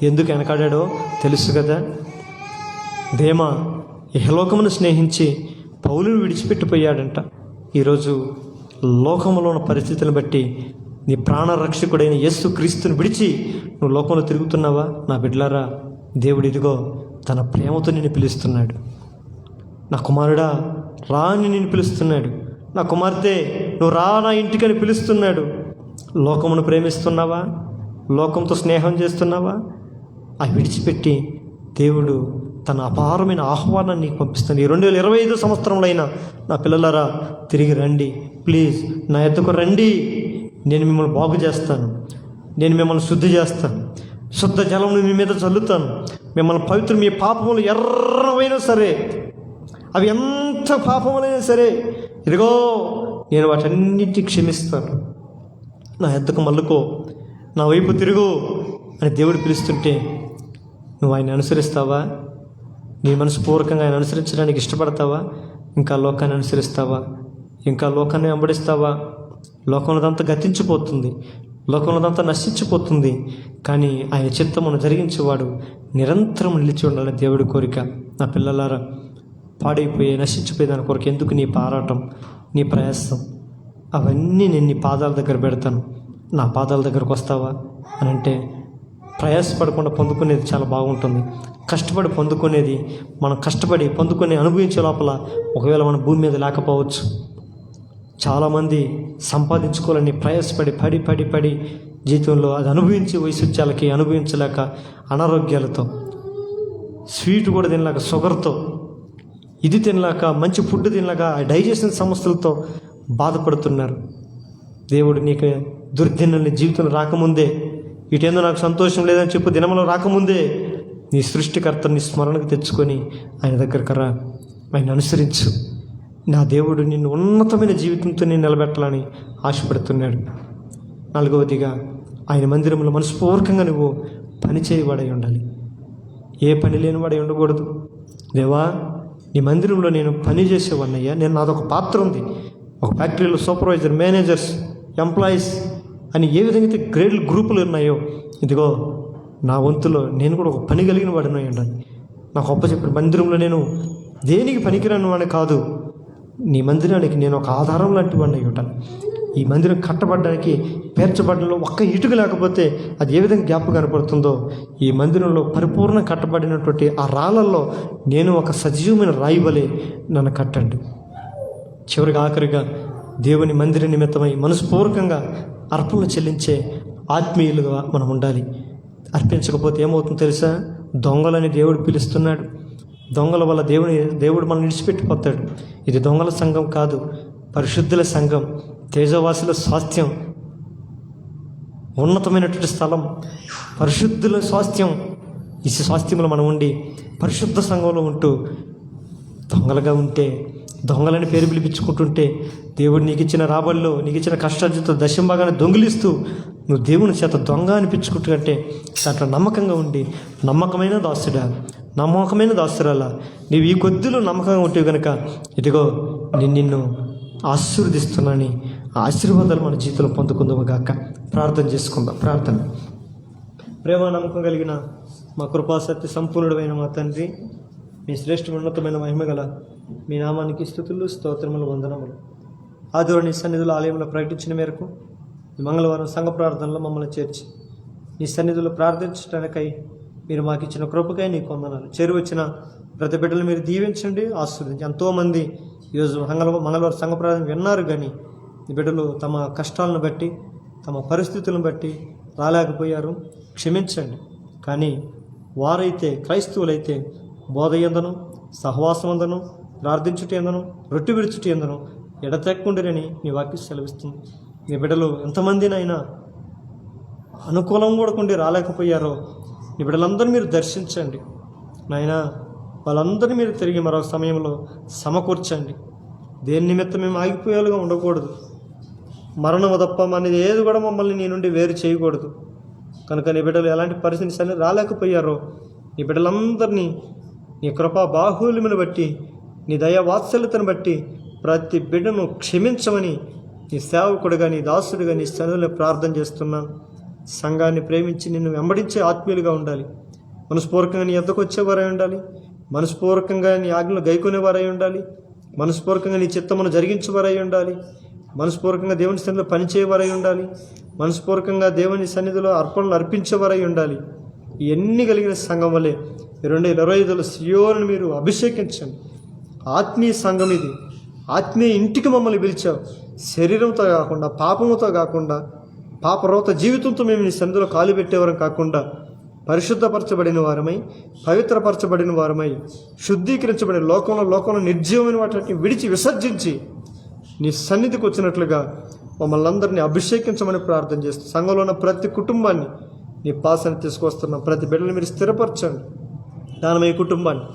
ఎందుకు వెనకాడాడో తెలుసు కదా. దేమా ఇహలోకమును స్నేహించి పౌలును విడిచిపెట్టిపోయాడంట. ఈరోజు లోకంలో ఉన్న పరిస్థితులను బట్టి నీ ప్రాణరక్షకుడైన యేసు క్రీస్తుని విడిచి నువ్వు లోకంలో తిరుగుతున్నావా? నా బిడ్డలారా, దేవుడు ఇదిగో తన ప్రేమతో నిన్ను పిలుస్తున్నాడు. నా కుమారుడా రా అని నిన్ను పిలుస్తున్నాడు. నా కుమార్తె నువ్వు రా నా ఇంటికని పిలుస్తున్నాడు. లోకమును ప్రేమిస్తున్నావా? లోకంతో స్నేహం చేస్తున్నావా? అవి విడిచిపెట్టి దేవుడు తన అపారమైన ఆహ్వానాన్ని నీకు పంపిస్తాను. ఈ 2025 సంవత్సరంలో అయినా నా పిల్లలారా తిరిగి రండి, ప్లీజ్ నా ఎద్దకు రండి. నేను మిమ్మల్ని బాగు చేస్తాను, నేను మిమ్మల్ని శుద్ధి చేస్తాను, శుద్ధ జలమును మీ మీద చల్లుతాను, మిమ్మల్ని పవిత్రం. మీ పాపములు ఎర్రవైనా సరే, అవి ఎంత పాపములైనా సరే, ఇదిగో నేను వాటన్నిటిని క్షమిస్తాను. నా ఎద్దకు మల్లుకో, నా వైపు తిరుగు అని దేవుడు పిలుస్తుంటే నువ్వు ఆయన అనుసరిస్తావా? నీ మనసుపూర్వకంగా ఆయన అనుసరించడానికి ఇష్టపడతావా? ఇంకా లోకాన్ని అనుసరిస్తావా? ఇంకా లోకాన్ని వెంబడిస్తావా? లోకంలోదంతా గతించిపోతుంది, లోకంలోదంతా నశించిపోతుంది. కానీ ఆయన చిత్తమును జరిగించేవాడు నిరంతరం నిలిచి ఉండాలని దేవుడి కోరిక. నా పిల్లలారా, పాడైపోయే నశించిపోయే దాని కొరకు ఎందుకు నీ పారాటం, నీ ప్రయాసం? అవన్నీ నేను నీ పాదాల దగ్గర పెడతాను, నా పాదాల దగ్గరకు వస్తావా అని అంటే, ప్రయాసపడకుండా పొందుకునేది చాలా బాగుంటుంది. కష్టపడి పొందుకునేది, మనం కష్టపడి పొందుకునే అనుభవించే లోపల ఒకవేళ మన భూమి మీద లేకపోవచ్చు. చాలామంది సంపాదించుకోవాలని ప్రయాసపడి పడి పడి పడి జీవితంలో అది అనుభవించి వయసుచ్చాలకి అనుభవించలేక అనారోగ్యాలతో, స్వీట్ కూడా తినలేక, షుగర్తో, ఇది తినలేక, మంచి ఫుడ్ తినలేక, డైజెషన్ సమస్యలతో బాధపడుతున్నారు. దేవుడు నీకు దుర్దినాన్ని జీవితంలో రాకముందే, ఇటేందో నాకు సంతోషం లేదని చెప్పు దినంలో రాకముందే నీ సృష్టికర్తని స్మరణకు తెచ్చుకొని ఆయన దగ్గరకు రా, ఆయన అనుసరించు. నా దేవుడు నిన్ను ఉన్నతమైన జీవితంతో నేను నిలబెట్టాలని ఆశపడుతున్నాడు. 4వదిగా ఆయన మందిరంలో మనస్పూర్వకంగా నువ్వు పని చేయవాడై ఉండాలి. ఏ పని లేనివాడై ఉండకూడదు. దేవా, నీ మందిరంలో నేను పని చేసేవాడినయ్యా, నేను నాదొక పాత్ర ఉంది. ఒక ఫ్యాక్టరీలో సూపర్వైజర్, మేనేజర్స్, ఎంప్లాయీస్ అని ఏ విధంగా అయితే గ్రూపులు ఉన్నాయో, ఇదిగో నా వంతులో నేను కూడా ఒక పని కలిగిన వాడిని ఉండాలి. నాకు అప్పచెప్పిన మందిరంలో నేను దేనికి పనికిరాని వాడిని కాదు, నీ మందిరానికి నేను ఒక ఆధారం లాంటి వాడిని అయి ఉంటాను. ఈ మందిరం కట్టబడడానికి పేర్చబడడంలో ఒక్క ఇటుక లేకపోతే అది ఏ విధంగా గ్యాప్ కనపడుతుందో, ఈ మందిరంలో పరిపూర్ణ కట్టబడినటువంటి ఆ రాళ్ళల్లో నేను ఒక సజీవమైన రాయి వలె నన్ను కట్టండి. చివరిగా ఆఖరిగా దేవుని మందిర నిమిత్తమై మనస్పూర్వకంగా అర్పణలు చెల్లించే ఆత్మీయులుగా మనం ఉండాలి. అర్పించకపోతే ఏమవుతుందో తెలుసా? దొంగలని దేవుడు పిలుస్తున్నాడు. దొంగల వల్ల దేవుడు మనం విడిచిపెట్టిపోతాడు. ఇది దొంగల సంఘం కాదు, పరిశుద్ధుల సంఘం, తేజవాసుల స్వాస్థ్యం, ఉన్నతమైనటువంటి స్థలం, పరిశుద్ధుల స్వాస్థ్యం. ఈ స్వాస్థ్యంలో మనం ఉండి పరిశుద్ధ సంఘంలో ఉంటూ దొంగలుగా ఉంటే, దొంగలని పేరు పిలిపించుకుంటుంటే, దేవుడు నీకు ఇచ్చిన రాబడిలో, నీకు ఇచ్చిన కష్టార్జితో దశంభాగాన్ని దొంగిలిస్తూ నువ్వు దేవుని చేత దొంగ అనిపించుకుంటుంటే, దాంట్లో నమ్మకంగా ఉండి నమ్మకమైన దాసుడా, నమ్మకమైన దాసురాలా, నీవు ఈ కొద్దిలో నమ్మకంగా ఉంటే కనుక ఇదిగో నిన్ను ఆశీర్వదిస్తున్నానని ఆశీర్వాదాలు మన జీవితంలో పొందుకుందాము గాక. ప్రార్థన చేసుకుందాం. ప్రార్థన. ప్రేమ నమ్మకం కలిగిన మా కృపాసత్య సంపూర్ణుడైన మా తండ్రి, మీ శ్రేష్ఠ ఉన్నతమైన మహిమగల మీ నామానికి స్తుతులు, స్తోత్రములు, వందనములు. ఆదివారం నీ సన్నిధిలో ఆలయంలో ప్రకటించిన మేరకు ఈ మంగళవారం సంఘ ప్రార్థనలో మమ్మల్ని చేర్చి నీ సన్నిధిలో ప్రార్థించడానికై మీరు మాకు ఇచ్చిన కృపకై నీకు వందనాలు. చేరువచ్చిన ప్రతి బిడ్డలు మీరు దీవించండి, ఆశీర్వదించి. ఎంతోమంది ఈరోజు మంగళవారం సంఘ ప్రార్థన విన్నారు, కానీ ఈ బిడ్డలు తమ కష్టాలను బట్టి, తమ పరిస్థితులను బట్టి రాలేకపోయారు. క్షమించండి. కానీ వారైతే క్రైస్తవులైతే బోధ ఎందను, సహవాసం అందను, ప్రార్థించుట ఎందను, రొట్టె విరుచుట ఎందను ఎడతెక్కుండిరని నీ వాక్యం సెలవిస్తుంది. నీ బిడ్డలు ఎంతమందినైనా అనుకూలం కూడా కొండి రాలేకపోయారో నీ బిడ్డలందరూ మీరు దర్శించండి నాయనా. వాళ్ళందరినీ మీరు తిరిగి మరొక సమయంలో సమకూర్చండి. దేని నిమిత్తం మేము ఆగిపోయేలుగా ఉండకూడదు. మరణము తప్ప అనేది ఏది కూడా మమ్మల్ని నీ నుండి వేరు చేయకూడదు. కనుక నీ బిడ్డలు ఎలాంటి పరిస్థితి రాలేకపోయారో నీ బిడ్డలందరినీ నీ కృపా బాహుల్యమును బట్టి, నీ దయా వాత్సల్యతను బట్టి ప్రతి బిడ్డను క్షమించమని నీ సేవకుడుగా, నీ దాసుడిగా నీ సన్నిధిలో ప్రార్థన చేస్తున్నాను. సంఘాన్ని ప్రేమించి నిన్ను వెంబడించే ఆత్మీయులుగా ఉండాలి. మనస్పూర్వకంగా నీ ఎద్దకు వచ్చేవారై ఉండాలి. మనస్పూర్వకంగా నీ ఆజ్ఞలు గైకొనేవారై ఉండాలి. మనస్పూర్వకంగా నీ చిత్తమును జరిగించేవారై ఉండాలి. మనస్పూర్వకంగా దేవుని సన్నిధిలో పనిచేయవారై ఉండాలి. మనస్పూర్వకంగా దేవుని సన్నిధిలో అర్పణలు అర్పించేవారై ఉండాలి. ఇవన్నీ కలిగిన సంఘం వల్లే 2025లో సియోనును మీరు అభిషేకించండి. ఆత్మీయ సంఘం ఇది. ఆత్మీయ ఇంటికి మమ్మల్ని పిలిచావు. శరీరంతో కాకుండా, పాపముతో కాకుండా, పాపరోత జీవితంతో మేము నీ సన్నిధిలో కాలు పెట్టేవారం కాకుండా పరిశుద్ధపరచబడిన వారమై, పవిత్రపరచబడిన వారమై, శుద్ధీకరించబడిన లోకంలో నిర్జీవమైన వాటిని విడిచి విసర్జించి నీ సన్నిధికి వచ్చినట్లుగా మమ్మల్ని అందరినీ అభిషేకించమని ప్రార్థన చేస్తూ సంఘంలో ఉన్న ప్రతి కుటుంబాన్ని నీ పాసాన్ని తీసుకొస్తున్నాం. ప్రతి బిడ్డలు మీరు స్థిరపరచండి. దానమయ్య కుటుంబాన్ని,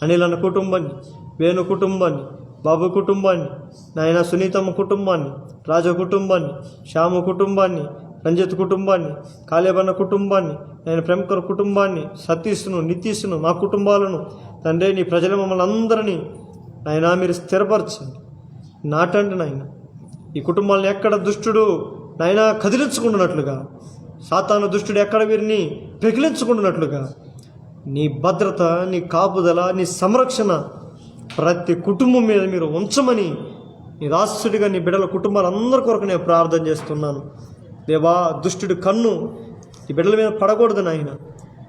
అనిల్ అన్న కుటుంబాన్ని, వేణు కుటుంబాన్ని, బాబు కుటుంబాన్ని, నాయన సునీతమ్మ కుటుంబాన్ని, రాజా కుటుంబాన్ని, శ్యాము కుటుంబాన్ని, రంజిత్ కుటుంబాన్ని, కాలేబన్న కుటుంబాన్ని, నేను ప్రేమకర్ కుటుంబాన్ని, సతీష్ను, నితీష్ను, మా కుటుంబాలను తండ్రి నీ ప్రజలు మమ్మల్ని అందరినీ నాయన మీరు స్థిరపరచండి. నాటండి నాయన. ఈ కుటుంబాలను ఎక్కడ దుష్టుడు నాయన కదిలించుకుంటున్నట్లుగా, సాతాను దుష్టుడు ఎక్కడ వీరిని పెకిలించుకుంటున్నట్లుగా నీ భద్రత, నీ కాపుదల, నీ సంరక్షణ ప్రతి కుటుంబం మీద మీరు ఉంచమని నీ దాసుడిగా నీ బిడ్డల కుటుంబాలందరి కొరకు నేను ప్రార్థన చేస్తున్నాను. దేవా, దుష్టుడి కన్ను ఈ బిడ్డల మీద పడకూడదు నాయన.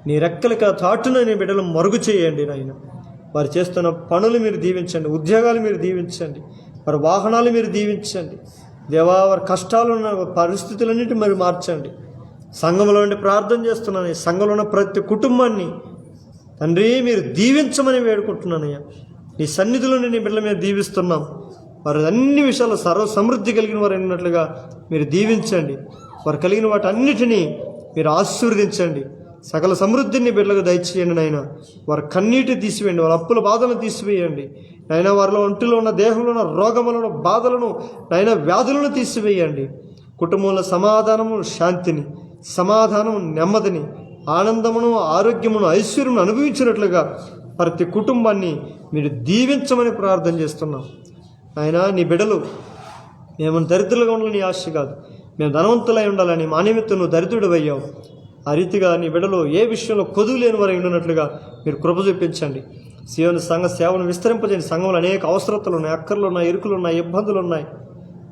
నీ రెక్కలకి తాటున నీ బిడ్డలు మరుగు చేయండి నాయన. వారు చేస్తున్న పనులు మీరు దీవించండి, ఉద్యోగాలు మీరు దీవించండి, వారి వాహనాలు మీరు దీవించండి. దేవా, వారి కష్టాలు ఉన్న పరిస్థితులన్నిటి మరి మార్చండి. సంఘంలో నుండి ప్రార్థన చేస్తున్నాను. ఈ సంఘంలో ఉన్న ప్రతి కుటుంబాన్ని తండ్రి మీరు దీవించమని వేడుకుంటున్నానయ్యా. నీ సన్నిధిలో నీ బిడ్డల మీద దీవిస్తున్నాం. వారు అన్ని విషయాలు సర్వ సమృద్ధి కలిగిన వారు అయినట్లుగా మీరు దీవించండి. వారు కలిగిన వాటి అన్నిటినీ మీరు ఆశీర్వదించండి. సకల సమృద్ధిని బిడ్డలకు దయచేయండి నాయన. వారి కన్నీటి తీసివేయండి, వారి అప్పుల బాధలను తీసివేయండి నాయన. వారిలో ఒంటిలో ఉన్న, దేహంలో ఉన్న రోగములను, బాధలను నాయన, వ్యాధులను తీసివేయండి. కుటుంబంలో సమాధానము, శాంతిని, సమాధానము, నెమ్మదిని, ఆనందమును, ఆరోగ్యమును, ఐశ్వర్యమును అనుభవించినట్లుగా ప్రతి కుటుంబాన్ని మీరు దీవించమని ప్రార్థన చేస్తున్నాం. ఆయన నీ బిడ్డలు మేము దరిద్రులుగా ఉండాలని నీ ఆశ కాదు, మేము ధనవంతులై ఉండాలని మా నిమిత్తం నువ్వు దరిద్రుడు అయ్యావు. ఆ రీతిగా నీ బిడ్డలు ఏ విషయంలో కొదువు లేని వారు ఉన్నట్లుగా మీరు కృప చూపించండి. సియోను సంఘ సేవను విస్తరింపజేయండి. సంఘంలో అనేక అవసరతలు ఉన్నాయి, అక్కర్లు ఉన్నాయి, ఇరుకులు ఉన్నాయి, ఇబ్బందులు ఉన్నాయి.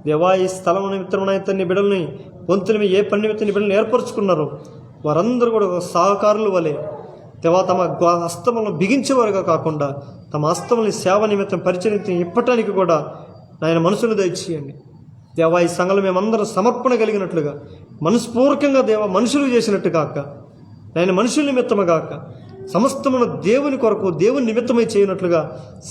దేవా, ఈ స్థలం నిమిత్తం నీ బిడ్డల్ని వంతుని ఏ పని నిమిత్తం నీ బిడ్డలను ఏర్పరచుకున్నారు వారందరూ కూడా సహకారుల వలె దేవా తమ హస్తములను బిగించేవారుగా కాకుండా తమ హస్తములని సేవ నిమిత్తం పరిచయం ఇప్పటానికి కూడా నాయన మనసును దయచేయండి. దేవా, ఈ సంఘంలో మేమందరం సమర్పణ కలిగినట్లుగా మనస్పూర్వకంగా దేవా మనుషులు చేసినట్టు కాక నాయన మనుషుల నిమిత్తము కాక సమస్తమును దేవుని కొరకు దేవుని నిమిత్తమై చేయనట్లుగా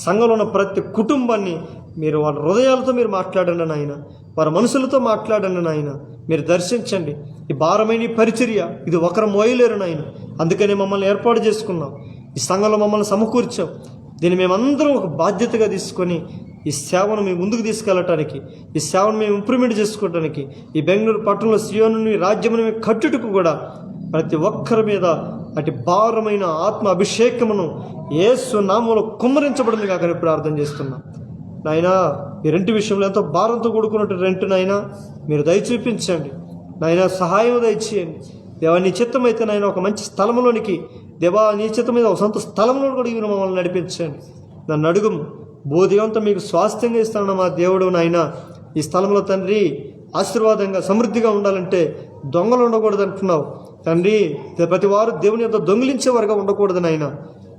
సంఘంలో ఉన్న ప్రతి కుటుంబాన్ని మీరు వాళ్ళ హృదయాలతో మీరు మాట్లాడండి నాయన. వారి మనసులతో మాట్లాడండి నాయన. మీరు దర్శించండి. ఈ భారమైన ఈ పరిచర్య ఇది ఒకరు మోయలేరు నాయన. అందుకనే మమ్మల్ని ఏర్పాటు చేసుకున్నాం. ఈ సంఘంలో మమ్మల్ని సమకూర్చాం. దీన్ని మేమందరం ఒక బాధ్యతగా తీసుకొని ఈ సేవను మేము ముందుకు తీసుకెళ్ళటానికి, ఈ సేవను మేము ఇంప్రూవ్మెంట్ చేసుకోవడానికి, ఈ బెంగళూరు పట్టణంలో సియోనుని రాజ్యమును మేము కట్టుటకు కూడా ప్రతి ఒక్కరి మీద అటు భారమైన ఆత్మ అభిషేకమును యేసు నామములో కుమ్మరించబడింది కాకని ప్రార్థన చేస్తున్నాం. నాయనా, ఈ రెంటి విషయంలో ఎంతో భారంతో కూడుకున్నట్టు రెంట్ నాయనా మీరు దయ చూపించండి నాయన. సహాయం దయచేయండి దేవా. నీ చిత్తం అయితే నాయన ఒక మంచి స్థలంలోనికి దేవా, నీ చిత్తం మీద ఒక సొంత స్థలంలో కూడా ఇవి మమ్మల్ని నడిపించండి. నన్ను అడుగుము, బోధివంతం మీకు స్వాస్థ్యంగా ఇస్తాను మా దేవుడు నాయన. ఈ స్థలంలో తండ్రి ఆశీర్వాదంగా సమృద్ధిగా ఉండాలంటే దొంగలు ఉండకూడదు అంటున్నావు తండ్రి. ప్రతి వారు దేవుని యొక్క దొంగిలించేవారుగా ఉండకూడదు నాయన.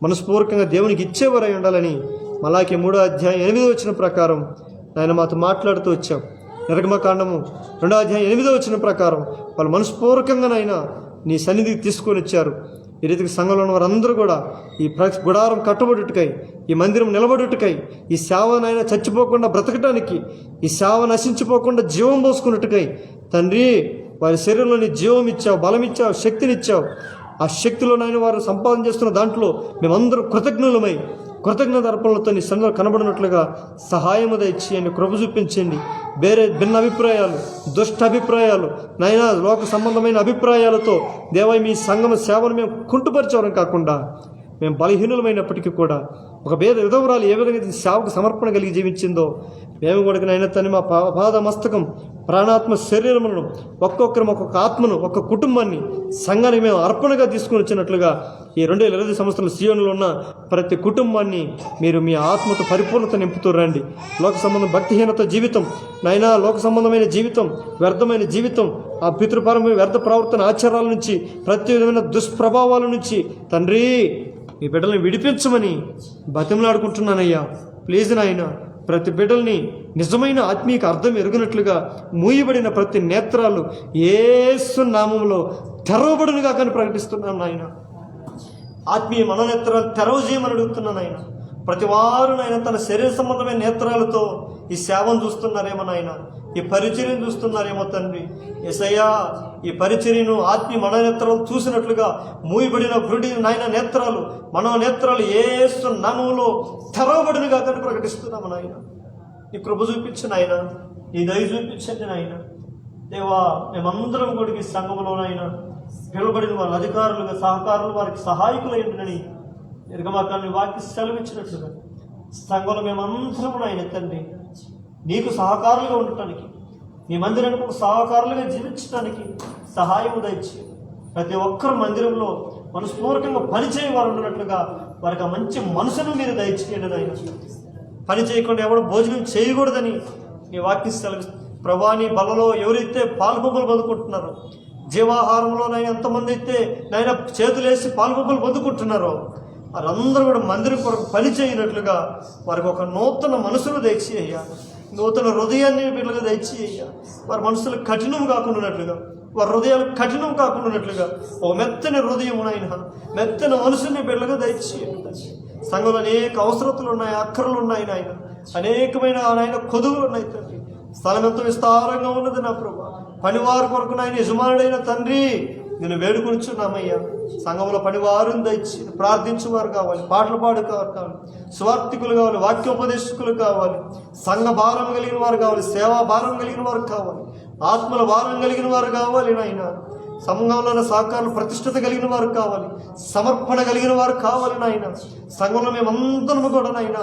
మనస్పూర్వకంగా దేవునికి ఇచ్చేవారై ఉండాలని మలాకి 3:8 ప్రకారం నాయన మాతో మాట్లాడుతూ వచ్చాం. నిర్గమకాండము 2:8 ప్రకారం వాళ్ళు మనస్పూర్వకంగా నాయన నీ సన్నిధికి తీసుకొని వచ్చారు. ఈ రీతికి సంఘంలో ఉన్న వారందరూ కూడా ఈ గుడారం కట్టుబడుటకై, ఈ మందిరం నిలబడుటకై, ఈ సేవనైనా చచ్చిపోకుండా బ్రతకటానికి, ఈ సేవ నశించిపోకుండా జీవం పోసుకున్నట్టుకై తండ్రి వారి శరీరంలోని జీవం ఇచ్చావు, బలం ఇచ్చావు, శక్తినిచ్చావు. ఆ శక్తిలోనైనా వారు సంపాదన చేస్తున్న దాంట్లో మేమందరం కృతజ్ఞులమై కృతజ్ఞత అర్పణలతో నీ సన్నిధిలో కనబడినట్లుగా సహాయము దయచేయండి, కృప చూపించండి. వేరే భిన్న అభిప్రాయాలు, దుష్ట అభిప్రాయాలు, నైనా లోక సంబంధమైన అభిప్రాయాలతో దేవా మీ సంఘం సేవను మేము కుంటుపరిచేవారం కాకుండా, మేము బలహీనులమైనప్పటికీ కూడా ఒక విధవరాలు ఏ విధంగా సేవకు సమర్పణ కలిగి జీవించిందో మేము కూడా నైనా తను మా పాద మస్తకం ప్రాణాత్మ శరీరములను ఒక్కొక్కరు ఒక్కొక్క ఆత్మను, ఒక్క కుటుంబాన్ని సంఘానికి మేము అర్పణగా తీసుకుని వచ్చినట్లుగా ఈ 2020 సంవత్సరాల సీయోనులో ఉన్న ప్రతి కుటుంబాన్ని మీరు మీ ఆత్మతో పరిపూర్ణత నింపుతూ రండి. లోక సంబంధం భక్తిహీనత జీవితం, నైనా లోక సంబంధమైన జీవితం, వ్యర్థమైన జీవితం, ఆ పితృపరమైన వ్యర్థ ప్రవర్తన ఆచారాల నుంచి, ప్రతి విధమైన దుష్ప్రభావాల నుంచి తండ్రి మీ బిడ్డల్ని విడిపించమని బతిమలాడుకుంటున్నానయ్యా. ప్లీజ్ నాయన ప్రతి బిడ్డల్ని నిజమైన ఆత్మీయ అర్థం ఎరుగినట్లుగా మూయబడిన ప్రతి నేత్రాలు యేసు నామములో తెరవబడునుగా కానీ ప్రకటిస్తున్నాను నాయన. ఆత్మీయ మనోనేత్రాలు తెరవజేయమని అడుగుతున్నాను ఆయన. ప్రతి వారు నాయన తన శరీర సంబంధమైన నేత్రాలతో ఈ సేవను చూస్తున్నారేమో నాయన, ఈ పరిచర్యను చూస్తున్నారేమో తండ్రి. యేసయ్యా ఈ పరిచర్యను ఆత్మీయ మనోనేత్రాలు చూసినట్లుగా మూయబడిన బృడి నాయన నేత్రాలు, మనోనేత్రాలు యేసు నామములో తెరవబడినగా కానీ ప్రకటిస్తున్నాము నాయన. నీ కృప చూపించు నాయన, నీ దయ చూపించండి నాయన. దేవా మేమందరం కూడా ఈ సంఘంలోనైనా పిలువబడిన వారి అధికారులుగా, సహకారులు, వారికి సహాయకులైందని నిర్గమాకాన్ని వాక్య సెలవిచ్చినట్లుగా సంఘంలో మేమందరం ఆయన తండ్రి నీకు సహకారులుగా ఉండటానికి, నీ మందిరానికి ఒక సహకారులుగా జీవించడానికి సహాయం దయచి ప్రతి ఒక్కరు మందిరంలో మనస్పూర్వకంగా పనిచేయవారు ఉన్నట్లుగా వారికి ఆ మంచి మనసును మీరు దయచేయండి ఆయన. పని చేయకుండా ఎవరు భోజనం చేయకూడదని నీ వాక్య సెలవు ప్రభా. నీ బలలో ఎవరైతే పాల్పొమ్మలు పొందుకుంటున్నారో, జీవాహారంలోనైనా ఎంతమంది అయితే నాయన చేతులేసి పాల్పొమ్మలు పొందుకుంటున్నారో వారందరూ కూడా మందిరం కొరకు పని చేయనట్లుగా వారికి ఒక నూతన మనసును దయచేయ్యా, నూతన హృదయాన్ని బిడ్డలుగా దయచేయ్యా. వారి మనసులు కఠినం కాకుండా, వారి హృదయాలు కఠినం కాకుండా ఒక మెత్తని హృదయం నాయన, మెత్తని మనసుని బిడ్డలుగా దయచేయండి. సంఘంలో అనేక అవసరతలు ఉన్నాయి, అక్కరలు ఉన్నాయి నాయన, అనేకమైన నాయన కొదువులు ఉన్నాయి తండ్రి. స్థలం ఎంతో విస్తారంగా ఉన్నది నా ప్రభు. పనివారు కొరకు నాయన యజమానుడైన తండ్రి నేను వేడుకొనిచున్నామయ్యా. సంఘంలో పనివారుని దయచి ప్రార్థించేవారు కావాలి, పాటలు పాడుకోవారు కావాలి, స్వార్థికులు కావాలి, వాక్యోపదేశకులు కావాలి, సంఘ భారం కలిగిన వారు కావాలి, సేవా భారం కలిగిన వారు కావాలి, ఆత్మల భారం కలిగిన వారు కావాలి నాయన. సంఘంలో సహకారులు ప్రతిష్టత కలిగిన వారు కావాలి, సమర్పణ కలిగిన వారు కావాలి నాయన. సంఘంలో మేమందరం కూడా నాయన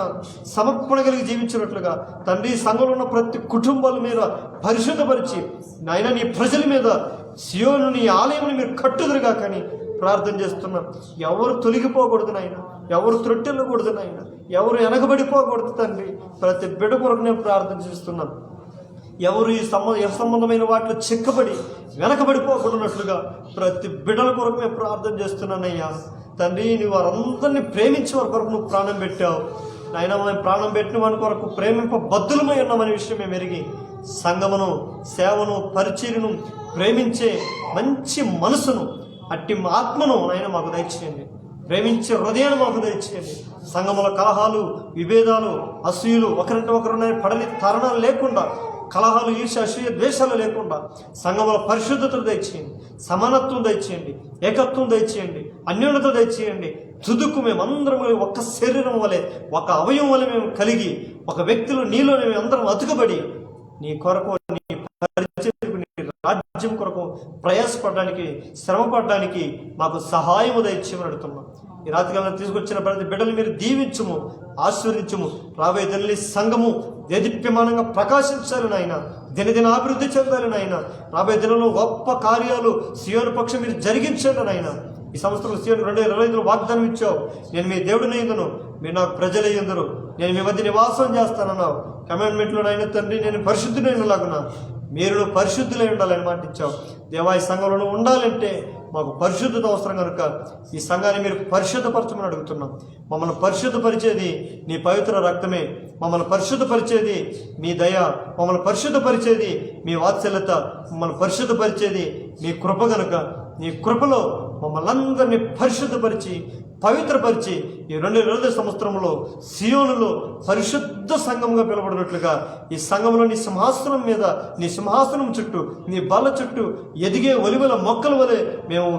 సమర్పణ కలిగి జీవించినట్లుగా తండ్రి సంఘంలో ఉన్న ప్రతి కుటుంబాల మీద పరిశుద్ధపరిచి నాయన నీ ప్రజల మీద సియోను నీ ఆలయముని మీరు కట్టుదురుగా కానీ ప్రార్థన చేస్తున్నాం. ఎవరు తొలగిపోకూడదు నాయన, ఎవరు త్రొట్టెళ్ళకూడదు నాయన, ఎవరు వెనకబడిపోకూడదు తండ్రి. ప్రతి బిడ్డ కొరకు నేను ప్రార్థన చేస్తున్నాం. ఎవరు ఈ సంబంధమైన వాటిలో చిక్కబడి వెనకబడిపోకూడనట్లుగా ప్రతి బిడ్డల కొరకు మేము ప్రార్థన చేస్తున్నానయ్యా. తండ్రి నువ్వు వారందరినీ ప్రేమించే వారి కొరకు నువ్వు ప్రాణం పెట్టావు నాయన. మేము ప్రాణం పెట్టిన వారి కొరకు ప్రేమింపబద్ధులమై ఉన్నామనే విషయం మేము ఎరిగి సంఘమును, సేవను, పరిచర్యను ప్రేమించే మంచి మనసును, అట్టి ఆత్మను నాయన మాకు దయచేయండి. ప్రేమించే హృదయాన్ని మాకు దయచేయండి. సంఘముల కలహాలు, విభేదాలు, అసూయలు, ఒకరింటి ఒకరు పడని తరుణాలు లేకుండా, కలహాలు, ఈర్ష్య, అసూయ, ద్వేషాలు లేకుండా సంఘముల పరిశుద్ధతను దయచేయండి, సమానత్వం దయచేయండి, ఏకత్వం దయచేయండి, అన్యోన్యత దయచేయండి. తుదుకు మేమందరం ఒక శరీరం వలె, ఒక అవయవం వలె మేము కలిగి, ఒక వ్యక్తిలో నీలోనే మేము అందరం అతుకబడి నీ కొరకు, నీ పరిచర్యకు, నీ రాజ్యం కొరకు ప్రయాసపడడానికి, శ్రమపడడానికి మాకు సహాయము దయచేయమని అడుగుతున్నాం. ఈ రాత్రికాలం తీసుకొచ్చిన ప్రతి బిడ్డలు మీరు దీవించుము, ఆశీర్వదించుము. రాబోయే దినాల్లో సంఘము దేదీప్యమానంగా ప్రకాశించాలి నాయన, దినదిన అభివృద్ధి చెందాలి నాయన. రాబోయే దినంలో గొప్ప కార్యాలు సియోను పక్షం మీరు జరిగించండి నాయన. ఈ సంవత్సరం సియోను 2025 వాగ్దానం ఇచ్చావు. నేను మీ దేవుడిని అయ్యిందును, మీరు నాకు ప్రజలు అయ్యిందరు, నేను మీ మధ్య నివాసం చేస్తానన్నావు. కమాండ్మెంట్లో నాయన తండ్రి నేను పరిశుద్ధులైనలాగున్నా మీరు పరిశుద్ధులై ఉండాలని మాట ఇచ్చావు. దేవా ఈ సంఘంలో ఉండాలంటే మాకు పరిశుద్ధత అవసరం కనుక ఈ సంఘాన్ని మీరు పరిశుద్ధపరచమని అడుగుతున్నాం. మమ్మల్ని పరిశుద్ధపరిచేది నీ పవిత్ర రక్తమే, మమ్మల్ని పరిశుద్ధపరిచేది మీ దయ, మమ్మల్ని పరిశుద్ధపరిచేది మీ వాత్సల్యత, మమ్మల్ని పరిశుద్ధపరిచేది మీ కృప కనుక నీ కృపలో మమ్మల్ని అందరినీ పరిశుద్ధపరిచి పవిత్రపరిచి ఈ 2020 సంవత్సరంలో సియోనులో పరిశుద్ధ సంఘంగా పిలువబడినట్లుగా ఈ సంఘంలో నీ సింహాసనం మీద, నీ సింహాసనం చుట్టూ, నీ బల్ల చుట్టూ ఎదిగే ఒలివల మొక్కల వలె మేము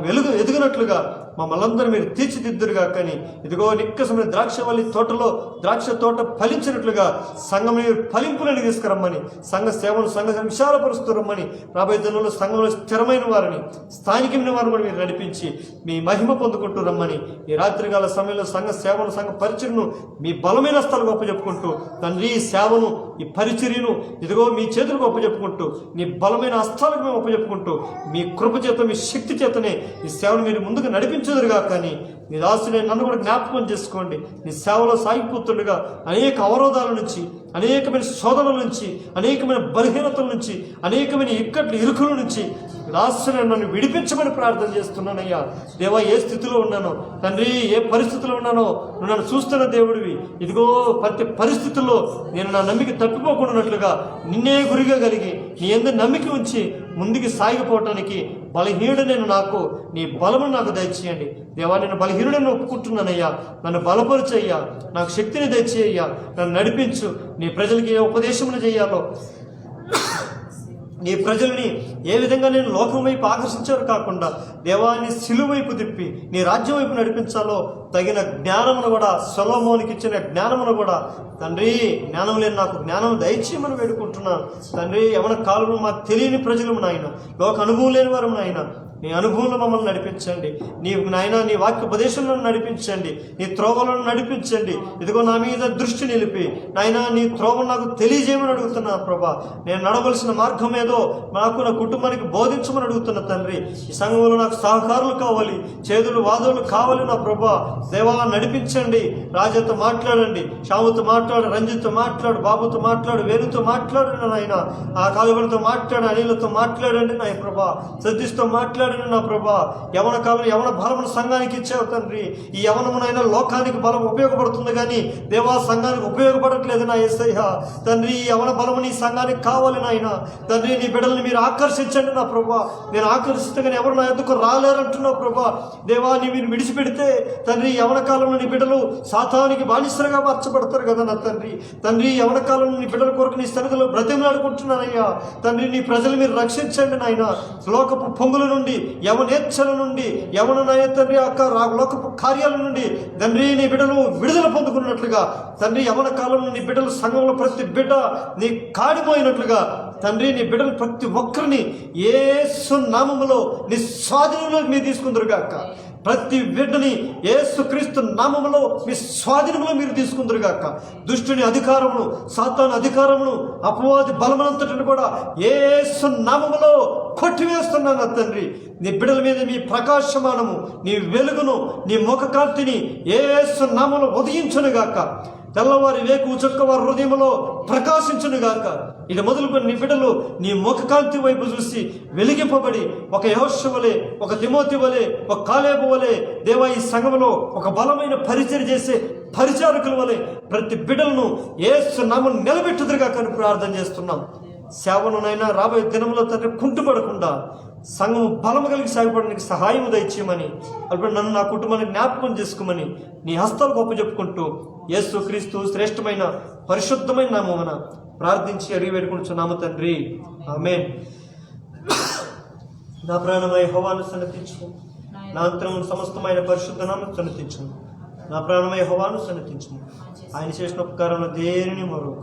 ఎదిగినట్లుగా మమ్మల్ని అందరూ మీరు తీర్చిదిద్దురుగా. కానీ ఇదిగో నిక్కసమైన ద్రాక్షవల్లి తోటలో ద్రాక్ష తోట ఫలించినట్లుగా సంఘం ఫలింపులను తీసుకురమ్మని, సంఘ సేవను సంఘ విశాలపరుస్తూ రమ్మని, రాబోయే దినంలో సంఘంలో స్థిరమైన వారిని, స్థానికమైన వారిని కూడా మీరు నడిపించి మీ మహిమ పొందుకుంటూ రమ్మని, ఈ రాత్రికాల సమయంలో సంఘ సేవను సంఘ పరిచర్ను మీ బలమైన స్థలం అప్పచెప్పుకుంటూ తండ్రి, ఈ సేవను ఈ పరిచర్యను ఇదిగో మీ చేతులకు అప్పచెప్పుకుంటూ నీ బలమైన హస్తాలకు మేము అప్పచెప్పుకుంటూ మీ కృప చేత, మీ శక్తి చేతనే ఈ సేవను మీరు ముందుకు నడిపించదురుగా. కానీ నీ దాసుని నన్ను కూడా జ్ఞాపకం చేసుకోండి. నీ సేవలో సాగిపోతుండగా అనేక అవరోధాల నుంచి, అనేకమైన శోధనల నుంచి, అనేకమైన బలహీనతల నుంచి, అనేకమైన ఇరుకుల నుంచి దాసుని నన్ను విడిపించమని ప్రార్థన చేస్తున్నానయ్యా. దేవా, ఏ స్థితిలో ఉన్నానో తండ్రి, ఏ పరిస్థితిలో ఉన్నానో నువ్వు నన్ను చూస్తున్న దేవుడివి. ఇదిగో ప్రతి పరిస్థితుల్లో నేను నా నమ్మిక తప్పిపోకుండానట్లుగా నిన్నే గురిగా కలిగి నీ యందు నమ్మిక ఉంచి ముందుకు సాగిపోవటానికి బలహీనుడైన నాకు నీ బలమును నాకు దయచేయండి. దేవా, నేను బలహీనుడని ఒప్పుకుంటున్నానయ్యా. నన్ను బలపరచయ్యా, నాకు శక్తిని దయచేయ్యా, నన్ను నడిపించు. నీ ప్రజలకి ఏ ఉపదేశములు చేయాలో, నీ ప్రజల్ని ఏ విధంగా నేను లోకం వైపు ఆకర్షించారు కాకుండా దేవాన్ని సిలువ వైపు తిప్పి నీ రాజ్యం వైపు నడిపించాలో తగిన జ్ఞానమును కూడా, సొలొమోనుకి ఇచ్చిన జ్ఞానమును కూడా తండ్రి, జ్ఞానం లేని నాకు జ్ఞానం దయచేయమని వేడుకుంటున్నాను తండ్రి. యవన కాలంలో మాకు తెలియని ప్రజలు నాయన, లోక అనుభవం లేని వారు నాయన, నీ అనుభవంలో మమ్మల్ని నడిపించండి. నీ నాయన నీ వాక్యోపదేశంలో నడిపించండి, నీ త్రోవలను నడిపించండి. ఇదిగో నా మీద దృష్టి నిలిపి నాయన నీ త్రోవను నాకు తెలియజేయమని అడుగుతున్నా ప్రభా. నేను నడవలసిన మార్గం ఏదో నాకు, నా కుటుంబానికి బోధించమని అడుగుతున్నా తండ్రి. ఈ సంఘంలో నాకు సహకారులు కావాలి, చేదులు వాదులు కావాలి నా ప్రభా. దేవా, నడిపించండి. రాజాతో మాట్లాడండి, శ్యాముతో మాట్లాడు, రంజిత్తో మాట్లాడు, బాబుతో మాట్లాడు, వేణుతో మాట్లాడండి నాయన, ఆ కాలువలతో మాట్లాడు, అనిలతో మాట్లాడండి నాయ ప్రభా. సతీష్తో మాట్లాడండి నా ప్రభా. యవన కాలం యవన బలమును సంఘానికి ఇచ్చావు తండ్రి. ఈ యవనమునైనా లోకానికి బలం ఉపయోగపడుతుంది కానీ దేవా సంఘానికి ఉపయోగపడట్లేదు నా యేసయ్య తండ్రి. ఈ యవన బలము నీ సంఘానికి కావాలి నాయన తండ్రి. నీ బిడ్డల్ని మీరు ఆకర్షించండి నా ప్రభా. నేను ఆకర్షిస్తే కానీ ఎవరు నా ఎదుకు రాలేరంటున్నావు ప్రభా. దేవా, నీ మీరు విడిచిపెడితే తండ్రి యవన కాలంలో నీ బిడ్డలు సాతానికి బానిసలుగా మార్చబడతారు కదా నా తండ్రి. తండ్రి, యవన కాలంలో నీ బిడ్డల కొరకు నీ సన్నిధిలో బ్రతిమలాడుకుంటున్నానయ్యా తండ్రి. నీ ప్రజలు మీరు రక్షించండి నాయన, లోకపు పొంగుల నుండి, యవనేచ్ఛల నుండి, యవన నాయ తండ్రి లోకపు కార్యాల నుండి తండ్రి నీ బిడ్డలు విడుదల పొందుకున్నట్లుగా తండ్రి, యవన కాలంలో నీ బిడ్డలు సంఘంలో ప్రతి బిడ్డ నీ కాడిపోయినట్లుగా తండ్రి, నీ బిడ్డలు ప్రతి ఒక్కరిని యేసు నామములో నీ స్వాధీనంలోకి మీరు తీసుకుందరుగాక. ప్రతి బిడ్డని యేసుక్రీస్తు నామములో మీ స్వాధీనంలో మీరు తీసుకుందరుగాక. దుష్టుని అధికారమును, సాతాను అధికారమును, అపవాది బలమంతటిని కూడా యేసు నామములో కొట్టివేస్తున్నాను తండ్రి. నీ బిడ్డల మీద మీ ప్రకాశమానము, నీ వెలుగును, నీ ముఖకాంతిని యేసు నామములో ఉదయించునుగాక. తెల్లవారి వేకు చుక్క వారి హృదయంలో ప్రకాశించునుగాక. ఇది మొదలుకొని నీ బిడ్డలు నీ ముఖకాంతి వైపు చూసి వెలిగింపబడి ఒక యెహోషువ వలె, ఒక తిమోతి వలె, ఒక కాలేబు వలె దేవా ఈ సంఘములో ఒక బలమైన పరిచర్య చేసే పరిచారకుల వలె ప్రతి బిడ్డలను యేసు నామమున నిలబెట్టుదురుగాక అని ప్రార్థన చేస్తున్నాం. సేవనునైనా రాబోయే దినంలో తండ్రి కుంటుపడకుండా సంఘము బలము కలిగి సాగిపోవడానికి సహాయం దయచేయమని, అప్పుడు నన్ను నా కుటుంబాన్ని జ్ఞాపకం చేసుకోమని నీ హస్తాలకు అప్పచెప్పుకుంటూ యేసు క్రీస్తు శ్రేష్టమైన పరిశుద్ధమైన నామమున ప్రార్థించి అడిగి వేడుకుంటున్నాము తండ్రి, ఆమేన్. నా ప్రాణమై యెహోవాను సన్నతించు, నా అంతరమును సమస్తమైన పరిశుద్ధ నామమును సన్నతించు. నా ప్రాణమై యెహోవాను సన్నతించు, ఆయన చేసిన ఉపకారంలో దేనిని మరొక